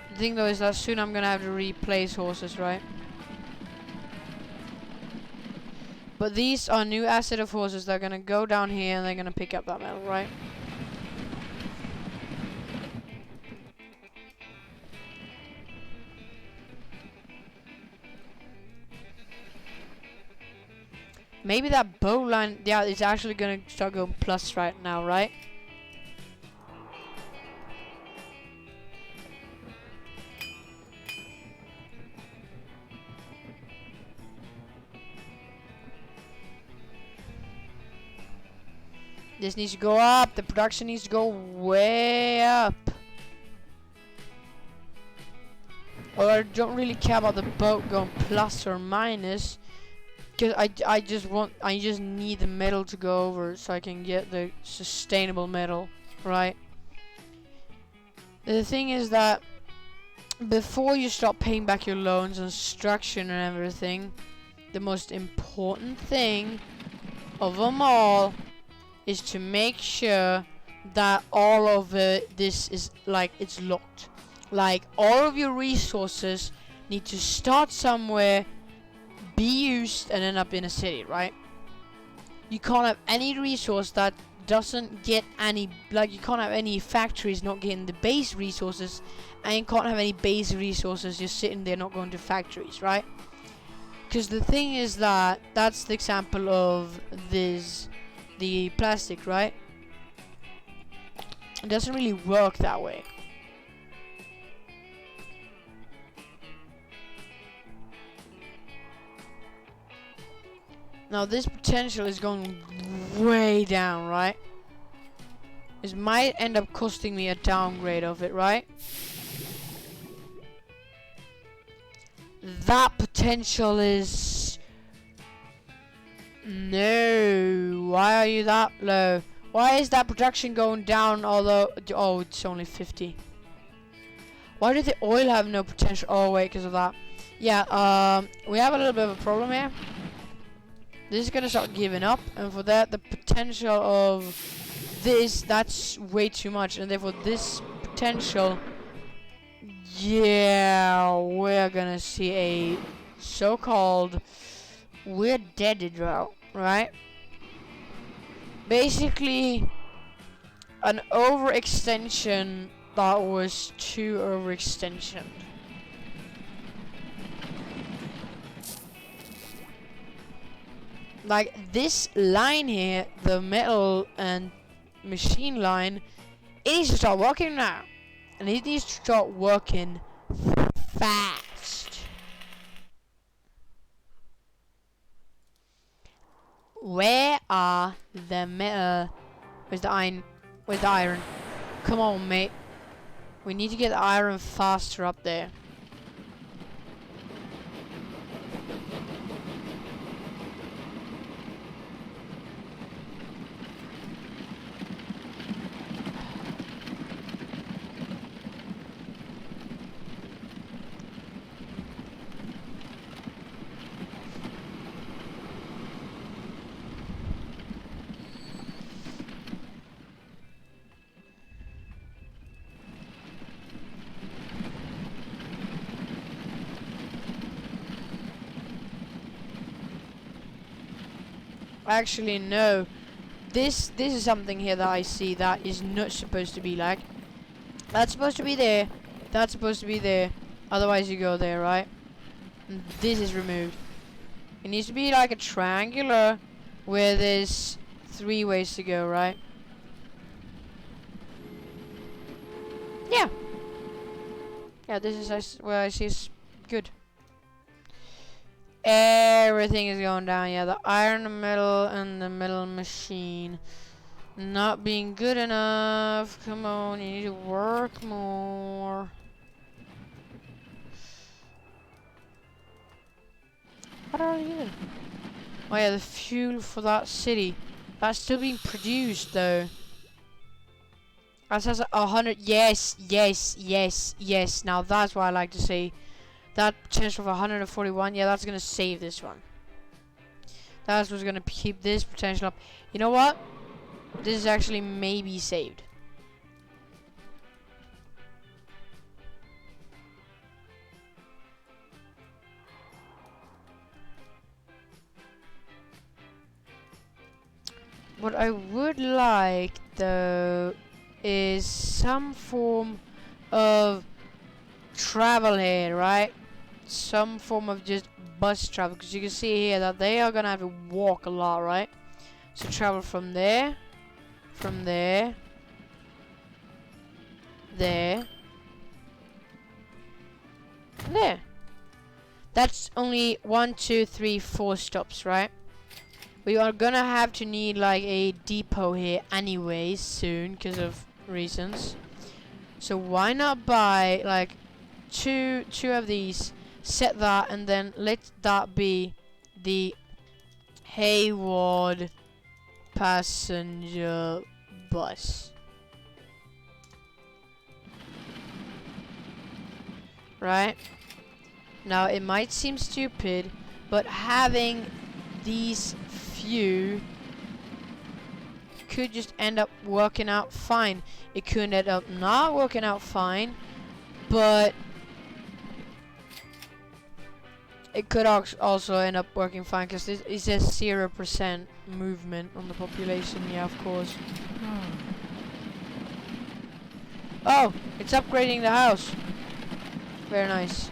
The thing though is that soon I'm gonna have to replace horses, right? But these are new asset of horses. They're gonna go down here and they're gonna pick up that metal, right? Maybe that bow line, yeah, it's actually gonna start going plus right now, right? This needs to go up. The production needs to go way up. Or I don't really care about the boat going plus or minus. Because I just need the metal to go over so I can get the sustainable metal, right? The thing is that before you start paying back your loans and construction and everything, the most important thing of them all is to make sure that all of this is like it's locked. Like all of your resources need to start somewhere, be used, and end up in a city, right? You can't have any resource that doesn't get any, like you can't have any factories not getting the base resources, and you can't have any base resources just sitting there not going to factories, right? Because the thing is that that's the example of this, the plastic, right? It doesn't really work that way. Now this potential is going way down, right? This might end up costing me a downgrade of it, right? That potential is... No, why are you that low? Why is that production going down although... Oh, it's only 50. Why did the oil have no potential? Oh wait, because of that. Yeah, we have a little bit of a problem here. This is gonna start giving up, and for that the potential of this, that's way too much, and therefore this potential, yeah, we're gonna see a so-called we're dead drought, right? Basically an overextension that was too overextension. Like this line here, the metal and machine line, it needs to start working now. And it needs to start working fast. Where are the metal? Where's the iron? Where's the iron? Come on, mate. We need to get the iron faster up there. Actually, no. This is something here that I see that is not supposed to be like. That's supposed to be there. That's supposed to be there. Otherwise, you go there, right? And this is removed. It needs to be like a triangular where there's 3 ways to go, right? Yeah. Yeah, this is where I see it's good. Everything is going down. Yeah, the iron metal and the metal machine not being good enough. Come on, you need to work more. What are you doing? Oh yeah, the fuel for that city. That's still being produced though. That says 100. Yes, yes, yes, yes. Now that's what I like to see. That potential of 141, yeah, that's gonna save this one. That's what's gonna keep this potential up. You know what? This is actually maybe saved. What I would like, though, is some form of travel here, right? Some form of just bus travel, because you can see here that they are gonna have to walk a lot, right? So travel from there, there, there. That's only 1, 2, 3, 4 stops, right? We are gonna have to need like a depot here anyways soon because of reasons. So why not buy like two of these, set that, and then let that be the Hayward passenger bus. Right? Now it might seem stupid, but having these few could just end up working out fine. It could end up not working out fine, but it could also end up working fine because it says 0% movement on the population. Yeah, of course. Oh, it's upgrading the house. Very nice.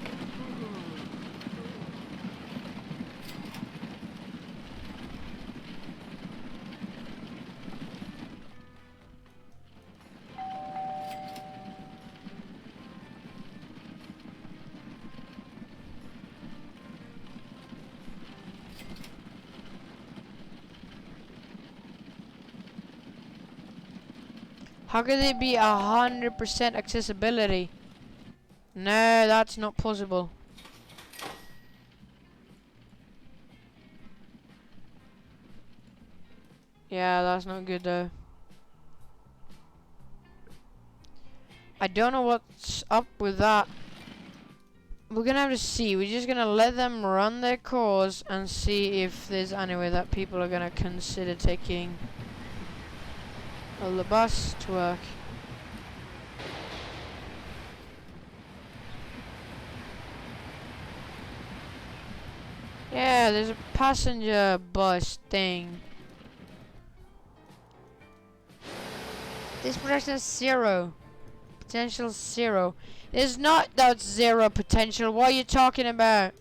How could it be 100% accessibility? No, that's not possible. Yeah, that's not good though. I don't know what's up with that. We're gonna have to see. We're just gonna let them run their course and see if there's any way that people are gonna consider taking the bus to work. Yeah, there's a passenger bus thing. This projection is 0. Potential 0. It's not that 0 potential. What are you talking about?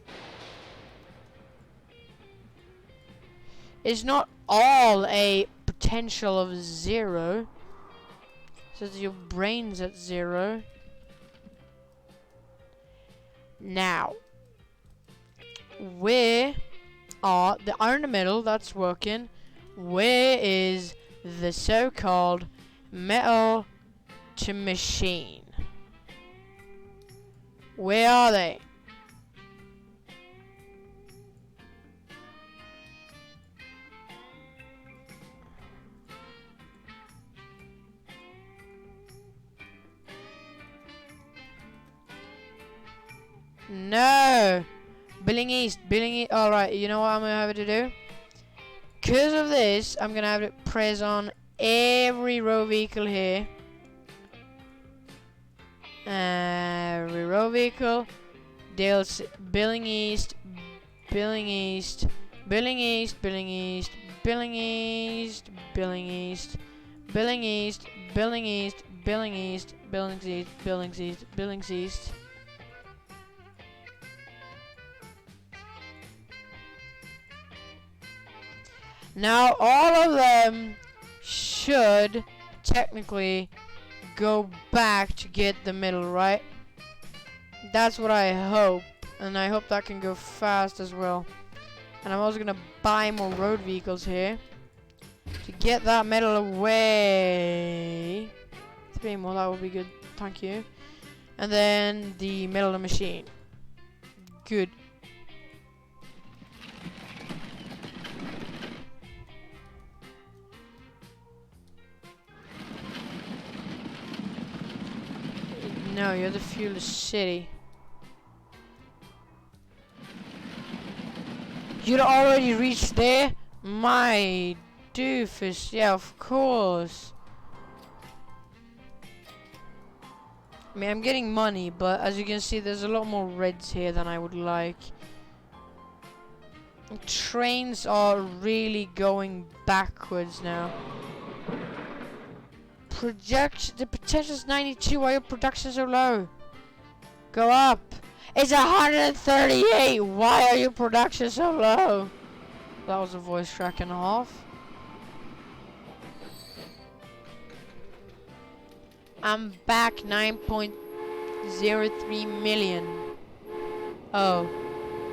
It's not all a potential of 0. It says your brain's at 0. Now, where are the iron in the middle? That's working. Where is the so-called metal to machine? Where are they? No. Billing East. Alright, you know what I'm gonna have to do? Because of this, I'm gonna have to press on every row vehicle here. Every row vehicle. Billing East, Billing East, Billing East, Billing East, Billing East, Billing East, Billing East, Billing East, Billing East, Billing East, Billing East, Billing East. Now all of them should technically go back to get the middle, right? That's what I hope, and I hope that can go fast as well. And I'm also gonna buy more road vehicles here to get that metal away. 3 more, that would be good. Thank you. And then the middle of the machine. Good. No, you're the fuel city. You'd already reached there? My doofus. Yeah, of course. I mean, I'm getting money, but as you can see, there's a lot more reds here than I would like. Trains are really going backwards now. The potential is 92. Why are your production so low? Go up. It's 138. Why are your production so low? That was a voice track and a half. I'm back 9.03 million. Oh,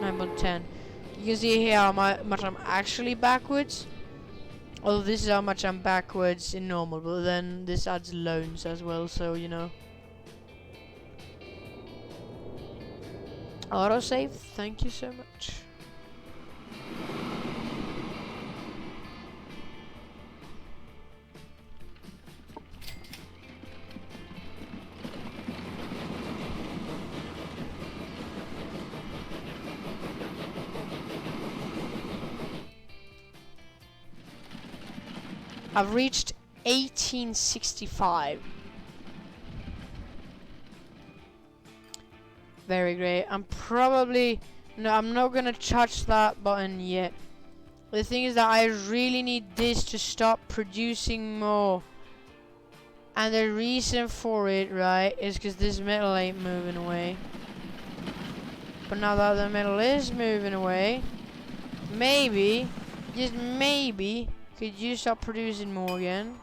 9.10. You can see here how much I'm actually backwards. Although this is how much I'm backwards in normal, but then this adds loans as well, so you know. Autosave, thank you so much. I've reached 1865. Very great. I'm not gonna touch that button yet. The thing is that I really need this to stop producing more. And the reason for it, right, is because this metal ain't moving away. But now that the metal is moving away, maybe, just maybe, could you stop producing more again?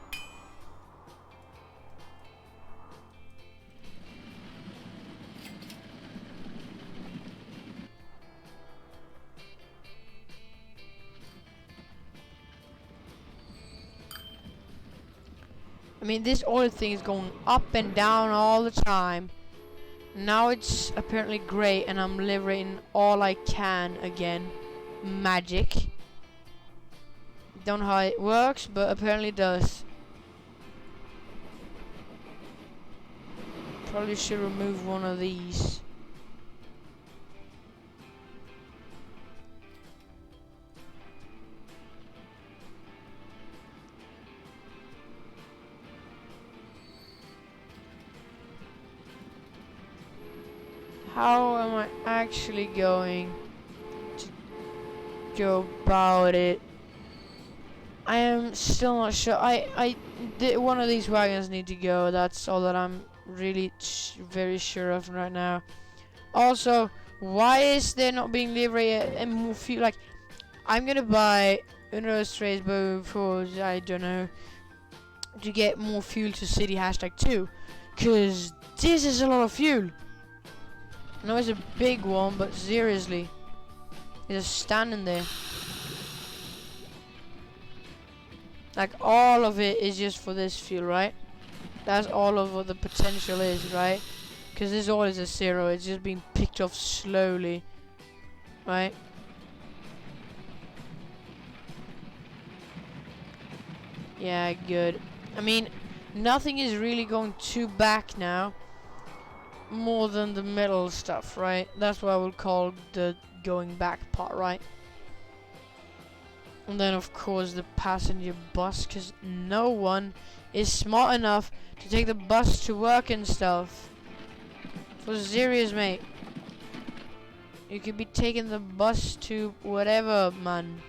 I mean, this oil thing is going up and down all the time. Now it's apparently great and I'm liberating all I can again. Magic. Don't know how it works, but apparently it does. Probably should remove one of these. How am I actually going to go about it? I am still not sure. One of these wagons need to go. That's all that I'm really very sure of right now. Also, why is there not being liberated and more fuel? Like, I'm gonna buy another strays for, I don't know, to get more fuel to city #2, cause this is a lot of fuel. I know it's a big one, but seriously, it's just standing there. Like, all of it is just for this fuel, right? That's all of what the potential is, right? Because this oil is a 0, it's just being picked off slowly, right? Yeah, good. I mean, nothing is really going too back now. More than the metal stuff, right? That's what I would call the going back part, right? And then of course the passenger bus, because no one is smart enough to take the bus to work and stuff. For serious, mate. You could be taking the bus to whatever, man.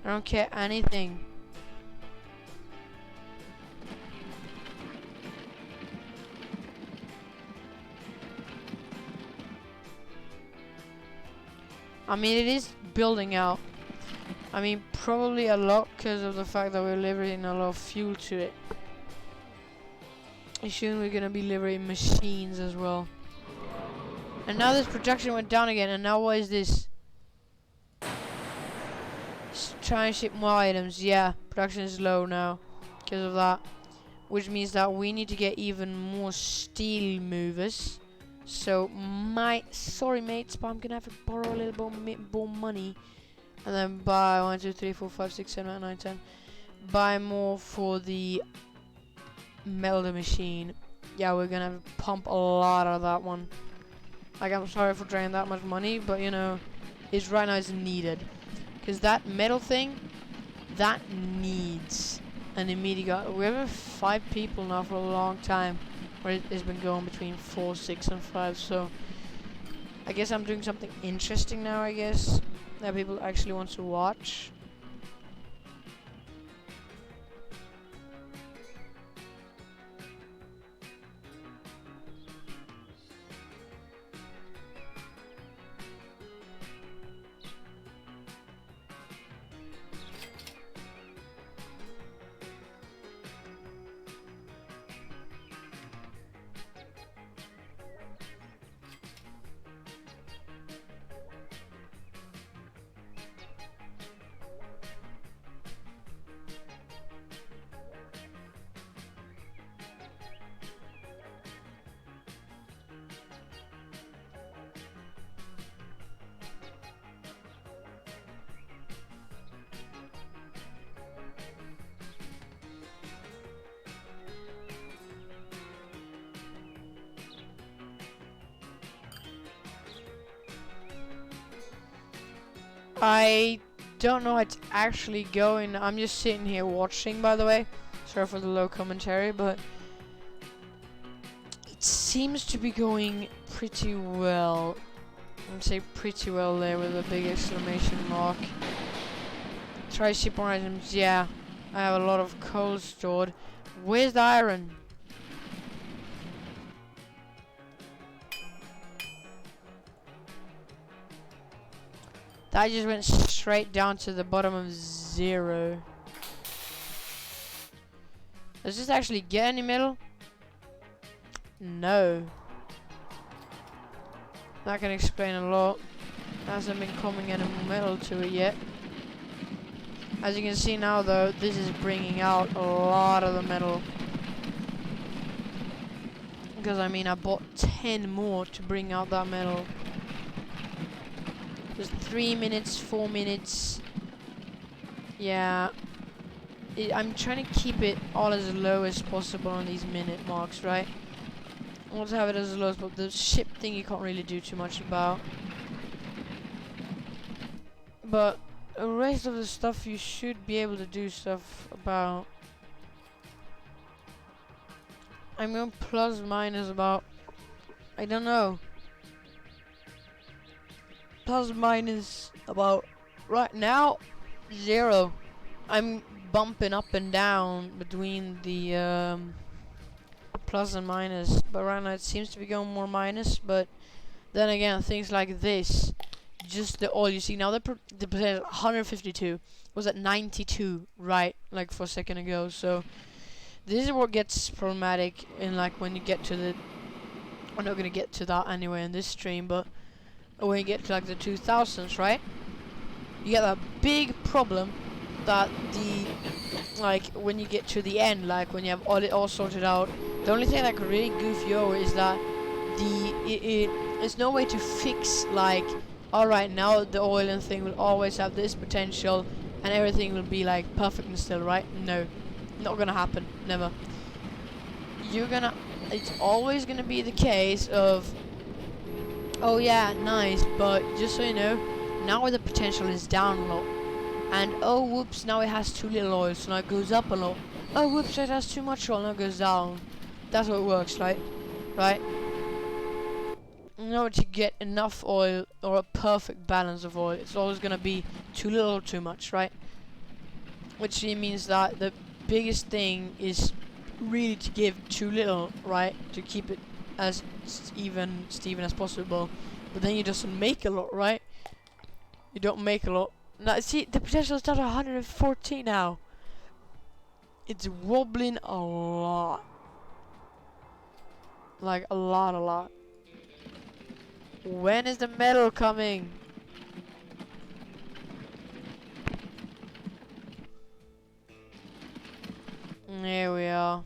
I don't care anything. I mean, it is building out. I mean, probably a lot because of the fact that we're liberating a lot of fuel to it. And soon we're gonna be liberating machines as well. And now this production went down again, and now what is this? Try and ship more items. Yeah, production is low now because of that. Which means that we need to get even more steel movers. So, sorry mates, but I'm gonna have to borrow a little bit more money. And then buy 1, 2, 3, 4, 5, 6, 7, 8, 9, 10. Buy more for the melder machine. Yeah, we're gonna have to pump a lot of that one. Like, I'm sorry for draining that much money, but you know, it's right now is needed. Because that metal thing, that needs an immediate. We have 5 people now for a long time. Where it's been going between 4, 6, and 5. So I guess I'm doing something interesting now, I guess. that people actually want to watch. I don't know how it's actually going. I'm just sitting here watching, by the way. Sorry for the low commentary, but it seems to be going pretty well. I'd say pretty well there with a big exclamation mark. Try ship more items. Yeah, I have a lot of coal stored. Where's the iron? That just went straight down to the bottom of 0. Does this actually get any metal? No. That can explain a lot. There hasn't been coming any metal to it yet. As you can see now though, this is bringing out a lot of the metal. Because I mean, I bought 10 more to bring out that metal. Just 3 minutes, 4 minutes. Yeah. I'm trying to keep it all as low as possible on these minute marks, right? I want to have it as low as possible. The ship thing you can't really do too much about. But the rest of the stuff you should be able to do stuff about. I'm going plus minus about, I don't know. Plus minus about, right now, 0. I'm bumping up and down between the plus and minus, but right now it seems to be going more minus. But then again, things like this, just the oil, you see now the percentage 152 was at 92, right, like for a second ago. So this is what gets problematic in, like, when you get to the, we're not gonna get to that anyway in this stream, but when you get to like the 2000s, right, you get that big problem that the, like, when you get to the end, like when you have all sorted out, the only thing that could really goof you over is that there's no way to fix, like, alright, now the oil and thing will always have this potential and everything will be like perfect and still, right? No, not gonna happen, never. It's always gonna be the case of, oh yeah, nice, but just so you know, now the potential is down a lot. And oh whoops, now it has too little oil, so now it goes up a lot. Oh whoops, it has too much oil, now it goes down. That's how it works, right? Right? In order to get enough oil, or a perfect balance of oil, it's always gonna be too little or too much, right? Which means that the biggest thing is really to give too little, right? To keep it as Steven as possible. But then you just make a lot, right? You don't make a lot. Now, see, the potential is down to 114 now. It's wobbling a lot. Like, a lot. When is the metal coming? There we are.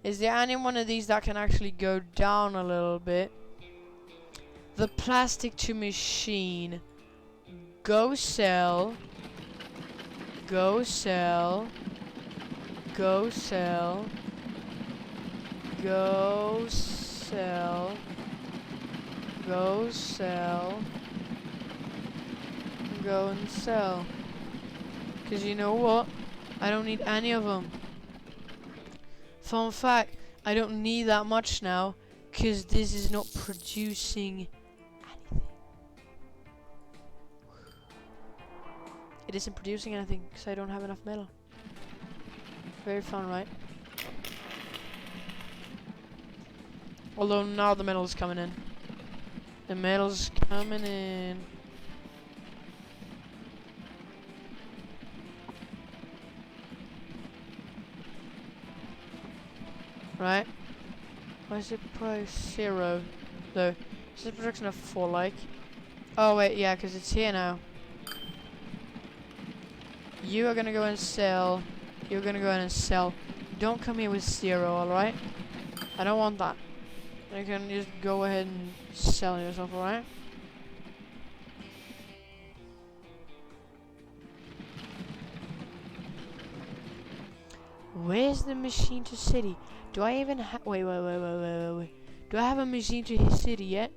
Is there any one of these that can actually go down a little bit? The plastic to machine. Go sell. Go sell. Go sell. Go sell. Go sell. Go and sell. Cause you know what? I don't need any of them. Fun fact, I don't need that much now, cause this is not producing anything. It isn't producing anything because I don't have enough metal. Very fun, right? Although now the metal's coming in. The metal's coming in. Right? Why is it price 0? Though. Is the production of 4 like? Oh wait, yeah, because it's here now. You are gonna go and sell. You're gonna go in and sell. Don't come here with 0, alright? I don't want that. You can just go ahead and sell yourself, alright? Where's the machine to city? Do I even have... Wait. Do I have a machine to his city yet?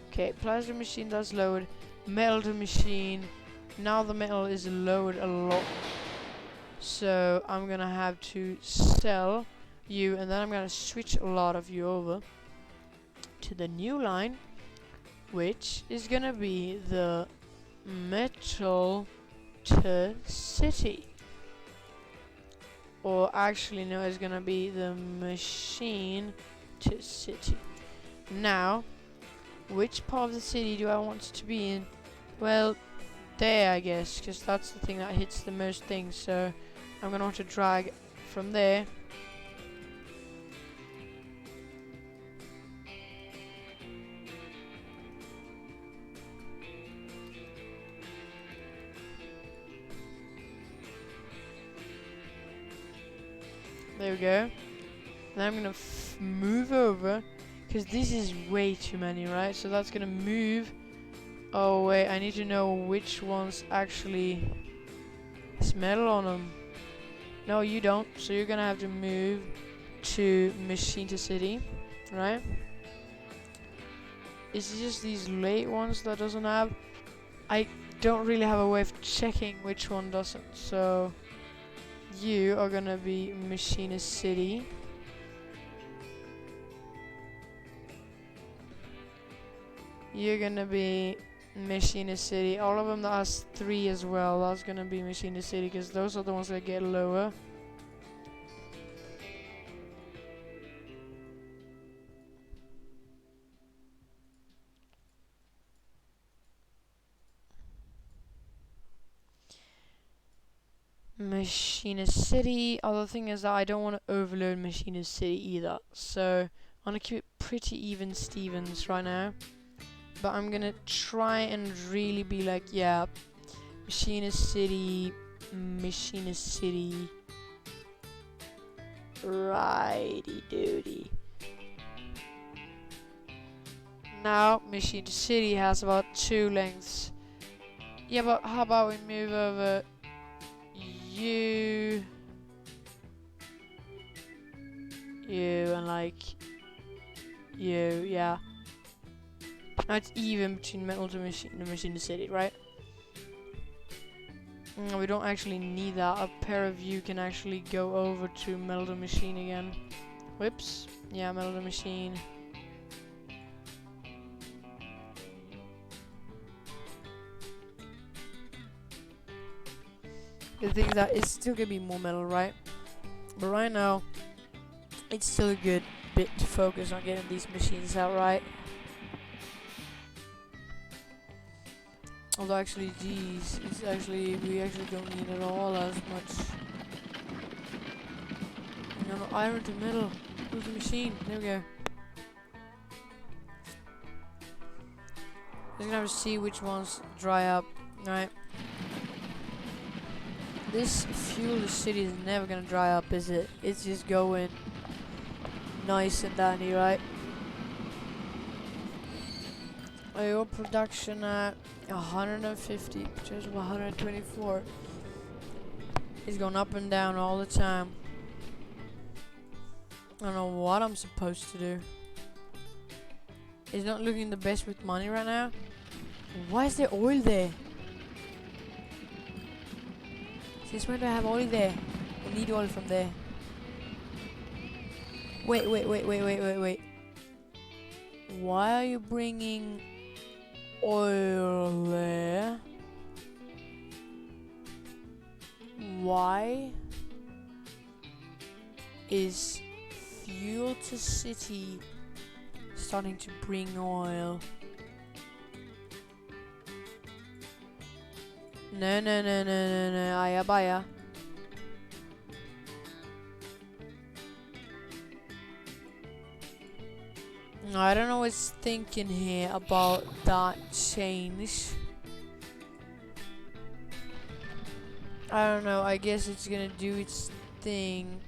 Okay, plasma machine that's lowered. Metal to machine. Now the metal is lowered a lot. So I'm gonna have to sell you, and then I'm gonna switch a lot of you over to the new line, which is gonna be the metal to city. Or actually no, it's gonna be the machine to city. Now, which part of the city do I want it to be in? Well, there I guess, because that's the thing that hits the most things, so I'm gonna want to drag from there. There we go. Then I'm gonna move over, because this is way too many, right? So that's gonna move. Oh wait, I need to know which ones actually has metal on them. No, you don't. So you're gonna have to move to machine to city, right? It's just these late ones that doesn't have. I don't really have a way of checking which one doesn't. So you are gonna be machine city. You're gonna be machine city. All of them that has 3 as well, that's gonna be machine city, because those are the ones that get lower. Machine city. Other thing is that I don't want to overload machine city either, so I'm gonna keep it pretty even Stevens right now. But I'm gonna try and really be like, yeah, machine city, righty doody. Now machine city has about 2 lengths. Yeah, but how about we move over you and like you, yeah. Now it's even between metal to machine to city, right? We don't actually need that. A pair of you can actually go over to metal to machine again. Whoops. Yeah, metal to machine. The thing is that it's still gonna be more metal, right? But right now, it's still a good bit to focus on getting these machines out right. Although actually, geez, we actually don't need it all as much. No, iron to metal. Who's the machine? There we go. We're gonna have to see which ones dry up, right? This fuel city is never gonna dry up, is it? It's just going nice and dandy, right? Your production at 150, which is 124. It's going up and down all the time. I don't know what I'm supposed to do. It's not looking the best with money right now. Why is there oil there? Since when do I have oil there? I need oil from there. Wait. Why are you bringing oil there? Why is Fuel to City starting to bring oil? No, aya baya. I don't know what's thinking here about that change. I don't know, I guess it's gonna do its thing.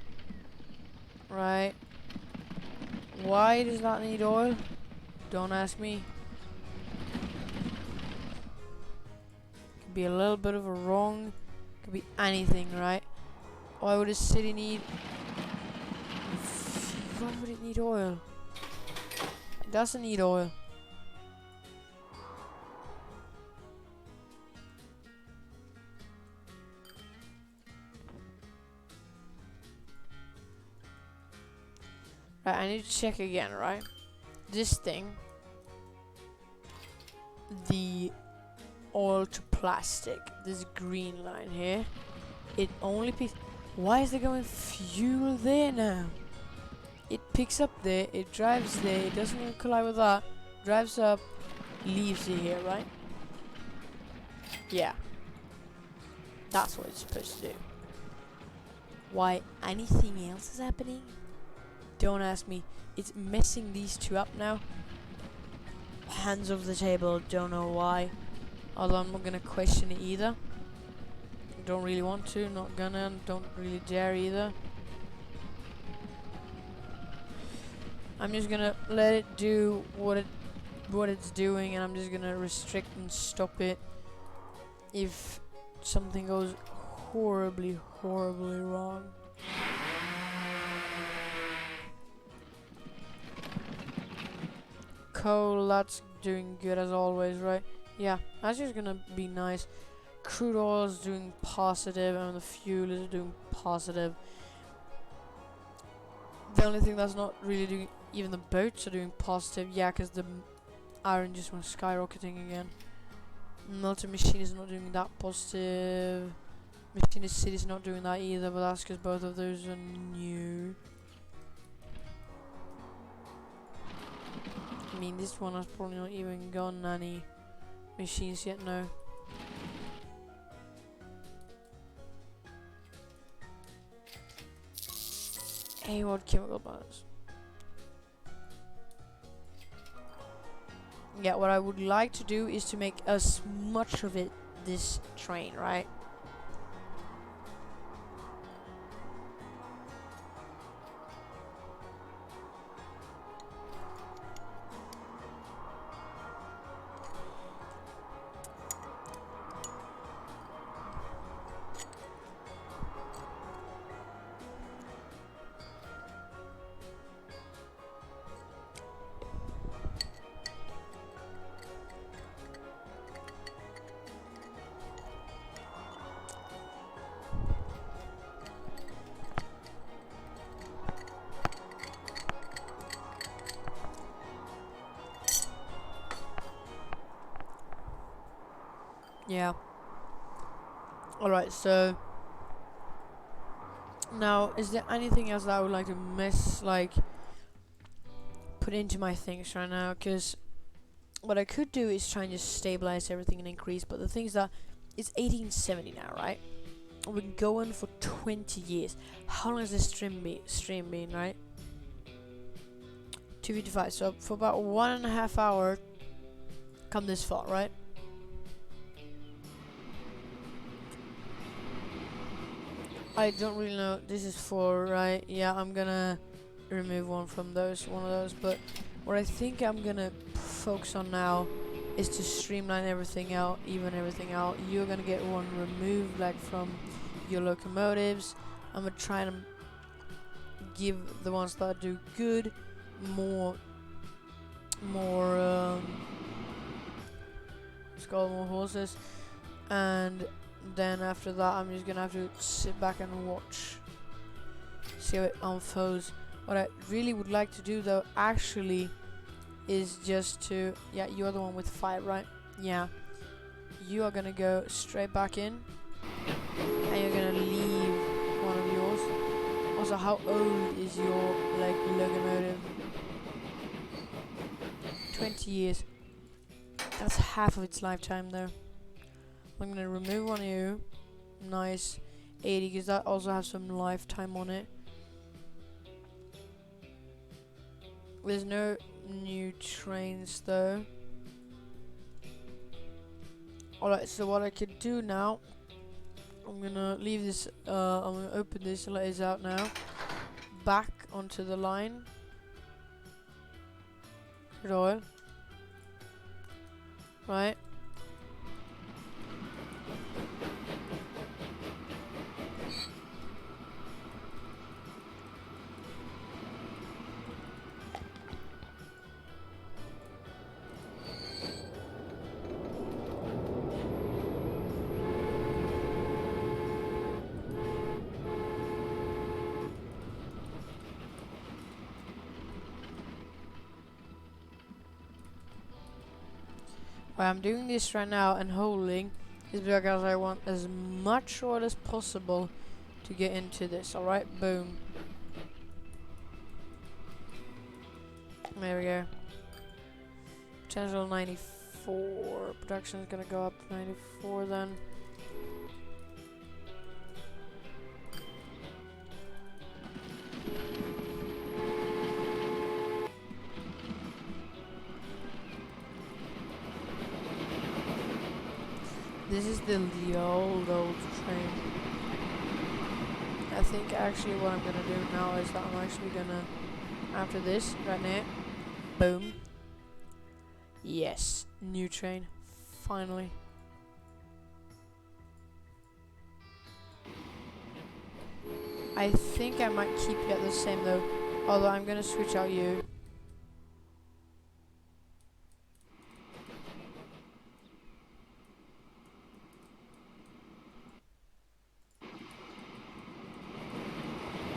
Right? Why does that need oil? Don't ask me. Could be a little bit of a wrong. Could be anything, right? Why would a city need... Why would it need oil? It doesn't need oil. Right, I need to check again, right? This thing, the oil to plastic, this green line here, it only picks... Why is there going fuel there now? It picks up there, it drives there, it doesn't even collide with that, drives up, leaves it here, right? Yeah. That's what it's supposed to do. Why anything else is happening? Don't ask me. It's messing these two up now. Hands off the table, don't know why. Although I'm not gonna question it either. Don't really want to, not gonna, don't really dare either. I'm just gonna let it do what it's doing, and I'm just gonna restrict and stop it if something goes horribly wrong. Coal, that's doing good as always, right? Yeah, that's just gonna be nice. Crude oil is doing positive, and the fuel is doing positive. The only thing that's not really doing, even the boats are doing positive, yeah, because the iron just went skyrocketing again. Melting machine is not doing that positive. Machinist City is not doing that either, but that's because both of those are new. I mean, this one has probably not even gotten any machines yet, no. Hayward chemical balance. Yeah, what I would like to do is to make as much of it this train, right? Yeah. Alright, so now is there anything else that I would like to put into my things right now? Because what I could do is try and just stabilize everything and increase, but the thing is that it's 1870 now, right? We've been going for 20 years. How long has this stream been, right? 255. So for about 1.5 hours, come this far, right? I don't really know. This is 4, right? Yeah, I'm gonna remove one of those. But what I think I'm gonna focus on now is to streamline everything out, even everything out. You're gonna get one removed, like from your locomotives. I'm gonna try and give the ones that do good more let's call more horses, and then after that I'm just gonna have to sit back and watch, see how it unfolds. What I really would like to do though actually is just to, yeah, you're the one with 5, right? Yeah. You are gonna go straight back in, and you're gonna leave one of yours. Also, how old is your like locomotive? 20 years. That's half of its lifetime though. I'm gonna remove one of you. Nice. 80, because that also has some lifetime on it. There's no new trains though. Alright, so what I could do now, I'm gonna leave this, I'm gonna open this and let it out now. Back onto the line. Crude oil. Right. Why I'm doing this right now and holding is because I want as much oil as possible to get into this. Alright, boom. There we go. Potential 94. Production is gonna go up to 94 then. This is the old train. I think actually what I'm gonna do now is that I'm actually gonna, after this, right now, boom. Yes, new train, finally. I think I might keep you at the same though, although I'm gonna switch out you.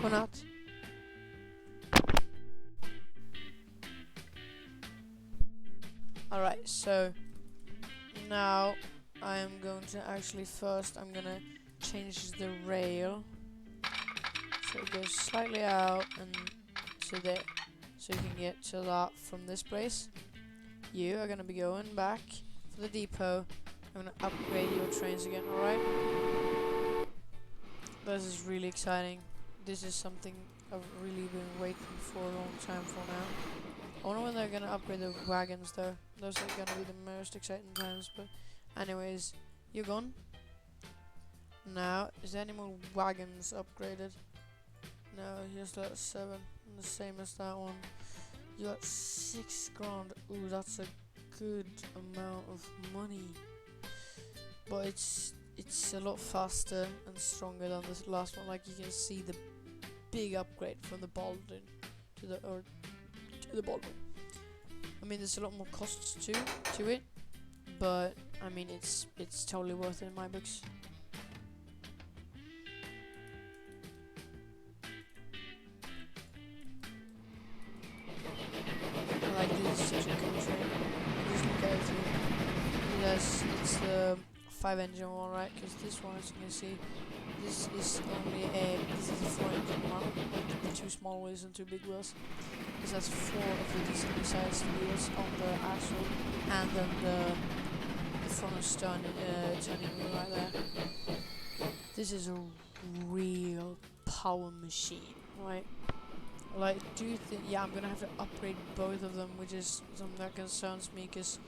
Or not. Alright, so now I am going to actually first, I'm gonna change the rail. So it goes slightly out and to there. So you can get to that from this place. You are gonna be going back for the depot. I'm gonna upgrade your trains again, alright? This is really exciting. This is something I've really been waiting for a long time for now. I wonder when they're gonna upgrade the wagons though. Those are gonna be the most exciting times, but anyways, you're gone. Now, is there any more wagons upgraded? No, here's that 7, the same as that one. You got 6 grand. Ooh, that's a good amount of money. But it's a lot faster and stronger than this last one. Like you can see the big upgrade from the Baldwin to the Baldwin. I mean, there's a lot more costs too to it, but I mean it's totally worth it in my books. Like this is such a cool train. Just look at it too. Yes, it's the 5-engine one, right? Because this one, as you can see, this is only this is a 4-engine one, like the 2 small wheels and 2 big wheels. This has 4 of the decently sized wheels on the axle, and then the front and stern turning wheel right there. This is a real power machine, right? Like, do you think? Yeah, I'm gonna have to upgrade both of them, which is something that concerns me. Cause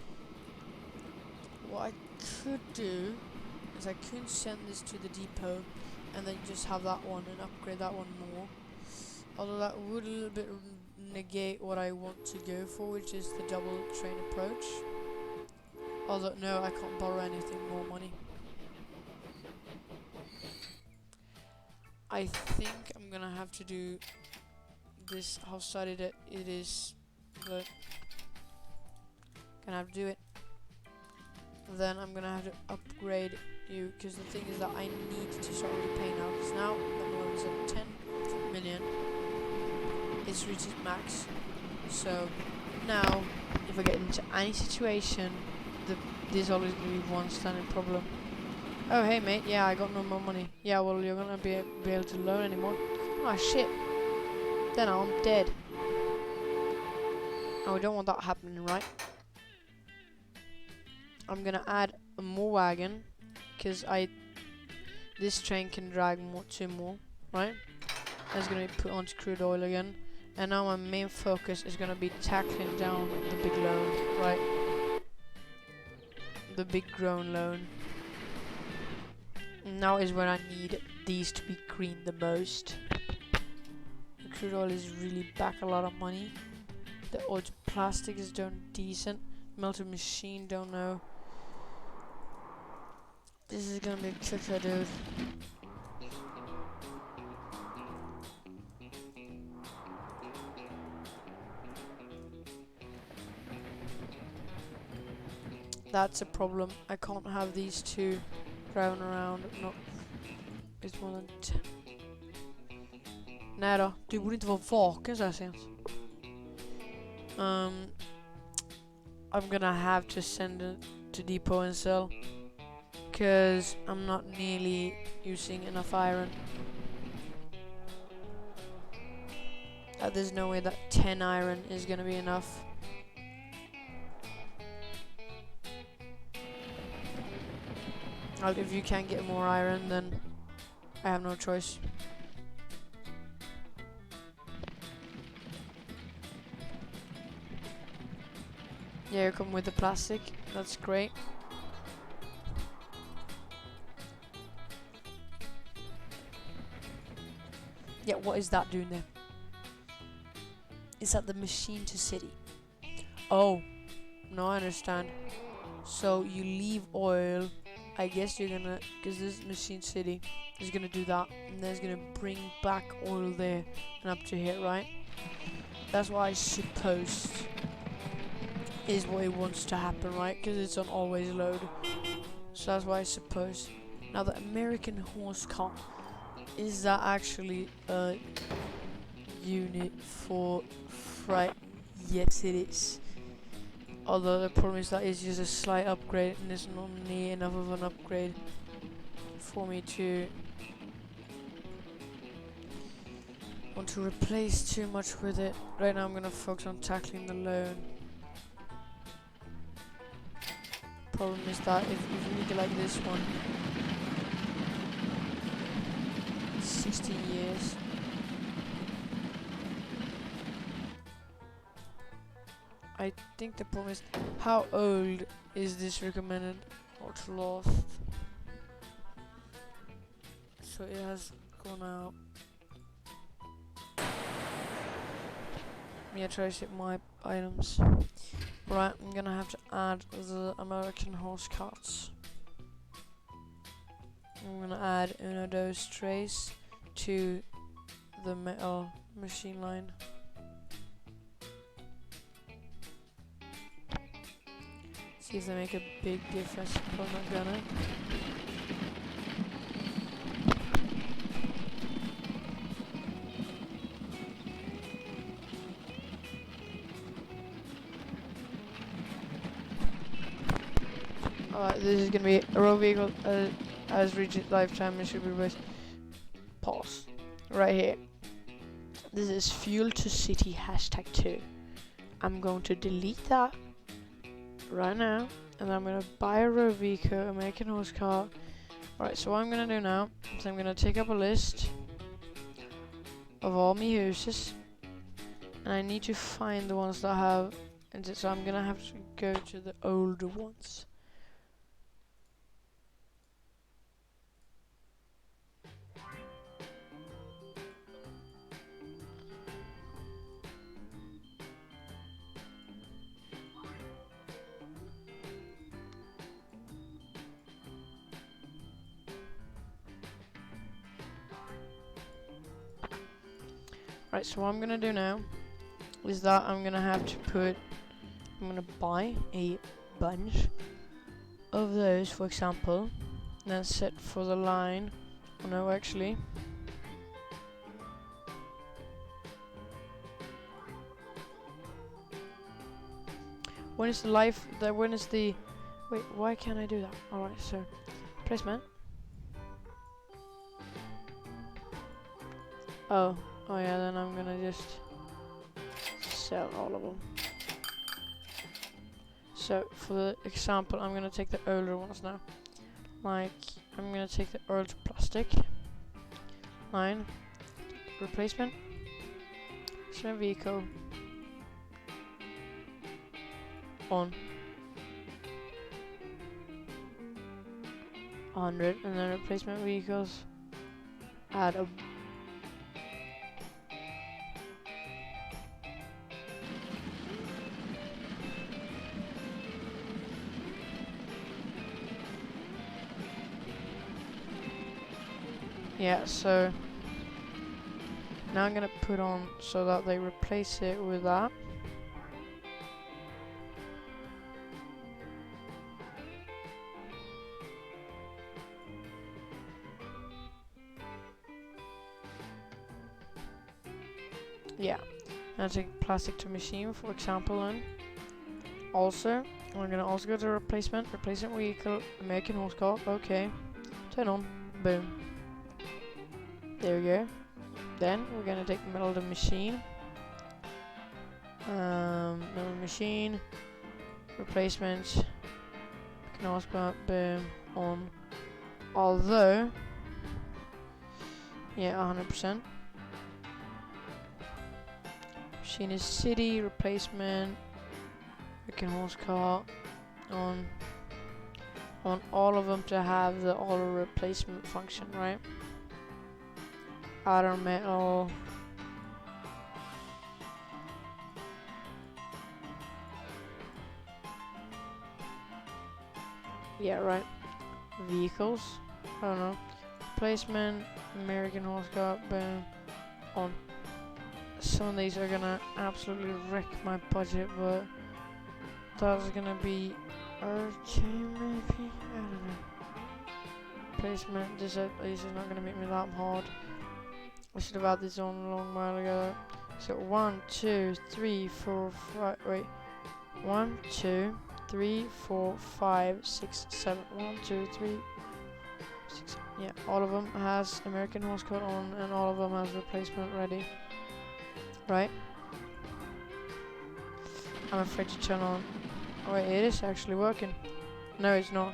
what I could do is I could send this to the depot, and then just have that one and upgrade that one more. Although that would a little bit negate what I want to go for, which is the double train approach. Although no, I can't borrow anything more money. I think I'm gonna have to do this how studied it is, but gonna have to do it. Then I'm gonna have to upgrade you, because the thing is that I need to start repaying now, because now the loan is at 10 million. It's reached its max, so Now, if I get into any situation, there's always going to be one standing problem. Oh, hey mate, yeah, I got no more money. Yeah, well, you're gonna be able to loan anymore. Oh shit. Then I'm dead. Oh, we don't want that happening, right? I'm gonna add a more wagon, because this train can drag two more, right? That's gonna be put onto crude oil again. And now my main focus is gonna be tackling down the big loan, right? The big grown loan. Now is when I need these to be green the most. The crude oil is really back a lot of money. The old plastic is doing decent. Melted machine, don't know. This is gonna be a kicker, dude. That's a problem. I can't have these two driving around. No, it's more than 10. Nej då, du borde inte vara vaken så här sent. I'm gonna have to send it to depot and sell, cause I'm not nearly using enough iron. There's no way that 10 iron is gonna be enough. If you can't get more iron, then I have no choice. Yeah, you come with the plastic. That's great. Yeah, what is that doing there? Is that the machine to city? Oh, no, I understand. So you leave oil. I guess you're gonna, because this machine city is gonna do that, and then it's gonna bring back oil there and up to here, right? That's what I suppose is what it wants to happen, right? Because it's on always load. So that's what I suppose. Now the American horse car, is that actually a unit for freight? Yes, it is. Although the problem is that it's just a slight upgrade, and it's not near enough of an upgrade for me to want to replace too much with it. Right now I'm gonna focus on tackling the loan. Problem is that if you get like this one, 16 years. I think the problem is, how old is this recommended or to last? So it has gone out. Yeah, try to set my items. Right, I'm gonna have to add the American horse carts. I'm gonna add one of those trays to the metal machine line. See if they make a big difference. Probably not gonna. Alright, this is gonna be a road vehicle has reached its lifetime and should be replaced. Pause. Right here. This is fuel to city #2. I'm going to delete that right now, and I'm gonna buy a road vehicle, American horse car. Alright, so what I'm gonna do now is I'm gonna take up a list of all my houses, and I need to find the ones that have, and so I'm gonna have to go to the older ones. Right, so what I'm gonna do now is that I'm gonna buy a bunch of those, for example, and then set for the line. Oh no, actually. When is the life? When is the? Wait, why can't I do that? All right, so placement. Oh yeah. Then I'm gonna just sell all of them. So for the example, I'm gonna take the older ones now. Like I'm gonna take the old plastic. 9. Replacement. Replacement vehicle. On. 100, and then replacement vehicles. Add a. Yeah, so now I'm gonna put on so that they replace it with that. Yeah, and I take plastic to machine, for example, and also we're gonna also go to replacement vehicle, American horse car. Okay, turn on, boom. There we go. Then we're gonna take the middle of the machine. Middle machine, replacement, Knausbot, boom, on. Although, yeah, 100%. Machine is city, replacement, American horse car, on. I want all of them to have the auto replacement function, right? Outer metal. Yeah, right. Vehicles. I don't know. Replacement, American horse car, boom, on. Some of these are gonna absolutely wreck my budget, but that's gonna be okay, maybe? I don't know. Placement, this is not gonna make me that hard. I should have had this on a long while ago. So 1, 2, 3, 4, 5. Wait. 1, 2, 3, 4, 5, 6, 7. 1, 2, 3, 6. Yeah, all of them has American horse car on, and all of them has replacement ready. Right? I'm afraid to turn on. Oh wait, it is actually working. No, it's not.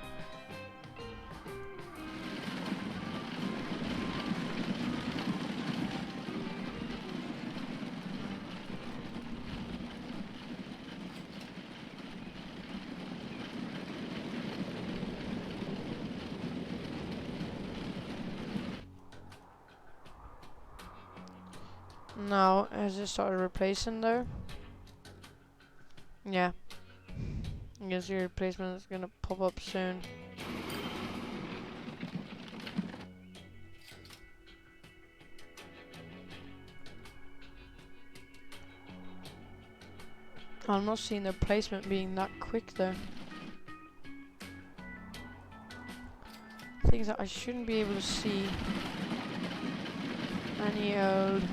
Now, has it started replacing though? Yeah. I guess your replacement is gonna pop up soon. I'm not seeing the placement being that quick though. Things that I shouldn't be able to see any old.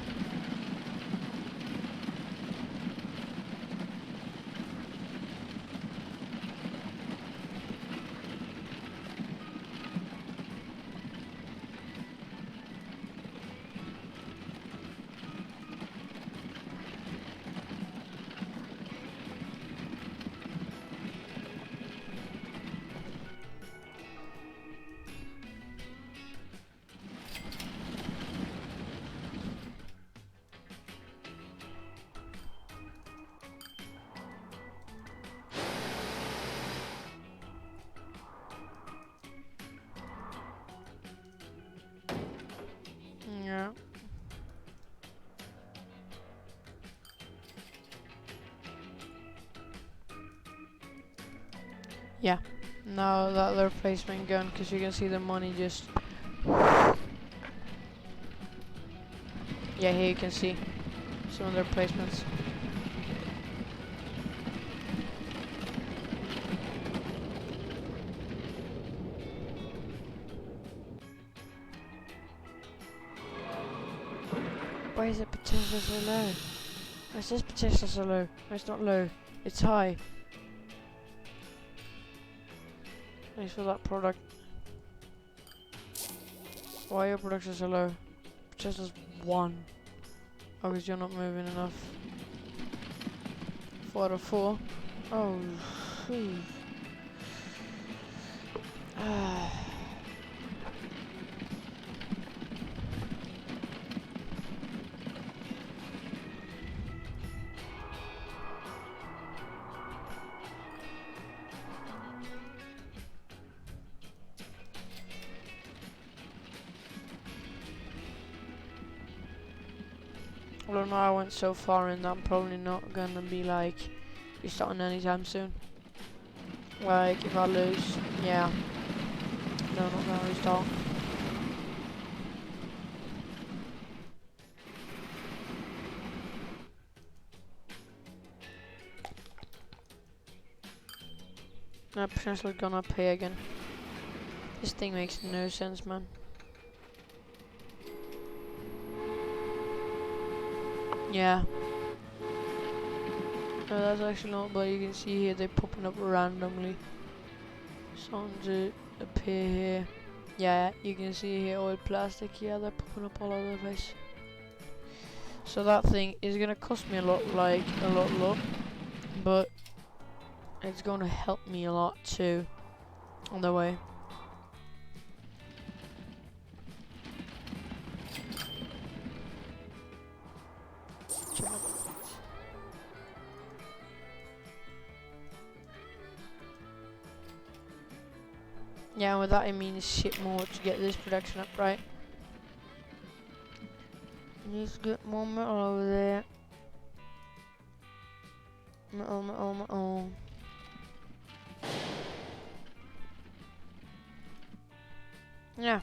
Yeah. Yeah. Now that the replacement gun, because you can see the money just. Yeah, here you can see some of the replacements. Why is the potential so low? Why is this potential so low? No, it's not low. It's high. Thanks for that product. Why are your production so low? Just as 1. Oh, because you're not moving enough. 4 out of 4. Oh, phew. Well, no, I went so far in that I'm probably not gonna be like restarting anytime soon. Like, if I lose, yeah. No, not gonna restart. I'm potentially gonna pay again. This thing makes no sense, man. Yeah. No, that's actually not, but you can see here they're popping up randomly. Starting to appear here. Yeah, you can see here oil plastic, yeah, they're popping up all over the place. So that thing is gonna cost me a lot, like a lot, but it's gonna help me a lot too on the way. Yeah, and with that I mean shit more to get this production up, right? Need to get more metal over there. Metal. Yeah.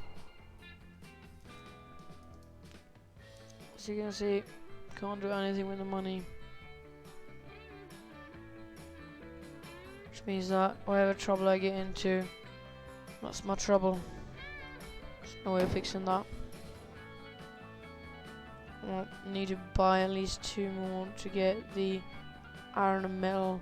So you can see, can't do anything with the money. Which means that whatever trouble I get into, that's my trouble. There's no way of fixing that. I'll need to buy at least 2 more to get the iron and metal.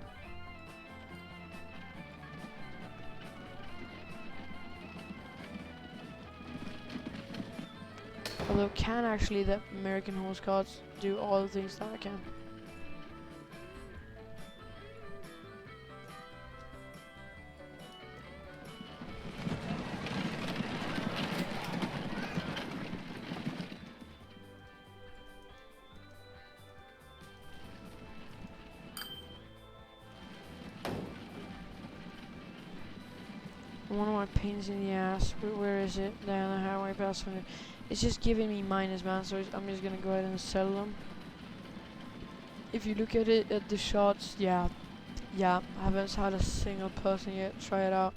Although can actually the American horse cards do all the things that I can? One of my pains in the ass. Where is it? There on the highway past 100. It's just giving me minus, man. So I'm just gonna go ahead and sell them. If you look at it at the shots, yeah, I haven't had a single person yet try it out.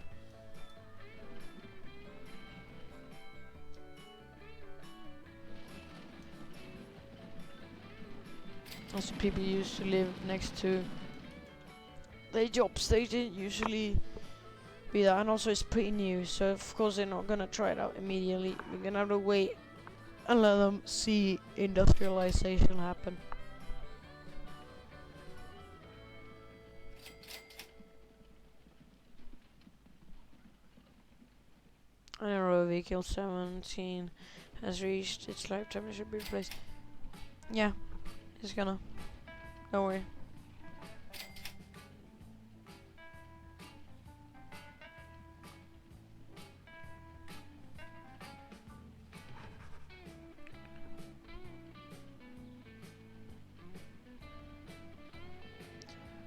Also, people used to live next to their jobs. They didn't usually be that, and also it's pretty new, so of course they're not gonna try it out immediately. We're gonna have to wait and let them see industrialization happen. Aero vehicle 17 has reached its lifetime. It should be replaced. Yeah, it's gonna. Don't worry.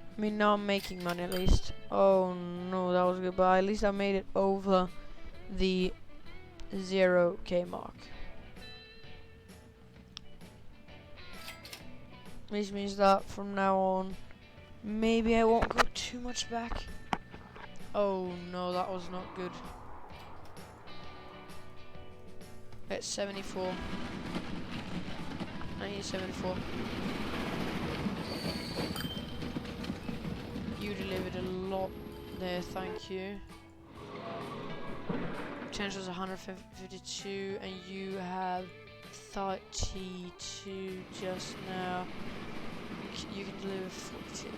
I mean, now I'm making money at least. Oh no, that was good, but at least I made it over the 0k mark. Which means that from now on, maybe I won't go too much back. Oh no, that was not good. It's 74. 1974. You delivered a lot there, thank you. Potential is 152 and you have 32 just now. You can deliver 42.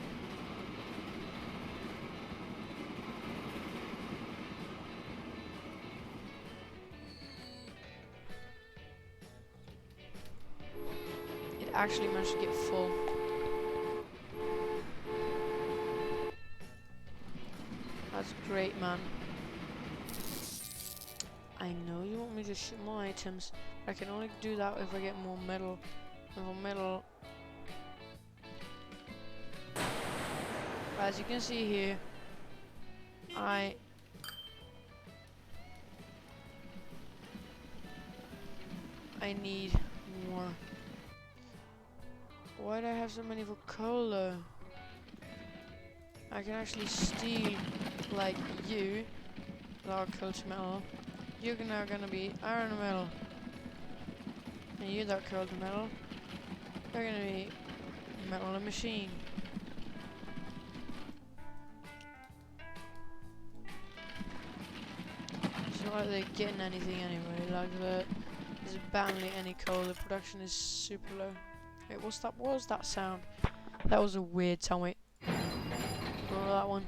actually managed to get full. That's great, man. I know you want me to shoot more items. I can only do that if I get more metal. More metal. As you can see here, I need more. Why do I have so many for coal though? I can actually steal, like, you. Dark culture metal. You're now gonna be iron metal. And you, dark culture metal. You're gonna be metal and machine. It's not like they're getting anything anyway. Like, there's barely any coal. The production is super low. Wait, what's that? What was that sound? That was a weird sound. Wait. Remember that one?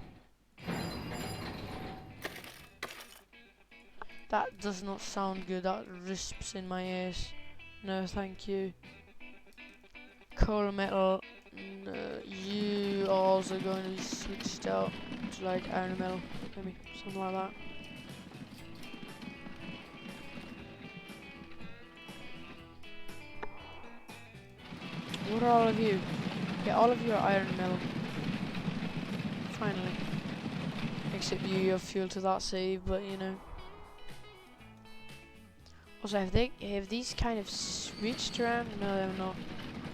That does not sound good. That risps in my ears. No, thank you. Coal metal. No, you are also going to be switched out to like iron metal, maybe something like that. What are all of you? Yeah, all of you are iron metal. Finally. Except you have fuel to that save, but you know. Also, have these kind of switched around? No, they're not.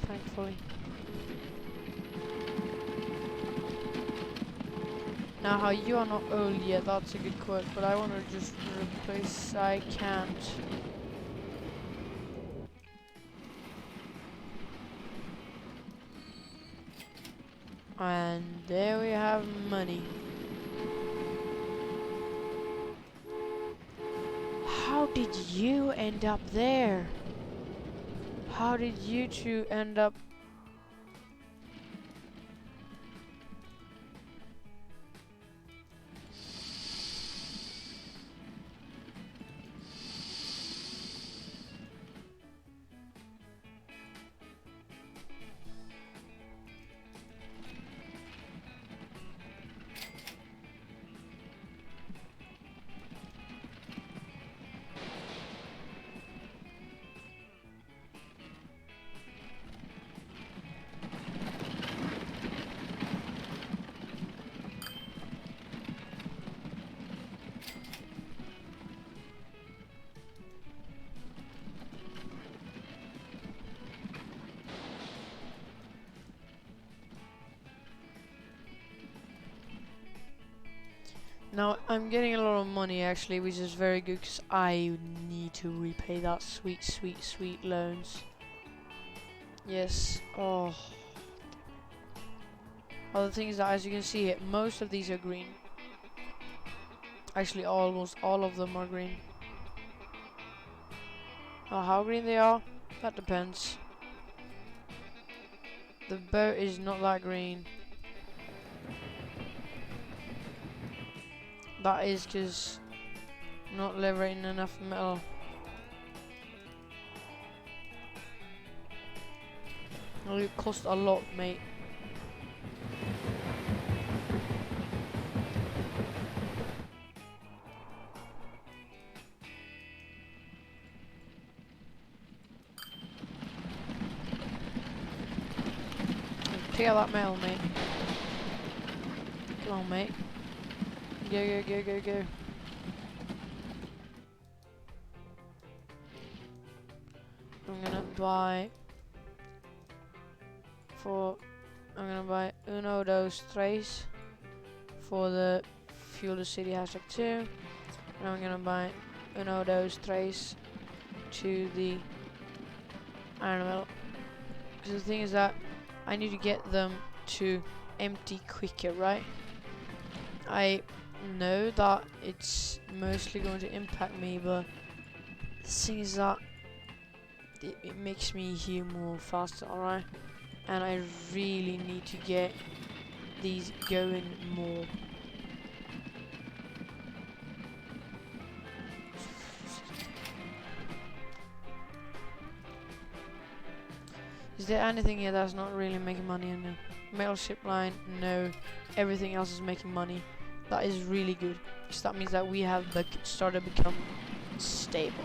Thankfully. Now, how you are not old yet, that's a good quote, but I want to just replace. I can't. And there we have money. How did you end up there? How did you two end up? Now, I'm getting a lot of money actually, which is very good because I need to repay that sweet, sweet, sweet loans. Yes. Oh. Well, the thing is that, as you can see here, most of these are green. Actually, almost all of them are green. Now, how green they are, that depends. The boat is not that green. That is because not liberating enough metal. It'll cost a lot, mate. Take out that metal, mate. Come on, mate. Go, go, go, go, go. I'm gonna buy uno, dos, tres for the fuel the city #2. And I'm gonna buy uno, dos, tres to the iron metal. Because the thing is that I need to get them to empty quicker, right? I know that it's mostly going to impact me, but the thing is that it makes me heal more faster, alright? And I really need to get these going more. The there anything here that's not really making money? No. Metal ship line, no. Everything else is making money. That is really good. So that means that we have started to become stable.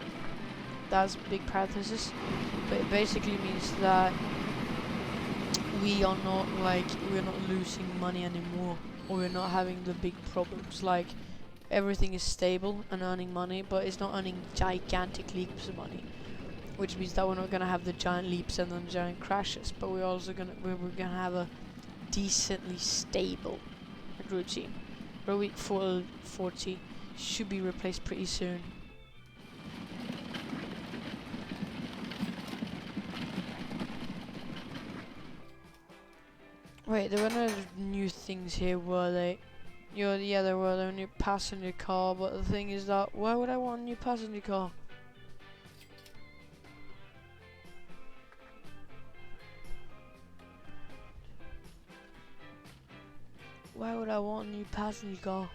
That's big parenthesis, but it basically means that we're not losing money anymore, or we're not having the big problems. Like everything is stable and earning money, but it's not earning gigantic leaps of money, which means that we're not gonna have the giant leaps and then giant crashes. But we're also we're gonna have a decently stable routine. Route 40 should be replaced pretty soon. Wait, there were no new things here, were they? Yeah, there were. There were new passenger car, but the thing is that why would I want a new passenger car? Why would I want a new passenger car?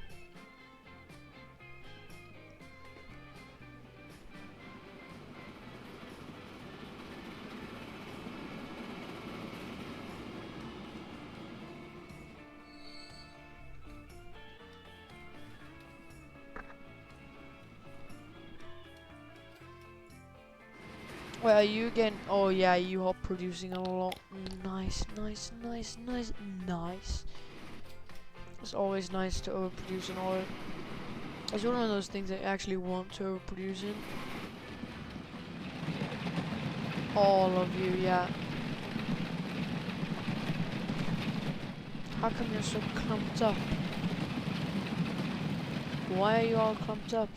Wait, are you again? Oh yeah, you are producing a lot. Nice. It's always nice to overproduce an oil. It's one of those things I actually want to overproduce in. All of you, yeah. How come you're so clumped up? Why are you all clumped up?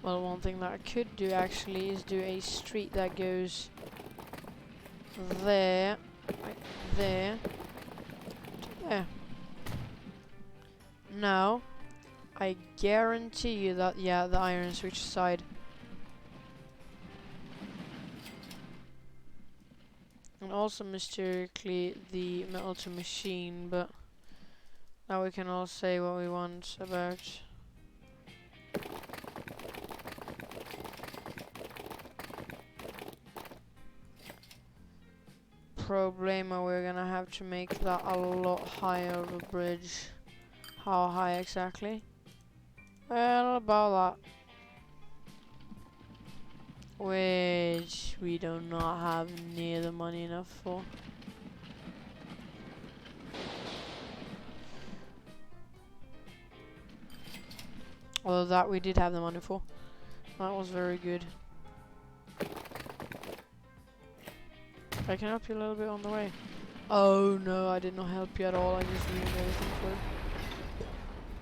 Well, one thing that I could do actually is do a street that goes there, right there, to there. Now, I guarantee you that, yeah, the iron switch side. And also mysteriously the metal to machine, but now we can all say what we want about. Problema, we're gonna have to make that a lot higher of a bridge. How high exactly? Well, about that. Which we do not have near the money enough for. Although that we did have the money for. That was very good. I can help you a little bit on the way. Oh no, I did not help you at all. I just ruined everything for you.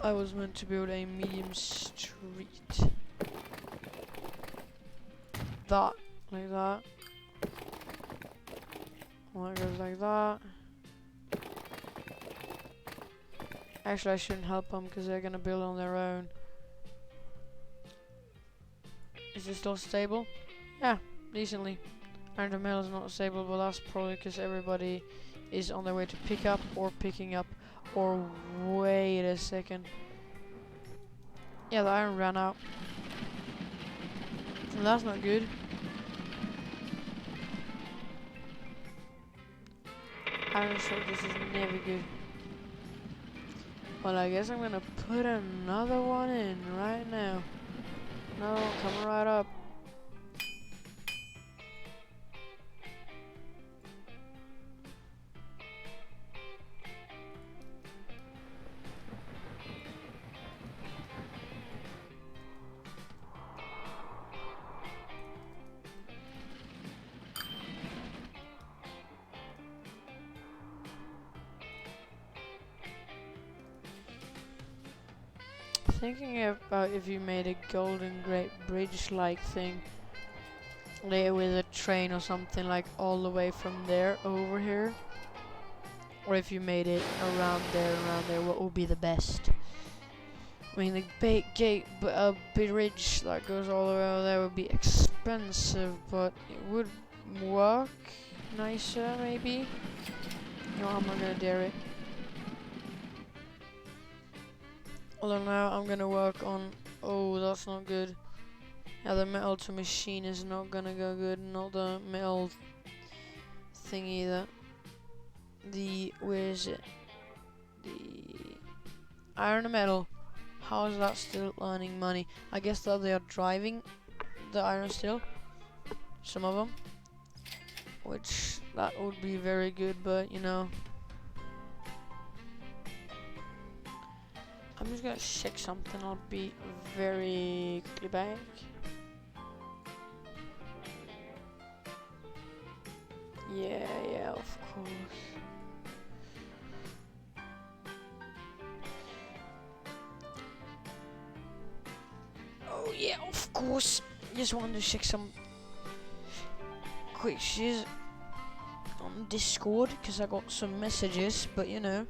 I was meant to build a medium street. That, like that. Well, it goes like that. Actually, I shouldn't help them because they're gonna build on their own. Is it still stable? Yeah, decently. And the mail is not stable, but that's probably because everybody is on their way to pick up or picking up. Or wait a second. Yeah, the iron ran out. And that's not good. Iron short, this is never good. Well, I guess I'm gonna put another one in right now. No, coming right up. I thinking about if you made a Golden Gate Bridge-like thing, like with a train or something, like all the way from there over here, or if you made it around there, what would be the best? I mean, the big gate, bridge that goes all the way over there would be expensive, but it would work nicer, maybe. No, I'm not gonna dare it. Although now I'm gonna work on. Oh, that's not good. Yeah, the metal to machine is not gonna go good. Not the metal thing either. Where is it? The iron and metal. How is that still earning money? I guess that they are driving the iron still. Some of them. Which, that would be very good, but you know. I'm just gonna check something. I'll be very quickly back. Yeah, of course. Oh yeah, of course. Just wanted to check some quick shit on Discord because I got some messages, but you know,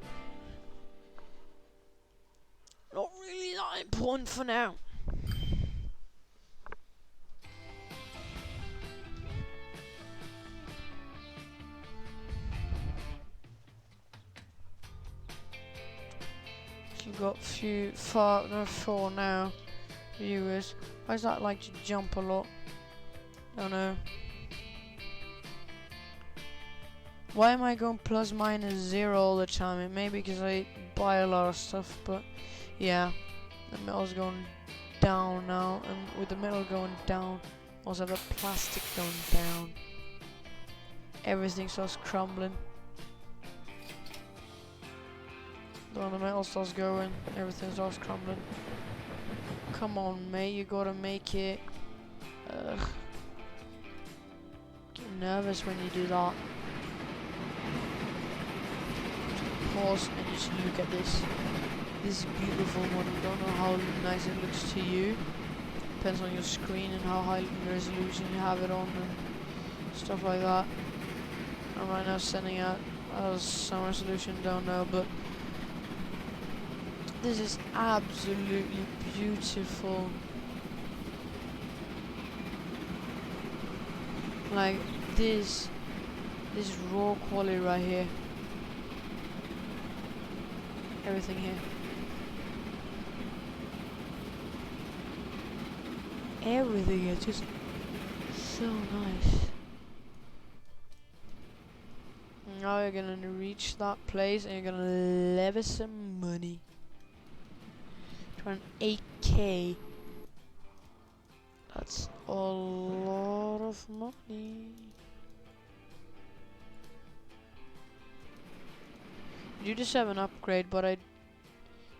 not really that important for now. You've got four now viewers. Why does that like to jump a lot? Don't know. Why am I going plus minus 0 all the time? It may be because I buy a lot of stuff, but yeah, the metal's going down now, and with the metal going down, also the plastic going down, everything starts crumbling. When the metal starts going, everything starts crumbling. Come on, mate, you gotta make it. Ugh. Get nervous when you do that. Pause and just look at this. This is beautiful one. I don't know how nice it looks to you. Depends on your screen and how high resolution you have it on and stuff like that. I'm right now sending out some resolution, don't know, but this is absolutely beautiful. Like this raw quality right here. Everything here. Everything is just so nice. Now you're gonna reach that place and you're gonna level some money. To an 8K. That's a lot of money. You just have an upgrade, but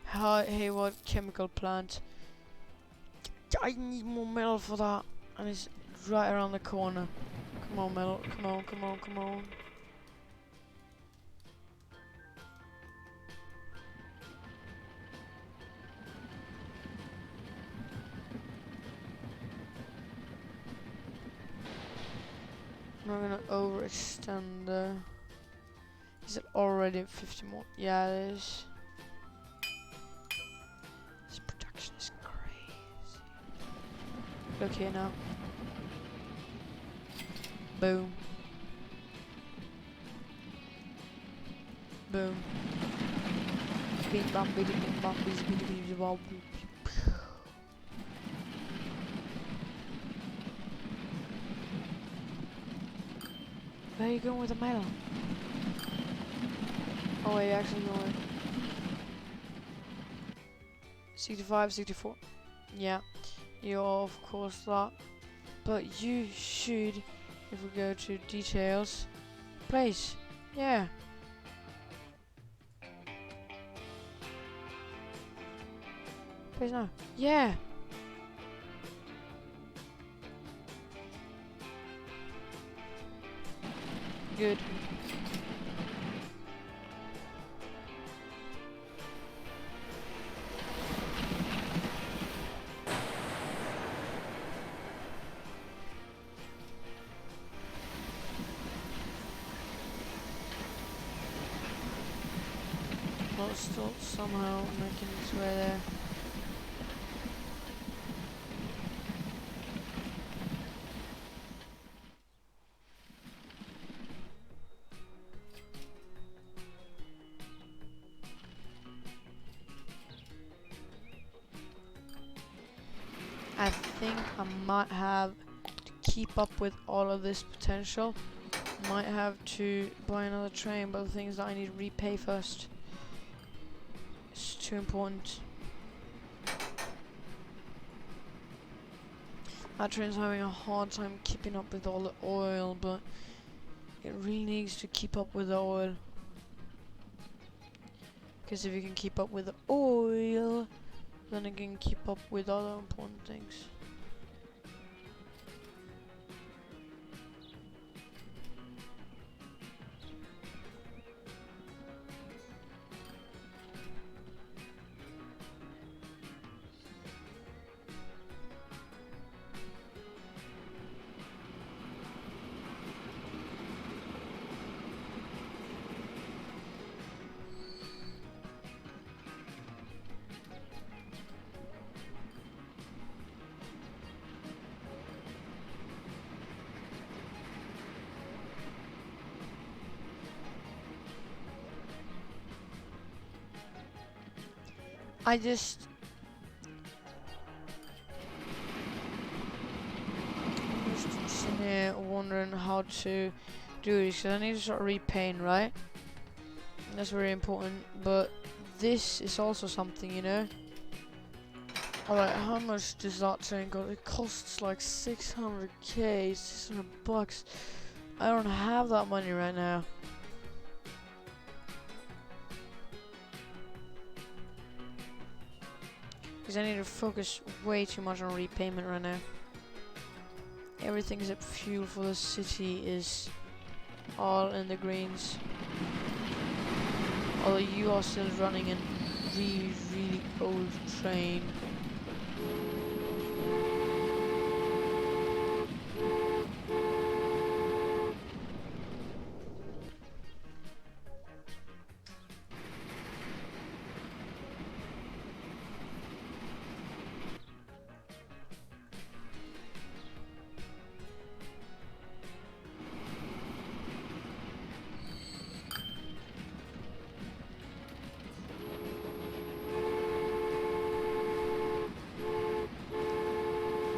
hey, what chemical plant? I need more metal for that, and it's right around the corner. Come on, metal. Come on, come on, come on. I'm not gonna overextend there. Is it already 50 more? Yeah, it is. This production is crazy. Look here now. Boom. Boom. Bing bam biddy bing bam biddy biddy biddy bam. Where are you going with the metal? Oh wait, you're actually going 65, 64. Yeah, you're of course that. But you should, if we go to details, place. Yeah. Place now. Yeah. Good. oil still somehow making its way there. I think I might have to keep up with all of this potential. Might have to buy another train, but the thing is that I need to repay first. It's too important. That train's having a hard time keeping up with all the oil, but it really needs to keep up with the oil. Because if you can keep up with the oil, then it can keep up with other important things. I'm just sitting here wondering how to do this, because I need to start repaying, right? That's very important, but this is also something, you know? Alright, how much does that train cost? It costs like 600k, 600 bucks. I don't have that money right now. Because I need to focus way too much on repayment right now. Everything except fuel for the city is all in the greens. Although you are still running a really, really old train.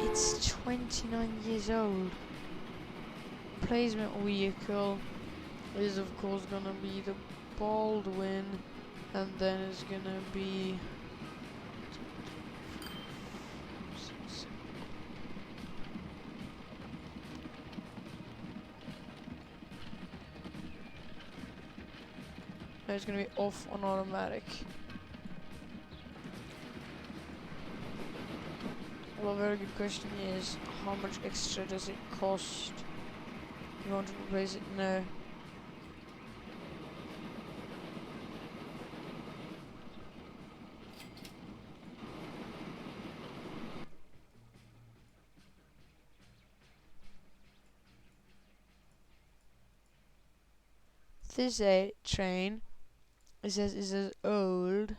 It's 29 years old. Placement vehicle is of course gonna be the Baldwin, and then it's gonna be no, it's gonna be off on automatic. Well, a very good question is, how much extra does it cost? You want to replace it? No. This a train, it says is old.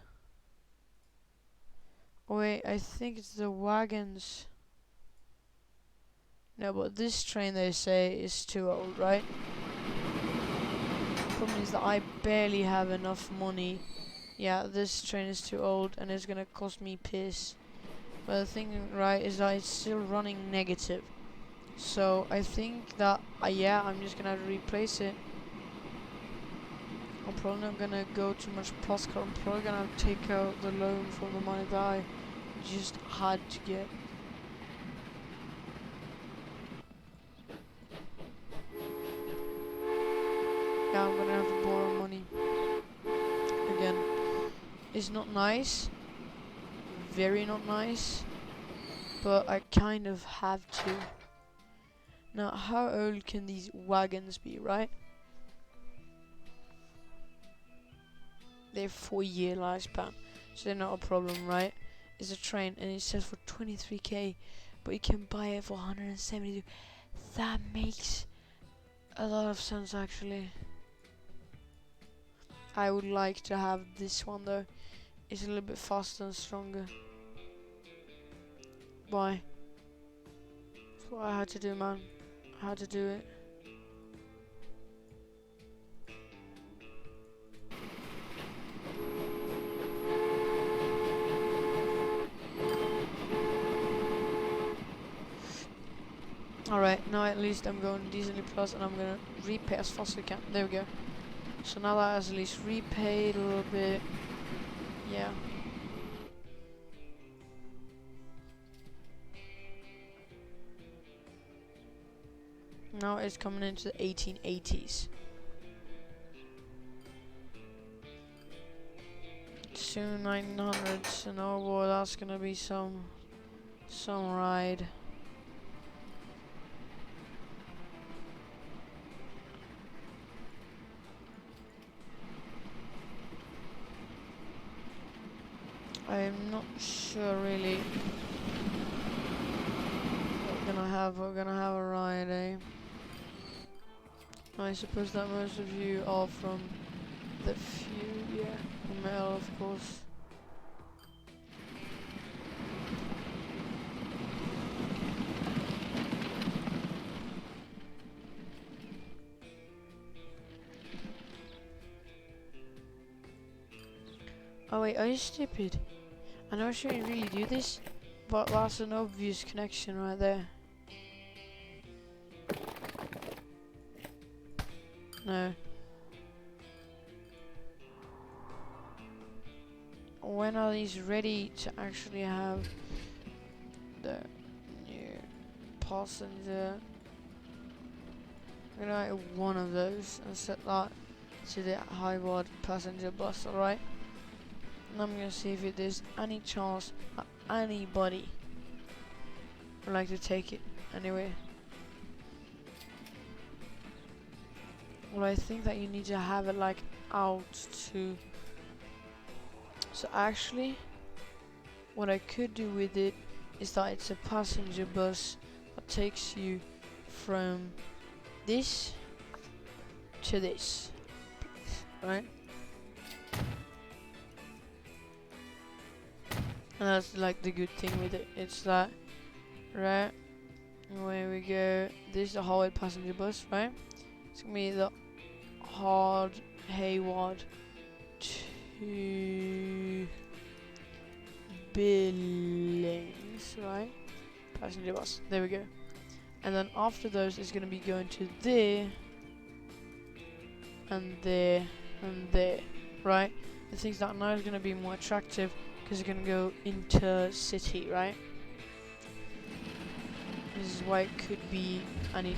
Wait, I think it's the wagons. No, but this train they say is too old, right? The problem is that I barely have enough money. Yeah, this train is too old and it's gonna cost me piss. But the thing, right, is that it's still running negative. So I think that, yeah, I'm just gonna have to replace it. I'm probably not gonna go too much plus car. I'm probably gonna have to take out the loan from the money that I just had to get. Yeah, I'm gonna have to borrow money again. It's not nice, very not nice, but I kind of have to. Now, how old can these wagons be, right? They're 4-year lifespan, so they're not a problem, right? It's a train, and it says for 23k, but you can buy it for 172. That makes a lot of sense, actually. I would like to have this one though. It's a little bit faster and stronger. Why? That's what I had to do, man. I had to do it. Alright, now at least I'm going decently plus and I'm gonna repay as fast as I can. There we go. So now that has at least repaid a little bit. Yeah. Now it's coming into the 1880s. Soon 1900s, and oh boy, that's gonna be some ride. I'm not sure really what we're gonna have a ride, eh? I suppose that most of you are from the few, yeah, male of course. Oh wait, are you stupid? I know I shouldn't really do this, but that's an obvious connection right there. No. When are these ready to actually have the new passenger? I'm gonna make one of those and set that to the high-board passenger bus, alright? And I'm gonna see if there's any chance that anybody would like to take it anyway. Well, I think that you need to have it like out to. So actually, what I could do with it is that it's a passenger bus that takes you from this to this, right? And that's like the good thing with it. It's that, right? Away we go. This is the Hayward passenger bus, right? It's gonna be the Hayward to Billings, right? Passenger bus. There we go. And then after those, it's gonna be going to there and there and there, right? I think that now is gonna be more attractive because it's gonna go intercity, right? This is why it could be any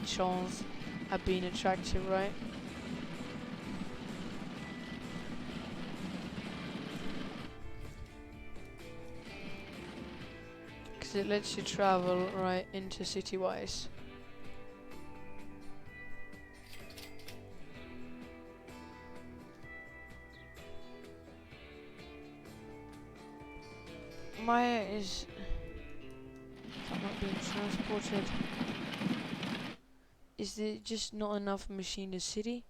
chance at being attractive, right? Because it lets you travel right intercity-wise. Maya is not being transported. Is there just not enough Machina City?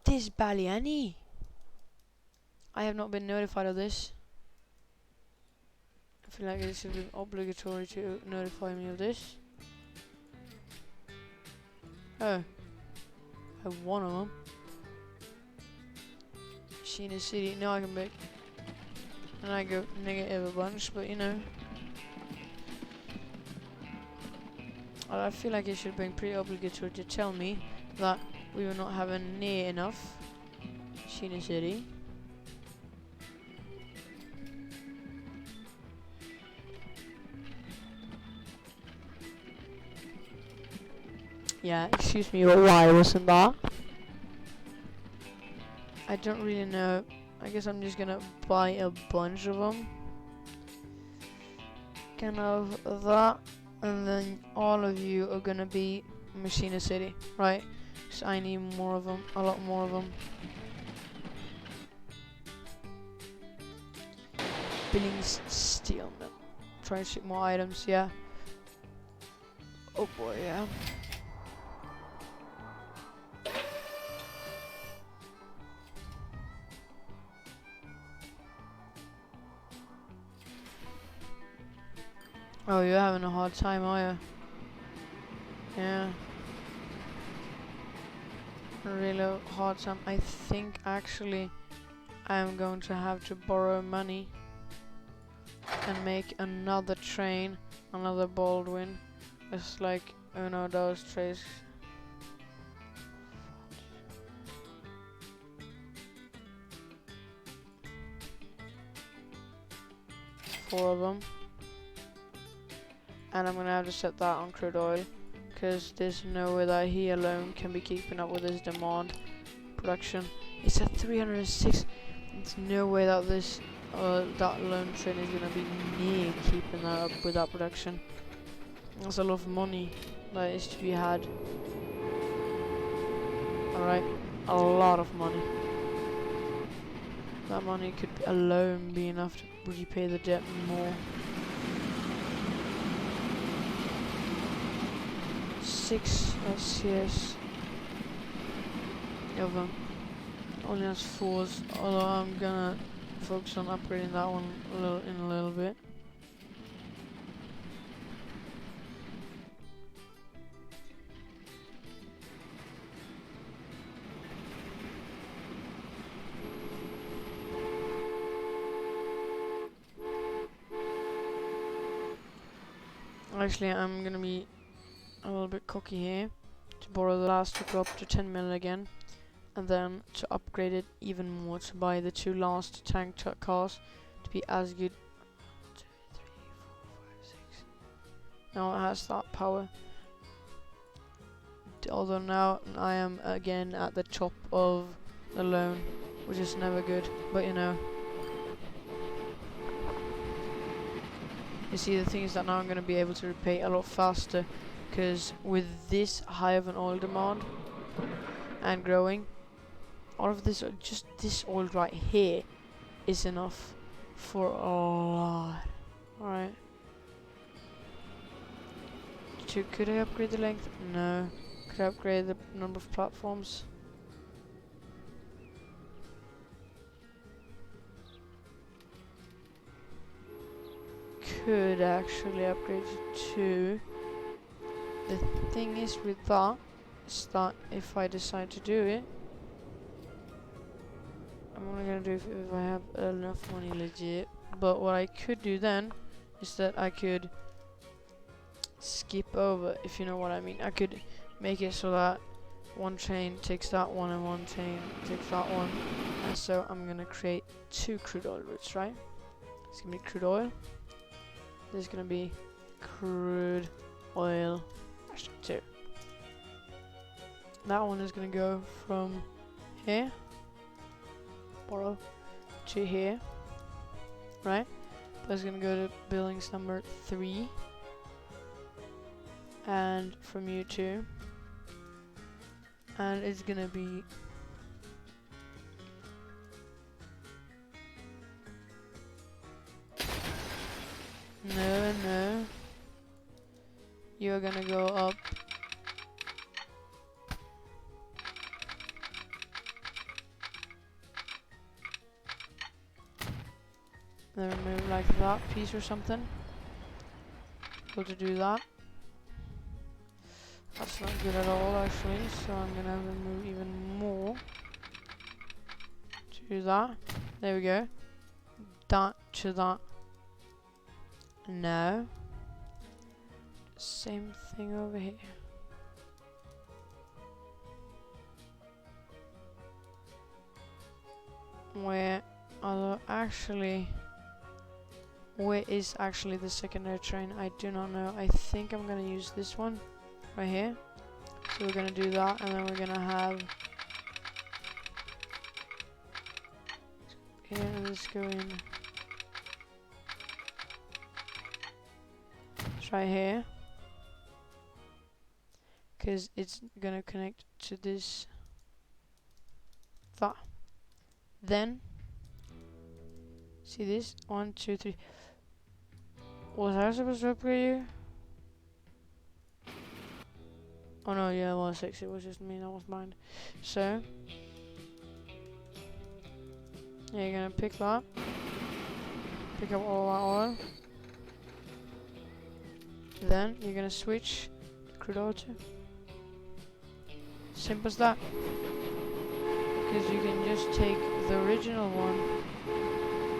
This Baliani! I have not been notified of this. I feel like it should be obligatory to notify me of this. Oh. I have one of them. Machina City. Now I can make. And I go negative a bunch, but you know. I feel like it should have been pretty obligatory to tell me that we were not having near enough Machina City. Yeah, excuse me, but why wasn't that? I don't really know. I guess I'm just gonna buy a bunch of them. Kind of that. And then all of you are gonna be Machina City, right? So I need more of them, a lot more of them. Billings Steelman. Try and ship more items, yeah. Oh boy, yeah. Oh, you're having a hard time, are you? Yeah. A really hard time. I think actually I'm going to have to borrow money and make another train, another Baldwin. It's like, oh no, those trays. Four of them. And I'm gonna have to set that on crude oil, because there's no way that he alone can be keeping up with his demand production. It's at 306. There's no way that this that lone train is gonna be near keeping that up with that production. There's a lot of money that is to be had. Alright, a lot of money. That money could alone be enough to repay the debt more. 6 SCS of them. Only has 4s, although I'm gonna focus on upgrading that one in a little bit. Actually, I'm gonna be a little bit cocky here to borrow the last to go up to 10 mil again, and then to upgrade it even more to buy the 2 last tank cars to be as good. 1, 2, 3, 4, 5, 6. Now it has that power. Although now I am again at the top of the loan, which is never good, but you know. You see, the thing is that now I'm going to be able to repay a lot faster, because with this high of an oil demand and growing, all of this, just this oil right here is enough for a lot. Alright. Could I upgrade the length? No. Could I upgrade the number of platforms? Could actually upgrade to 2. The thing is with that, is that if I decide to do it, I'm only gonna do it if I have enough money legit. But what I could do then is that I could skip over, if you know what I mean. I could make it so that one train takes that one and one train takes that one, and so I'm gonna create 2 crude oil routes, right? It's gonna be crude oil. There's gonna be crude oil 2. That one is gonna go from here, borrow, to here, right? That's gonna go to buildings number 3, and from you 2, and it's gonna be no, you're gonna go up then remove like that piece or something. Able to do that. That's not good at all actually, so I'm gonna remove even more. To that. There we go. That to that. No. Same thing over here. Where is actually the secondary train? I do not know. I think I'm gonna use this one right here. So we're gonna do that, and then we're gonna have here, and let's go in. Try here, because it's gonna connect to this. That. Then see this? 1, 2, 3. Was I supposed to upgrade you? Oh no, yeah, it was 6. It was just me that was blind. So yeah, you're gonna pick that. Pick up all that oil. Then you're gonna switch crude oil to. Simple as that. Because you can just take the original one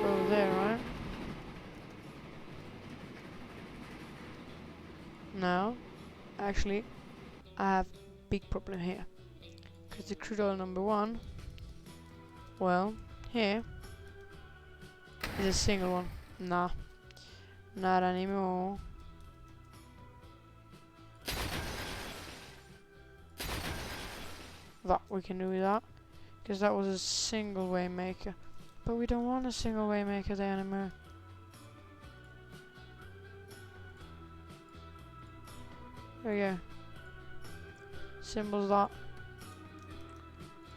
over there, right? Now, actually, I have big problem here. Because the crude oil number 1, well, here is a single one. Nah, not anymore. That we can do with that, because that was a single way maker. But we don't want a single way maker there anymore. There we go. Simple as that.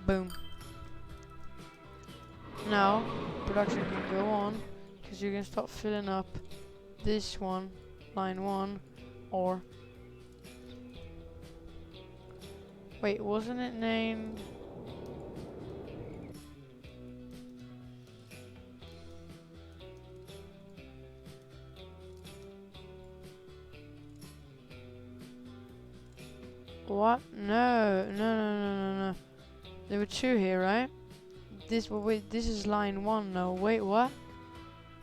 Boom. Now, production can go on, because you can start filling up this one, line 1, or... Wait, wasn't it named... What? No. There were 2 here, right? Wait, this is line 1 now. Wait, what?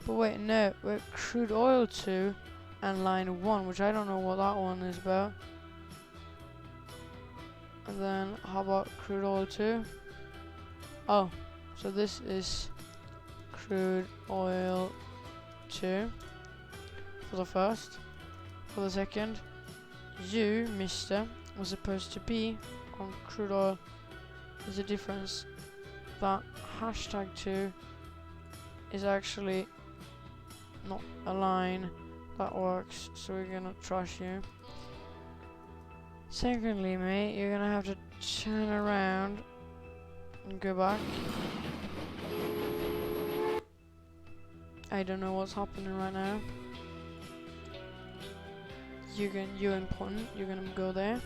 But wait, no. Wait, crude oil 2 and line 1, which I don't know what that one is about. And then, how about crude oil 2? Oh, so this is crude oil 2 for the first. For the second, you, mister, was supposed to be on crude oil. There's a difference. That hashtag 2 is actually not a line that works, so we're gonna trash you. Secondly, mate, you're gonna have to turn around and go back. I don't know what's happening right now. You're important. You're gonna go there.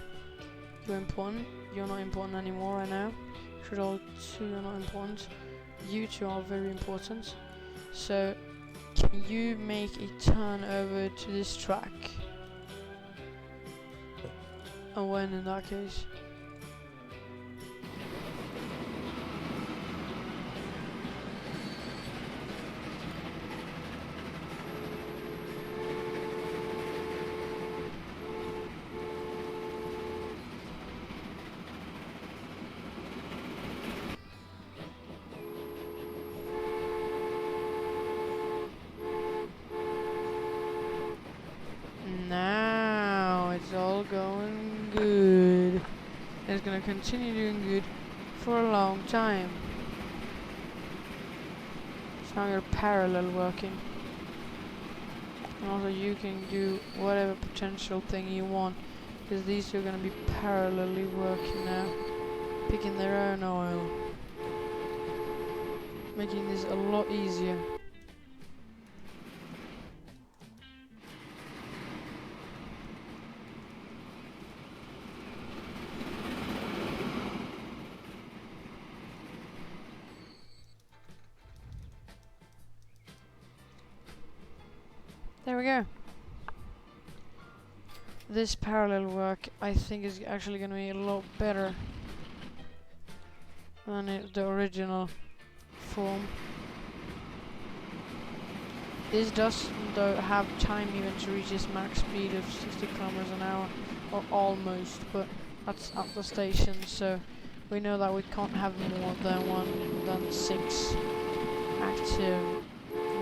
You're important. You're not important anymore right now. Crude oil 2, you're not important. You 2 are very important. So, can you make a turn over to this track? And when in that case? Now it's all going good. It's gonna continue doing good for a long time. So now you're parallel working. And also you can do whatever potential thing you want, because these two are gonna be parallelly working now, picking their own oil, making this a lot easier. There we go. This parallel work, I think, is actually going to be a lot better than the original form. This does, though, have time even to reach its max speed of 60 kilometers an hour, or almost, but that's at the station, so we know that we can't have more than 6 active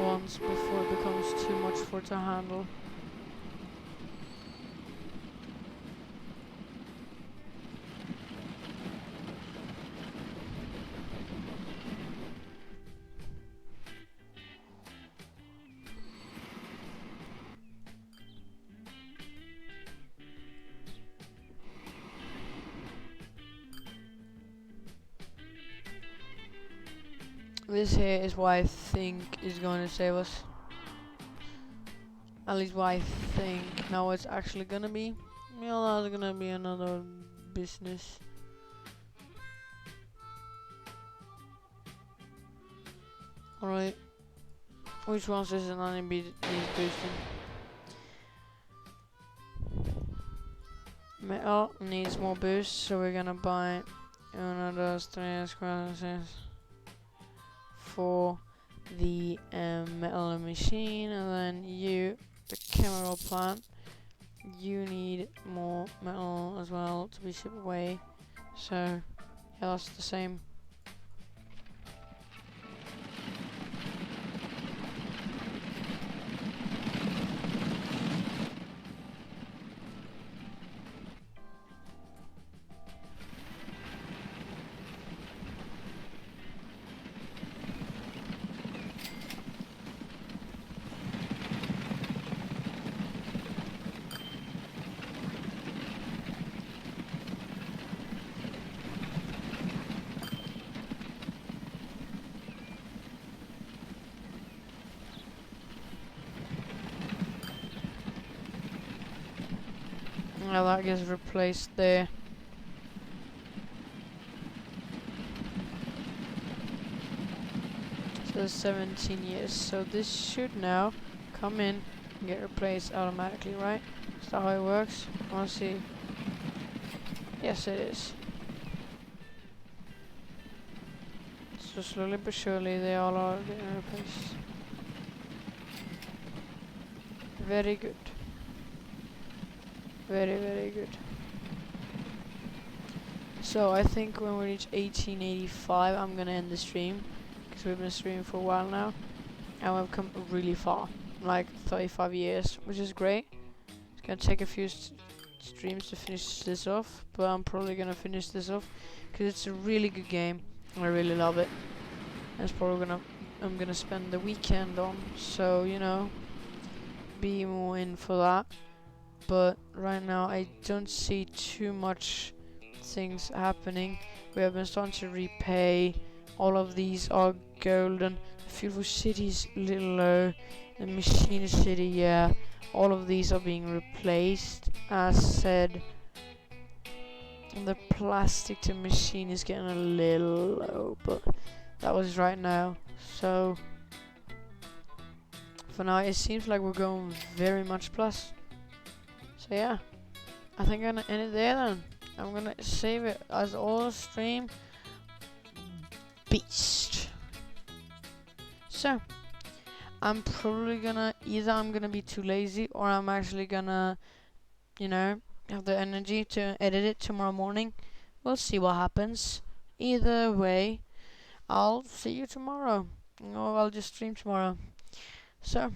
ones before it becomes too much for it to handle. This here is what I think is going to save us. At least what I think. Now it's actually gonna be. Well, that's gonna be another business. Alright. Which ones is an enemy boosting? Metal needs more boost, so we're gonna buy uno, dos, tres, cuatro, seis for the metal machine, and then you, the chemical plant, you need more metal as well to be shipped away. So yeah, that's the same. Now that gets replaced there. So 17 years. So this should now come in and get replaced automatically, right? Is that how it works? I wanna see. Yes, it is. So slowly but surely they all are getting replaced. Very good. Very, very good. So I think when we reach 1885, I'm gonna end the stream, because we've been streaming for a while now, and we've come really far, like 35 years, which is great. It's gonna take a few streams to finish this off, but I'm probably gonna finish this off, because it's a really good game, and I really love it. And it's probably I'm gonna spend the weekend on, so you know, be more in for that. But right now I don't see too much things happening. We have been starting to repay. All of these are golden. The Fuel City's a little low. The Machine City, yeah. All of these are being replaced. As said, the plastic to machine is getting a little low, but that was right now. So for now it seems like we're going very much plus. So yeah, I think I'm gonna end it there then. I'm gonna save it as all stream beast. So I'm probably gonna I'm gonna be too lazy, or I'm actually gonna, you know, have the energy to edit it tomorrow morning. We'll see what happens. Either way, I'll see you tomorrow. Or I'll just stream tomorrow. So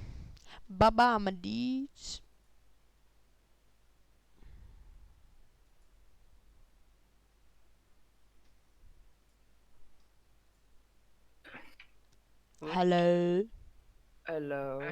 bye bye my dudes. Hello. Hello.